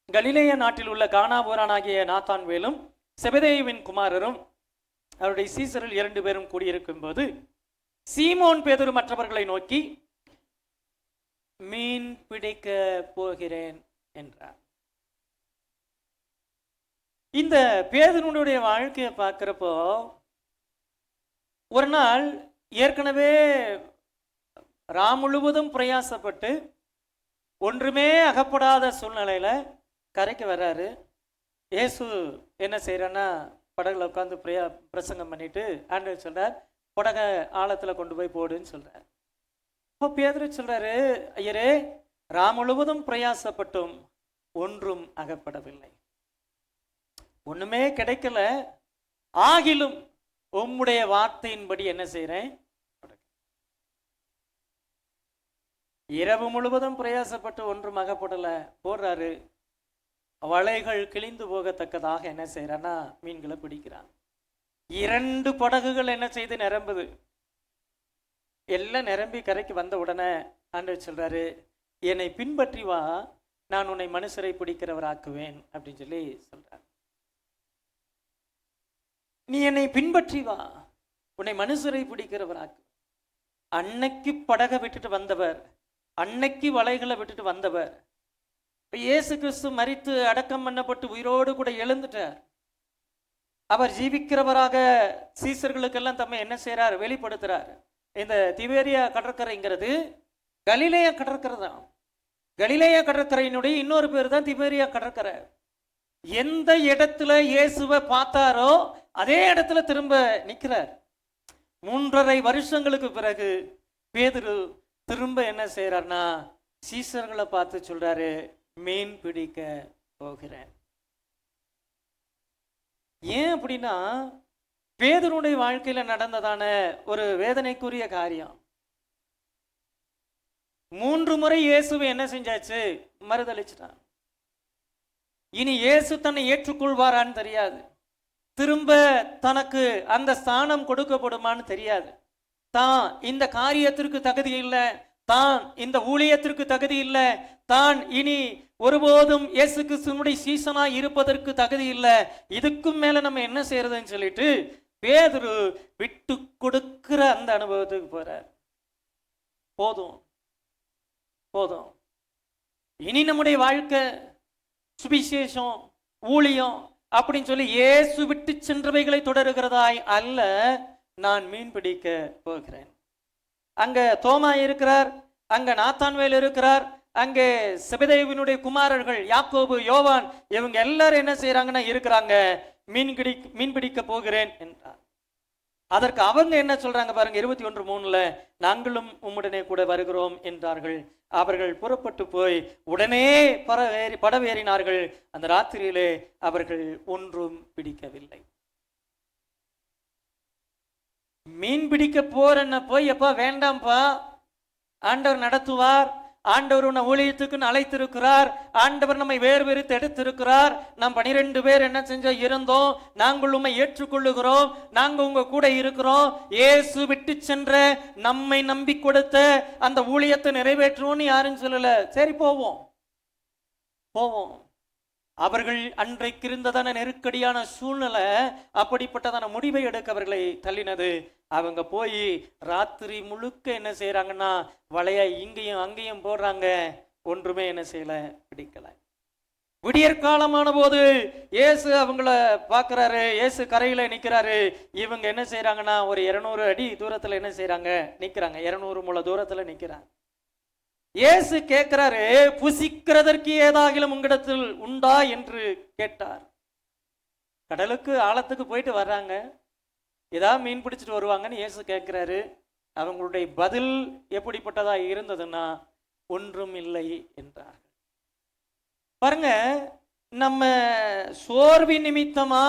S1: கலிலேய நாட்டில் உள்ள கானாபூரானாகிய நாத்தான்வேலும் செபதேயுவின் குமாரரும் அவருடைய சீசரில் 2 பேரும் கூடியிருக்கும் போது சீமோன் பேதுரு மற்றவர்களை நோக்கி, மீன் பிடிக்க போகிறேன் என்றார். இந்த பேதுருனுடைய வாழ்க்கையை பார்க்கிறப்போ, ஒரு நாள் ஏற்கனவே முழுவதும் பிரயாசப்பட்டு ஒன்றுமே அகப்படாத சூழ்நிலையில கரைக்கு வர்றாரு. இயேசு என்ன செய்யறன்னா படகுல உட்காந்து பிரசங்கம் பண்ணிட்டு ஆண்டவர் சொல்றார், படகை ஆழத்துல கொண்டு போய் போடுன்னு சொல்றார். இப்போ பேதுரு சொல்றாரு, ஐயரே, முழுவதும் பிரயாசப்பட்டும் ஒன்றும் அகப்படவில்லை, ஒண்ணுமே கிடைக்கல, ஆகிலும் உம்முடைய வார்த்தையின்படி என்ன செய்யறேன்? இரவு முழுவதும் பிரயாசப்பட்டு ஒன்றும் அகப்படல, போடுறாரு. வலைகள் கிழிந்து போகத்தக்கதாக என்ன செய்யறான்னா மீன்களை பிடிக்கிறான். 2 படகுகள் என்ன செய்து நிரம்புது. எல்லாம் நிரம்பி கரைக்கு வந்த உடனே ஆண்டவர் சொல்றாரு, என்னை பின்பற்றி வா, நான் உன்னை மனுஷரை பிடிக்கிறவராக்குவேன் அப்படின்னு சொல்லி சொல்றார். நீ என்னை பின்பற்றி வா, உன்னை மனுஷரை பிடிக்கிறவராக்கு. அன்னைக்கு படகை விட்டுட்டு வந்தவர், அன்னைக்கு வலைகளை விட்டுட்டு வந்தவர், இயேசு கிறிஸ்து மரித்து அடக்கம் பண்ணப்பட்டு உயிரோடு கூட எழுந்துட்டார். அவர் ஜீவிக்கிறவராக சீசர்களுக்கெல்லாம் தம்மை என்ன செய்யறார்? வெளிப்படுத்துறார். இந்த திபேரியா கடற்கரைங்கிறது கலிலேயா கடற்கரை தான். கலிலேயா கடற்கரையினுடைய இன்னொரு பேர் தான் திபேரியா கடற்கரை. எந்த இடத்துல இயேசுவை பார்த்தாரோ அதே இடத்துல திரும்ப நிற்கிறார். 3.5 வருஷங்களுக்கு பிறகு பேதுரு திரும்ப என்ன செய்யறார்னா சீசர்களை பார்த்து சொல்றாரு, மீன் பிடிக்க போகிறேன். ஏன் அப்படின்னா, பேதுருடைய வாழ்க்கையில நடந்ததான ஒரு வேதனைக்குரிய காரியம். 3 முறை இயேசுவை என்ன செஞ்சாச்சு? மறுதளிச்சிட்டான். இனி இயேசு தன்னை ஏற்றுக்கொள்வாரான்னு தெரியாது. திரும்ப தனக்கு அந்த ஸ்தானம் கொடுக்கப்படுமான்னு தெரியாது. தான் இந்த காரியத்திற்கு தகுதி இல்லை, தான் இந்த ஊழியத்திற்கு தகுதி இல்லை, தான் இனி ஒருபோதும் இயேசு கிறிஸ்துவினுடைய சீசனா இருப்பதற்கு தகுதி இல்லை, இதுக்கும் மேல நம்ம என்ன செய்யறதுன்னு சொல்லிட்டு பேதுரு விட்டு கொடுக்கிற அந்த அனுபவத்துக்கு போறார். போதும் போதும், இனி நம்முடைய வாழ்க்கை சுவிசேஷம் ஊழியம் அப்படின்னு சொல்லி இயேசு விட்டு சென்றவைகளை தொடருகிறதாய் அல்ல, நான் மீன் பிடிக்க போகிறேன். அங்க தோமா இருக்கிறார், அங்க நாத்தான்வேல் இருக்கிறார், அங்கே செபதேயுவினுடைய குமாரர்கள் யாக்கோபு யோவான் இவங்க எல்லாரும் என்ன செய்யறாங்கன்னா இருக்கிறாங்க. மீன் பிடிக்க போகிறேன் என்றார். அதற்கு அவங்க என்ன சொல்றாங்க பாருங்க, 21:3, நாங்களும் உம்முடனே கூட வருகிறோம் என்றார்கள். அவர்கள் புறப்பட்டு போய் உடனே படவேறினார்கள். அந்த ராத்திரியிலே அவர்கள் ஒன்றும் பிடிக்கவில்லை. மீன் பிடிக்க போறேன்ன போய் எப்பா வேண்டாம்ப்பா, ஆண்டவர் நடத்துவார், ஆண்டவர் உன்னை ஊழியத்துக்குன்னு அழைத்திருக்கிறார், ஆண்டவர் நம்மை வேறு வேறு எடுத்திருக்கிறார், நாம் 12 பேர் என்ன செஞ்சோம் இருந்தோம், நாங்கள் உண்மை ஏற்றுக்கொள்ளுகிறோம், நாங்கள் உங்க கூட இருக்கிறோம், இயேசு விட்டு சென்ற நம்மை நம்பி கொடுத்த அந்த ஊழியத்தை நிறைவேற்றுவோம்னு யாரும் சொல்லல. சரி போவோம் போவோம். அவர்கள் அன்றைக்கு இருந்ததான நெருக்கடியான சூழ்நிலை அப்படிப்பட்டதான முடிவை எடுக்க அவர்களை தள்ளினது. அவங்க போய் ராத்திரி முழுக்க என்ன செய்யறாங்கன்னா வலைய இங்கேயும் அங்கேயும் போடுறாங்க, ஒன்றுமே என்ன செய்யல, பிடிக்கல. விடியற்காலமான போது இயேசு அவங்கள பார்க்கிறாரு, இயேசு கரையில நிக்கிறாரு. இவங்க என்ன செய்யறாங்கன்னா ஒரு 200 அடி தூரத்துல என்ன செய்யறாங்க, நிக்கிறாங்க. 200 முழ தூரத்துல நிக்கிறாங்க. இயேசு கேட்கிறாரு, புசிக்கிறதற்கு ஏதாகிலும் உங்களிடத்தில் உண்டா என்று கேட்டார். கடலுக்கு ஆழத்துக்கு போயிட்டு வர்றாங்க, ஏதாவது மீன் பிடிச்சிட்டு வருவாங்கன்னு இயேசு கேட்கிறாரு. அவங்களுடைய பதில் எப்படிப்பட்டதா இருந்ததுன்னா ஒன்றும் இல்லை என்றார்கள். பாருங்க, நம்ம சோர்வி நிமித்தமா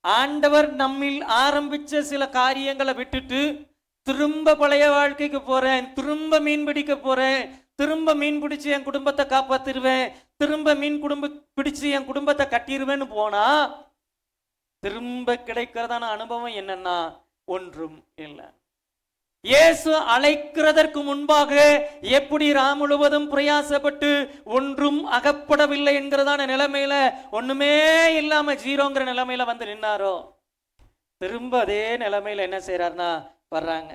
S1: ஆண்டவர் நம்மில் ஆரம்பிச்ச சில காரியங்களை விட்டுட்டு திரும்ப பழைய வாழ்க்கைக்கு போறேன், திரும்ப மீன் பிடிக்க போறேன், திரும்ப மீன் பிடிச்சு என் குடும்பத்தை காப்பாத்திருவேன், திரும்ப பிடிச்சு என் குடும்பத்தை கட்டிடுவேன்னு போனா திரும்ப கிடைக்கிறதான அனுபவம் என்னன்னா ஒன்றும் இல்லை. இயேசு அழைக்கிறதற்கு முன்பாக எப்படி முழுவதும் பிரயாசப்பட்டு ஒன்றும் அகப்படவில்லை என்கிறதான நிலைமையில, ஒண்ணுமே இல்லாம ஜீரோங்கிற நிலைமையில வந்து நின்னாரோ, திரும்ப அதே நிலைமையில என்ன செய்யறாருன்னா வர்றாங்க.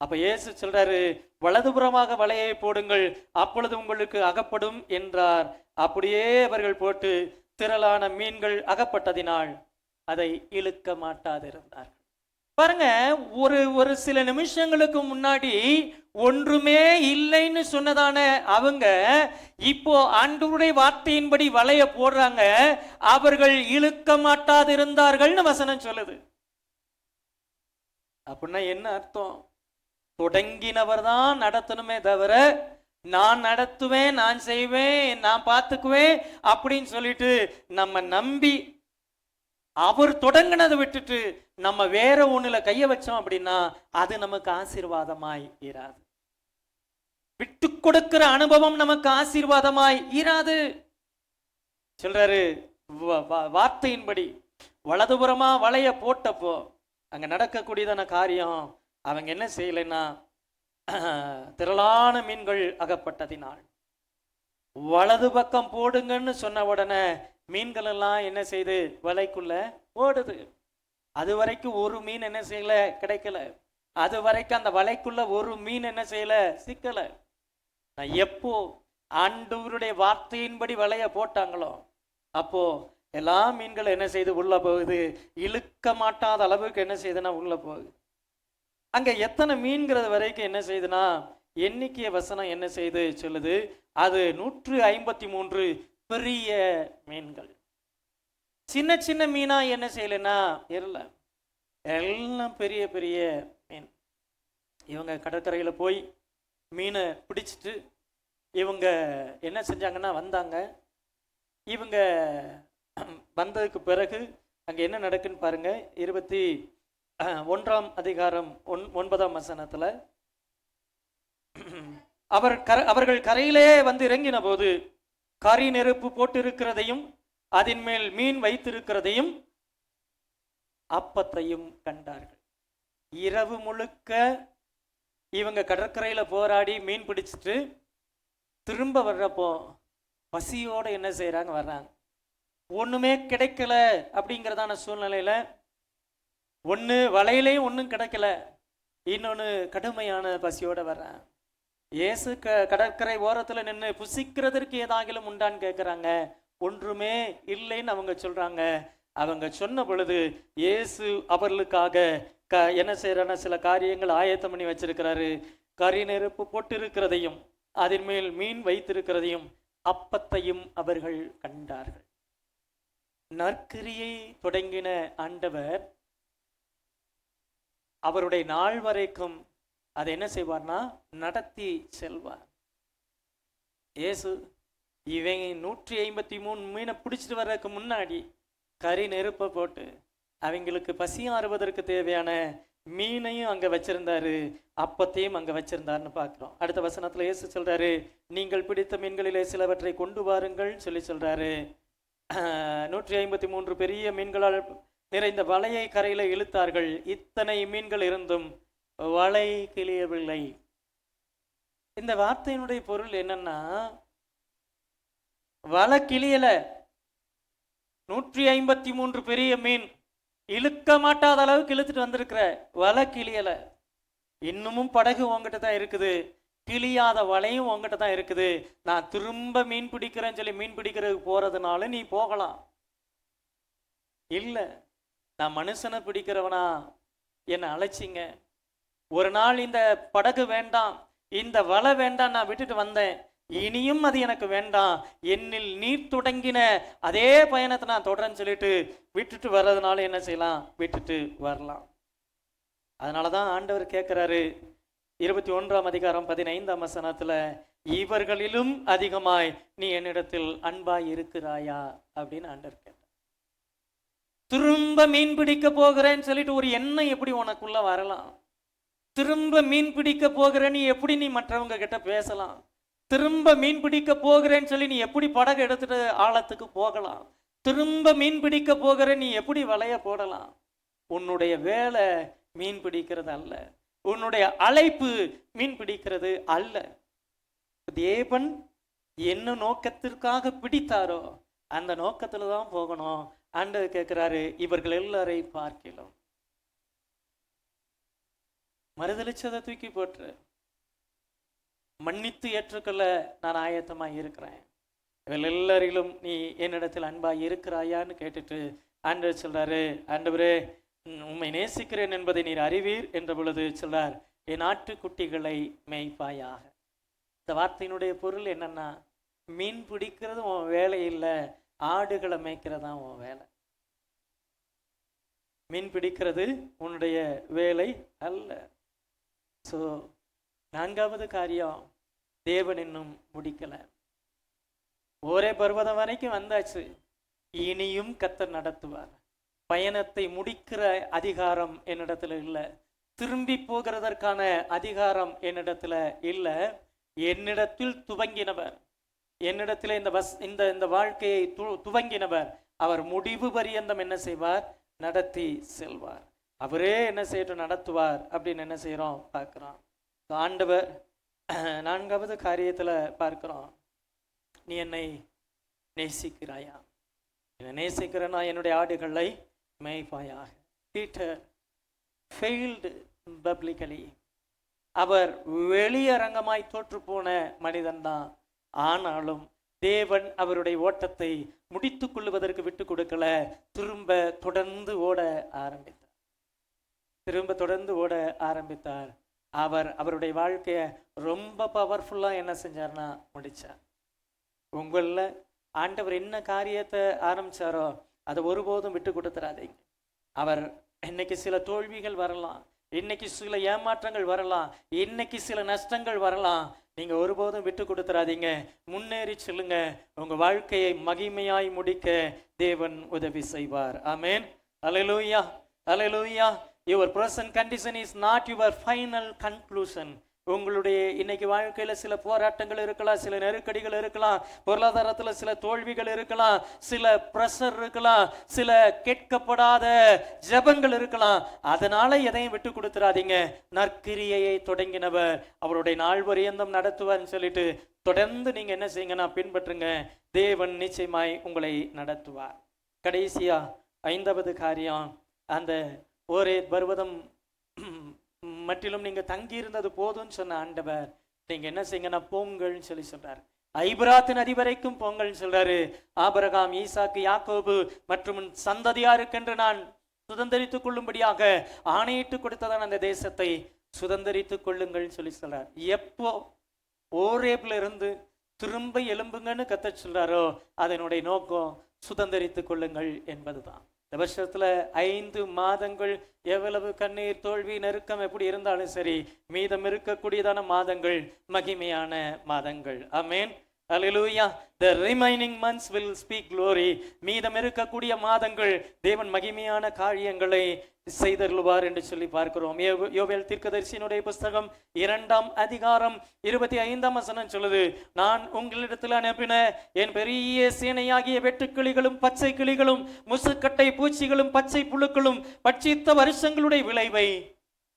S1: அப்ப இயேசு சொல்றாரு, வலதுபுறமாக வலையை போடுங்கள், அப்பொழுது உங்களுக்கு அகப்படும் என்றார். அப்படியே அவர்கள் போட்டு திரளான மீன்கள் அகப்பட்டதினால் அதை இழுக்க மாட்டாதிருந்தார். பாருங்க, ஒரு சில நிமிஷங்களுக்கு முன்னாடி ஒன்றுமே இல்லைன்னு சொன்னதான அவங்க இப்போ ஆண்டவருடைய வார்த்தையின்படி வலைய போடுறாங்க, அவர்கள் இழுக்க மாட்டாதிருந்தார்கள்னு வசனம் சொல்லுது. அப்படின்னா என்ன அர்த்தம்? தொடங்கினவர் தான் நடத்தணுமே தவிர நான் நடத்துவேன், நான் செய்வேன், நான் பார்த்துக்குவேன் அப்படின்னு சொல்லிட்டு நம்ம நம்பி அவர் தொடங்கினதை விட்டுட்டு நம்ம வேற ஒண்ணுல கைய வச்சோம் அப்படின்னா அது நமக்கு ஆசீர்வாதமாய் இராது. விட்டு கொடுக்கிற அனுபவம் நமக்கு ஆசீர்வாதமாய் இராது. சொல்றாரு வார்த்தையின்படி வலதுபுறமா வலைய போட்டப்போ அங்க நடக்கக்கூடியதான காரியம், அவங்க என்ன செய்யலைன்னா திரளான மீன்கள் அகப்பட்டதினால். வலது பக்கம் போடுங்கன்னு சொன்ன உடனே மீன்கள் எல்லாம் என்ன செய்து வலைக்குள்ள ஓடுது. அது வரைக்கும் ஒரு மீன் என்ன செய்யல, கிடைக்கல. அது வரைக்கும் அந்த வலைக்குள்ள ஒரு மீன் என்ன செய்யல, சிக்கல. எப்போ ஆண்டவருடைய வார்த்தையின்படி வலைய போட்டாங்களோ அப்போ எல்லா மீன்கள் என்ன செய்து உள்ள போகுது, இழுக்க மாட்டாத அளவுக்கு என்ன செய்யுதுன்னா உள்ள போகுது. அங்க எத்தனை மீன்கிறது வரைக்கும் என்ன செய்யுதுன்னா எண்ணிக்கைய வசனம் என்ன செய்து சொல்லுது, அது 153 பெரிய மீன்கள். சின்ன சின்ன மீனா என்ன செய்யலன்னா இருல, எல்லாம் பெரிய பெரிய மீன். இவங்க கடற்கரையில போய் மீனை பிடிச்சிட்டு இவங்க என்ன செஞ்சாங்கன்னா வந்தாங்க. இவங்க வந்ததுக்கு பிறகு அங்க என்ன நடக்குன்னு பாருங்க. 21ஆம் அதிகாரம் 9ஆம் வசனத்துல, அவர்கள் கரையிலே வந்து இறங்கின போது கரி நெருப்பு போட்டிருக்கிறதையும் அதன் மேல் மீன் வைத்திருக்கிறதையும் அப்பத்தையும் கண்டார்கள். இரவு முழுக்க இவங்க கடற்கரையில போராடி மீன் பிடிச்சிட்டு திரும்ப வர்றப்போ பசியோட என்ன செய்யறாங்க, வர்றாங்க. ஒண்ணுமே கிடைக்கல அப்படிங்கிறதான சூழ்நிலையில, ஒண்ணு வலையிலையும் ஒன்றும் கிடைக்கல, இன்னொன்னு கடுமையான பசியோட வர்றாங்க. இயேசு கடற்கரை ஓரத்துல நின்று புசிக்கிறதற்கு ஏதாகிலும் உண்டான்னு கேட்குறாங்க. ஒன்றுமே இல்லைன்னு அவங்க சொல்றாங்க. அவங்க சொன்ன பொழுது இயேசு அவர்களுக்காக என்ன செய்யறான சில காரியங்கள் ஆயத்தம் பண்ணி வச்சிருக்கிறாரு. கரி நெருப்பு போட்டிருக்கிறதையும் அதன் மேல் மீன் வைத்திருக்கிறதையும் அப்பத்தையும் அவர்கள் கண்டார்கள். நற்கிரியை தொடங்கின ஆண்டவர் அவருடைய நாள் வரைக்கும் அதை என்ன செய்வார்னா நடத்தி செல்வார். இயேசு இவங்க 153 மீனை பிடிச்சிட்டு வர்றதுக்கு முன்னாடி கறி நெருப்பை போட்டு அவங்களுக்கு பசி ஆறுவதற்கு தேவையான மீனையும் அங்க வச்சிருந்தாரு, அப்பத்தையும் அங்க வச்சிருந்தாருன்னு பார்க்கிறோம். அடுத்த வசனத்துல இயேசு சொல்றாரு, நீங்கள் பிடித்த மீன்களிலே சிலவற்றை கொண்டு வாருங்கள் சொல்லி சொல்றாரு. 153 பெரிய மீன்களால் நிறைந்த வலையை கரையில இழுத்தார்கள். இத்தனை மீன்கள் இருந்தும் வலை கிளியவில்லை. இந்த வார்த்தையினுடைய பொருள் என்னன்னா, வலை கிளியல, 153 பெரிய மீன் இழுக்க மாட்டாத அளவுக்கு இழுத்துட்டு வந்திருக்கிற வலை கிளியல. இன்னமும் படகு உங்ககிட்ட தான் இருக்குது, கிளியாத வலையும் உங்ககிட்ட தான் இருக்குது. நான் திரும்ப மீன் பிடிக்கிறேன்னு சொல்லி மீன் பிடிக்கிறதுக்கு போறதுனால நீ போகலாம். இல்ல, நான் மனுஷனை பிடிக்கிறவனா என்னை அழைச்சிங்க. ஒரு நாள் இந்த படகு வேண்டாம், இந்த வலை வேண்டாம், நான் விட்டுட்டு வந்தேன். இனியும் அது எனக்கு வேண்டாம், என்னில் நீர் தொடங்கின அதே பயணத்தை நான் தொடரன்னு சொல்லிட்டு விட்டுட்டு வர்றதுனால என்ன செய்யலாம், விட்டுட்டு வரலாம். அதனாலதான் ஆண்டவர் கேட்கிறாரு 21ஆம் அதிகாரம் 15ஆம் வசனத்துல, இவர்களிலும் அதிகமாய் நீ என்னிடத்தில் அன்பாய் இருக்கிறாயா அப்படின்னு ஆண்டவர் கேட்டார். திரும்ப மீன் பிடிக்க போகிறேன்னு சொல்லிட்டு ஒரு எண்ணம் எப்படி உனக்குள்ள வரலாம்? திரும்ப மீன் பிடிக்க போகிறேன்னு எப்படி நீ மற்றவங்க கிட்ட பேசலாம்? திரும்ப மீன் பிடிக்க போகிறேன்னு சொல்லி நீ எப்படி படகு எடுத்துட்டு ஆழத்துக்கு போகலாம்? திரும்ப மீன் பிடிக்க போகிற நீ எப்படி வலைய போடலாம்? உன்னுடைய வேலை மீன் பிடிக்கிறது அல்ல, உன்னுடைய அழைப்பு மீன் பிடிக்கிறது அல்ல. தேவன் என்ன நோக்கத்திற்காக பிடித்தாரோ அந்த நோக்கத்துல தான் போகணும். ஆண்டவர் கேட்கிறாரு, இவர்கள் எல்லாரையும் பார்க்கலாம் மறுதளிச்சதை தூக்கி போட்டு மன்னித்து ஏற்றுக்கொள்ள நான் ஆயத்தமாக இருக்கிறேன். இவர்கள் எல்லாரிலும் நீ என்னிடத்தில் அன்பாய் இருக்கிறாயான்னு கேட்டுட்டு ஆண்டவர் சொல்றாரு, ஆண்டவரே உம்மை நேசிக்கிறேன் என்பதை நீர் அறிவீர் என்ற பொழுது சொல்றார், என் ஆட்டுக்குட்டிகளை மேய்ப்பாயாக. இந்த வார்த்தையினுடைய பொருள் என்னன்னா, மீன் பிடிக்கிறது உன் வேலை இல்லை, ஆடுகளை மேய்க்கிறதா உன் வேலை. மீன் பிடிக்கிறது உன்னுடைய வேலை அல்ல. ஸோ 4வது காரியம், தேவன் இன்னும் முடிக்கல. ஒரே பர்வதம் வரைக்கும் வந்தாச்சு, இனியும் கர்த்தர் நடத்துவார். பயணத்தை முடிக்கிற அதிகாரம் என்னிடத்துல இல்லை, திரும்பி போகிறதற்கான அதிகாரம் என்னிடத்துல இல்லை. என்னிடத்தில் துவங்கினவர், என்னிடத்துல இந்த வாழ்க்கையை துவங்கினவர், அவர் முடிவு பரியந்தம் என்ன செய்வார், நடத்தி செல்வார். அவரே என்ன செய்யட்டும், நடத்துவார் அப்படின்னு என்ன செய்யறோம் பார்க்கிறோம். ஆண்டவர் 4வது காரியத்துல பார்க்கிறோம், நீ என்னை நேசிக்கிறாயா? என்னை நேசிக்கிறனா என்னுடைய ஆடுகளை மேய்ப்பாயாக. Peter failed publicly. அவர் வெளியரங்கமாய் தோற்று போன மனிதன் தான். ஆனாலும் தேவன் அவருடைய ஓட்டத்தை முடித்து கொள்வதற்கு விட்டு கொடுக்கல, திரும்ப தொடர்ந்து ஓட ஆரம்பித்தார். அவர் அவருடைய வாழ்க்கைய ரொம்ப பவர்ஃபுல்லா என்ன செஞ்சார்னா முடிச்சார். உங்கள ஆண்டவர் என்ன காரியத்தை ஆரம்பிச்சாரோ அதை ஒருபோதும் விட்டு கொடுத்துறாதீங்க. அவர் இன்னைக்கு சில தோல்விகள் வரலாம், இன்னைக்கு சில ஏமாற்றங்கள் வரலாம், இன்னைக்கு சில நஷ்டங்கள் வரலாம். நீங்க ஒருபோதும் விட்டு கொடுத்துறாதீங்க. முன்னேறி செல்லுங்க. உங்க வாழ்க்கையை மகிமையாய் முடிக்க தேவன் உதவி செய்வார். ஆமென். அல்லேலூயா, அல்லேலூயா. Your present condition is not your final conclusion. உங்களுடைய இன்னைக்கு வாழ்க்கையில சில போராட்டங்கள் இருக்கலாம், சில நெருக்கடிகள் இருக்கலாம், பொருளாதாரத்துல சில தோல்விகள் இருக்கலாம், சில பிரஷர் இருக்கலாம், சில கேட்கப்படாத ஜெபங்கள் இருக்கலாம். அதனால எதையும் விட்டு கொடுத்துறாதீங்க. நற்கிரியையை தொடங்கினவர் அவருடைய நாள் பரியந்தம் நடத்துவார்னு சொல்லிட்டு தொடர்ந்து நீங்க என்ன செய்யுங்கன்னா பின்பற்றுங்க. தேவன் நிச்சயமாய் உங்களை நடத்துவார். கடைசியா 5வது காரியம், அந்த ஒரே பர்வதம் மட்டிலும் நீங்க தங்கி இருந்தது போதும்னு சொன்ன ஆண்டவர் நீங்க என்ன செய்யுங்கன்னா போங்கள்னு சொல்லி சொல்றாரு. ஐபிராத்து நதி வரைக்கும் போங்கள்னு சொல்றாரு. ஆபிரகாம், ஈசாக்கு, யாக்கோபு மற்றும் சந்ததியாருக்கென்று நான் சுதந்திரித்துக் கொள்ளும்படியாக ஆணையிட்டு கொடுத்ததான் அந்த தேசத்தை சுதந்திரித்துக் கொள்ளுங்கள்னு சொல்லி சொல்றாரு. எப்போ ஓரேப்ல இருந்து திரும்ப எழும்புங்கன்னு கத்த சொல்றாரோ அதனுடைய நோக்கம் சுதந்திரித்துக் கொள்ளுங்கள் என்பதுதான். இந்த வருஷத்துல 5 மாதங்கள் எவ்வளவு கண்ணீர், தோல்வி, நெருக்கம் எப்படி இருந்தாலும் சரி, மீதம் இருக்கக்கூடியதான மாதங்கள் மகிமையான மாதங்கள். ஆமென். அல்லேலூயா. The remaining months will speak glory. மீதம் இருக்கக்கூடிய மாதங்கள் தேவன் மகிமையான காரியங்களை செய்தருளுவார் என்று சொல்லி பார்க்கிறோம். யோவேல் தீர்க்கதரிசியினுடைய புஸ்தகம் 2ஆம் அதிகாரம் 25ஆம் வசனம் சொல்லுது, நான் உங்களிடத்தில் அனுப்பின என் பெரிய சேனையாகிய வெட்டுக்கிளிகளும் பச்சை கிளிகளும் முசுக்கட்டை பூச்சிகளும் பச்சை புழுக்களும் பட்சித்த வருஷங்களுடைய விளைவை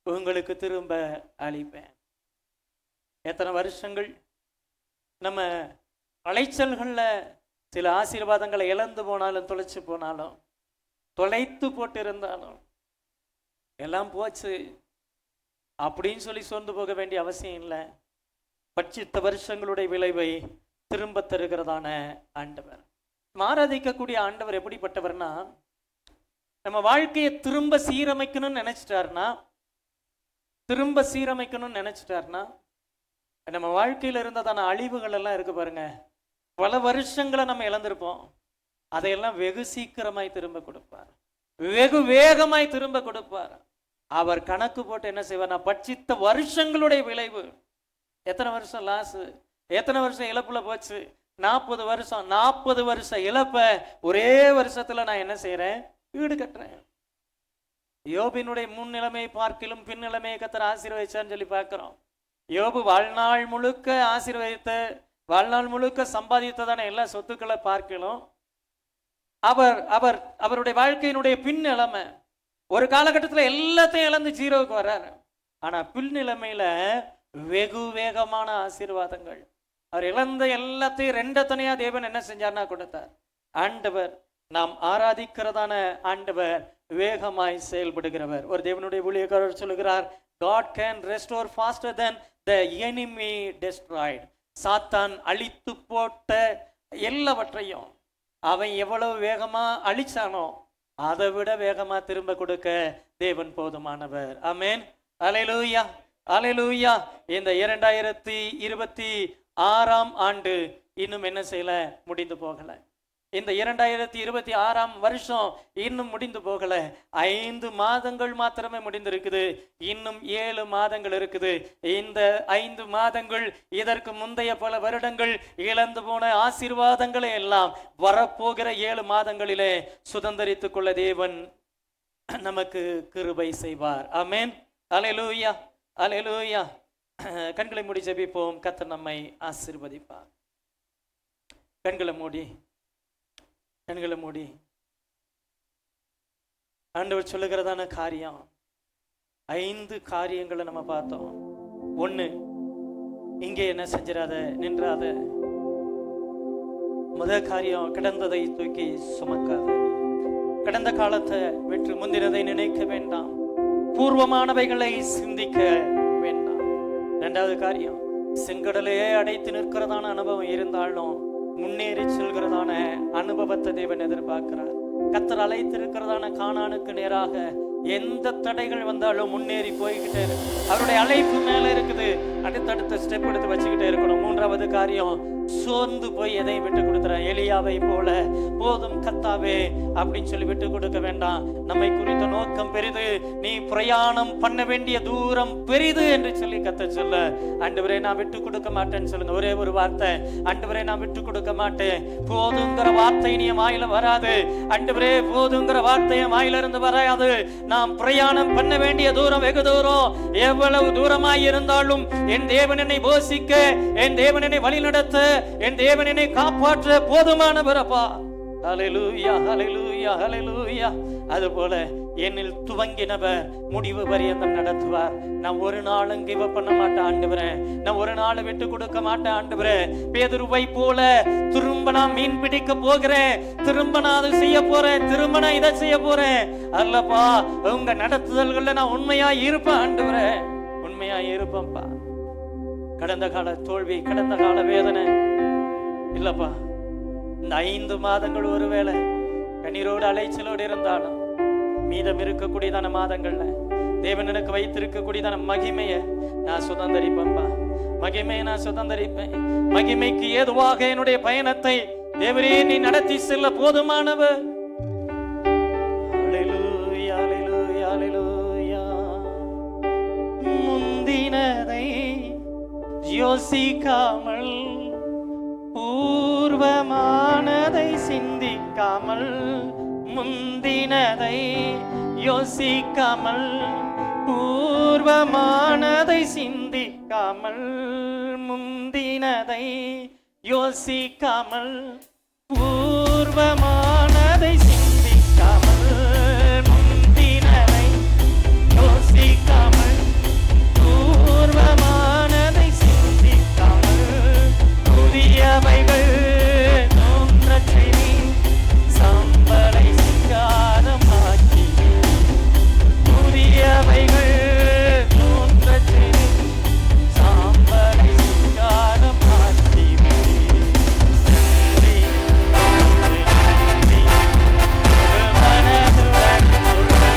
S1: உங்களுக்கு திரும்ப அளிப்பேன். எத்தனை வருஷங்கள் நம்ம அலைச்சல்கள்ல சில ஆசீர்வாதங்களை இழந்து போனாலும், தொலைச்சு போனாலும், தொலைத்து போட்டு இருந்தாலும், எல்லாம் போச்சு அப்படின்னு சொல்லி சோர்ந்து போக வேண்டிய அவசியம் இல்லை. பட்சித்த வருஷங்களுடைய விளைவை திரும்ப தருகிறதான ஆண்டவர். ஆராதிக்கக்கூடிய ஆண்டவர் எப்படிப்பட்டவர்னா, நம்ம வாழ்க்கையை திரும்ப சீரமைக்கணும்னு நினைச்சிட்டாருன்னா நம்ம வாழ்க்கையில் இருந்ததான அழிவுகள் எல்லாம் இருக்கு பாருங்க, பல வருஷங்களை நம்ம இழந்திருப்போம், அதையெல்லாம் வெகு சீக்கிரமாய் திரும்ப கொடுப்பார், வெகு வேகமாய் திரும்ப கொடுப்பார். அவர் கணக்கு போட்டு என்ன செய்வார், பட்சித்த வருஷங்களுடைய விளைவு. எத்தனை வருஷம் லாஸ், எத்தனை வருஷம் இழப்புல போச்சு, 40 வருஷம் இழப்ப ஒரே வருஷத்துல நான் என்ன செய்யறேன், வீடு கட்டுறேன். யோபினுடைய முன் நிலைமையை பார்க்கிலும் பின் நிலைமையை கர்த்தர் ஆசீர்வதிச்சான்னு சொல்லி பார்க்கிறோம். யோபு வாழ்நாள் முழுக்க ஆசீர்வதித்த, வாழ்நாள் முழுக்க சம்பாதித்ததான எல்லா சொத்துக்களை பார்க்கலாம். அவருடைய வாழ்க்கையினுடைய பின் நிலைமை, ஒரு காலகட்டத்தில் எல்லாத்தையும் இழந்து ஜீரோவுக்கு வர்றாரு. ஆனா பின் நிலைமையில வெகு வேகமான ஆசீர்வாதங்கள், அவர் இழந்த எல்லாத்தையும் 2 தனியா தேவன் என்ன செஞ்சார்னா கொடுத்தார். ஆண்டவர், நாம் ஆராதிக்கிறதான ஆண்டவர் வேகமாய் செயல்படுகிறவர். ஒரு தேவனுடைய ஊழியக்காரர் சொல்லுகிறார், God can restore faster than the enemy destroyed. சாத்தான் அழித்து போட்ட எல்லாவற்றையும் அவன் எவ்வளவு வேகமா அழிச்சானோ அதை விட வேகமா திரும்ப கொடுக்க தேவன் போதுமானவர். ஆமென். அல்லேலூயா, அல்லேலூயா. இந்த 2026ஆம் ஆண்டு இன்னும் என்ன செய்யல, முடிந்து போகல. இந்த 2026ஆம் வருஷம் இன்னும் முடிந்து போகல. 5 மாதங்கள் மாத்திரமே முடிந்திருக்குது. இன்னும் 7 மாதங்கள் இருக்குது. இந்த 5 மாதங்கள் இதற்கு முந்தைய பல வருடங்கள் இழந்து போன ஆசீர்வாதங்களை எல்லாம் வரப்போகிற 7 மாதங்களிலே சுதந்திரித்துக் கொள்ள தேவன் நமக்கு கிருபை செய்வார். ஆமென். அல்லேலூயா, அல்லேலூயா. கண்களை மூடி ஜெபிப்போம். கர்த்தர் நம்மை ஆசீர்வதிப்பார். கண்களை மூடி ஆண்டவர் சொல்லுகிறதான காரியம், 5 காரியங்களை நம்ம பார்த்தோம். 1, இங்கே என்ன செஞ்சிடாத, நின்றாத. முதல் காரியம், கிடந்ததை தூக்கி சுமக்காத. கடந்த காலத்தை விட்டு முந்தினதை நினைக்க வேண்டாம், பூர்வமானவைகளை சிந்திக்க வேண்டாம். 2வது காரியம், செங்கடலையே அடைத்து நிற்கிறதான அனுபவம் இருந்தாலும் முன்னேறி செல்கிறதான அனுபவத்தை தேவன் எதிர்பார்க்கிறார். கர்த்தர் அழைத்திருக்கிறதான கானானுக்கு நேராக எந்த தடைகள் வந்தாலும் முன்னேறி போய்கிட்டே இருக்கு. அவருடைய அழைப்பு மேல இருக்குது, அடுத்தடுத்த ஸ்டெப் எடுத்து வச்சுக்கிட்டே இருக்கணும். 3வது காரியம், சோர்ந்து போய் எதையும் விட்டு கொடுத்துற எலியாவை போல போதும் கர்த்தாவே அப்படின்னு சொல்லி விட்டு கொடுக்க வேண்டாம். நம்மை குறித்த நோக்கம் பெரிது, நீ பிரயாணம் பண்ண வேண்டிய தூரம் பெரிது என்று சொல்லி கத்த சொல்ல, ஆண்டவரே நான் விட்டு கொடுக்க மாட்டேன்னு சொல்லுங்க. ஒரே ஒரு வார்த்தை, ஆண்டவரே நான் விட்டு கொடுக்க மாட்டேன். போதுங்கிற வார்த்தை நீ வாயில வராது. ஆண்டவரே போதுங்கிற வார்த்தை வாயில இருந்து வராது. நான் பிரயாணம் பண்ண வேண்டிய தூரம் வெகு தூரம், எவ்வளவு தூரமாய் இருந்தாலும் என் தேவன் என்னை போஷிக்க, என் தேவன் என்னை வழி நடத்த, என் தேவன் என்னை காப்பாற்ற போதுமானவரப்பா. ஹல்லேலூயா, ஹல்லேலூயா, ஹல்லேலூயா. அதுபோல என்னில் துவங்கினவர் முடிவு பரியந்தம் நடத்துவார். நான் ஒரு நாளும் கிவ் அப் பண்ண மாட்டேன் ஆண்டவரே. நான் ஒரு நாள் விட்டு கொடுக்க மாட்டேன் ஆண்டவரே. பேதுருவை போல திரும்ப நான் மீன் பிடிக்க போகிறேன், திரும்ப நான் அதை செய்ய போறேன், திரும்ப நான் இதை செய்ய போறேன் அல்லப்பா. உங்க நடத்துதல்கள்ல நான் உண்மையா இருப்பேன் ஆண்டவரே, உண்மையா இருப்பேன்ப்பா. கடந்த கால தோல்வி, கடந்த கால வேதனை இல்லப்பா. இந்த 5 மாதங்கள் ஒருவேளை கண்ணீரோடு அலைச்சலோடு இருந்தாலும் மீதம் இருக்கக்கூடியதான மாதங்கள்ல தேவன் எனக்கு வைத்திருக்கக்கூடியதான மகிமையை நான் சுதந்திரிப்பேன்பா. மகிமையை நான் சுதந்திரிப்பேன். மகிமைக்கு ஏதுவாக என்னுடைய பயணத்தை தேவரே நீ நடத்தி செல்ல போதுமானவர். ஹல்லேலூயா, ஹல்லேலூயா, ஹல்லேலூயா. முந்தினதை யோசிக்காமல், பூர்வமானதை சிந்திக்காமல், முந்தினதை யோசிக்காமல், பூர்வமானதை சிந்திக்காமல், முந்தினதை யோசிக்காமல், பூர்வமானதை சிந்திக்காமல், முந்தினதை யோசிக்காமல், பூர்வமானதை சிந்திக்காமல், புதியவைகள் தோன்றச் செய்தி, சாம்பலை சிங்காரமாக்கி, புதியவைகள் தோன்றச் செய்தி, சாம்பலை சிங்காரமாக்கி. நன்றி, நன்றி, நன்றி, மனதுடன் சொல்கிறோம்.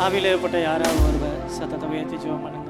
S1: ஆவியிலே ஏற்பட்ட யாராவது ஒருவர் சத்தத்தை உயர்த்தி ஜெபம் பண்ணுங்க.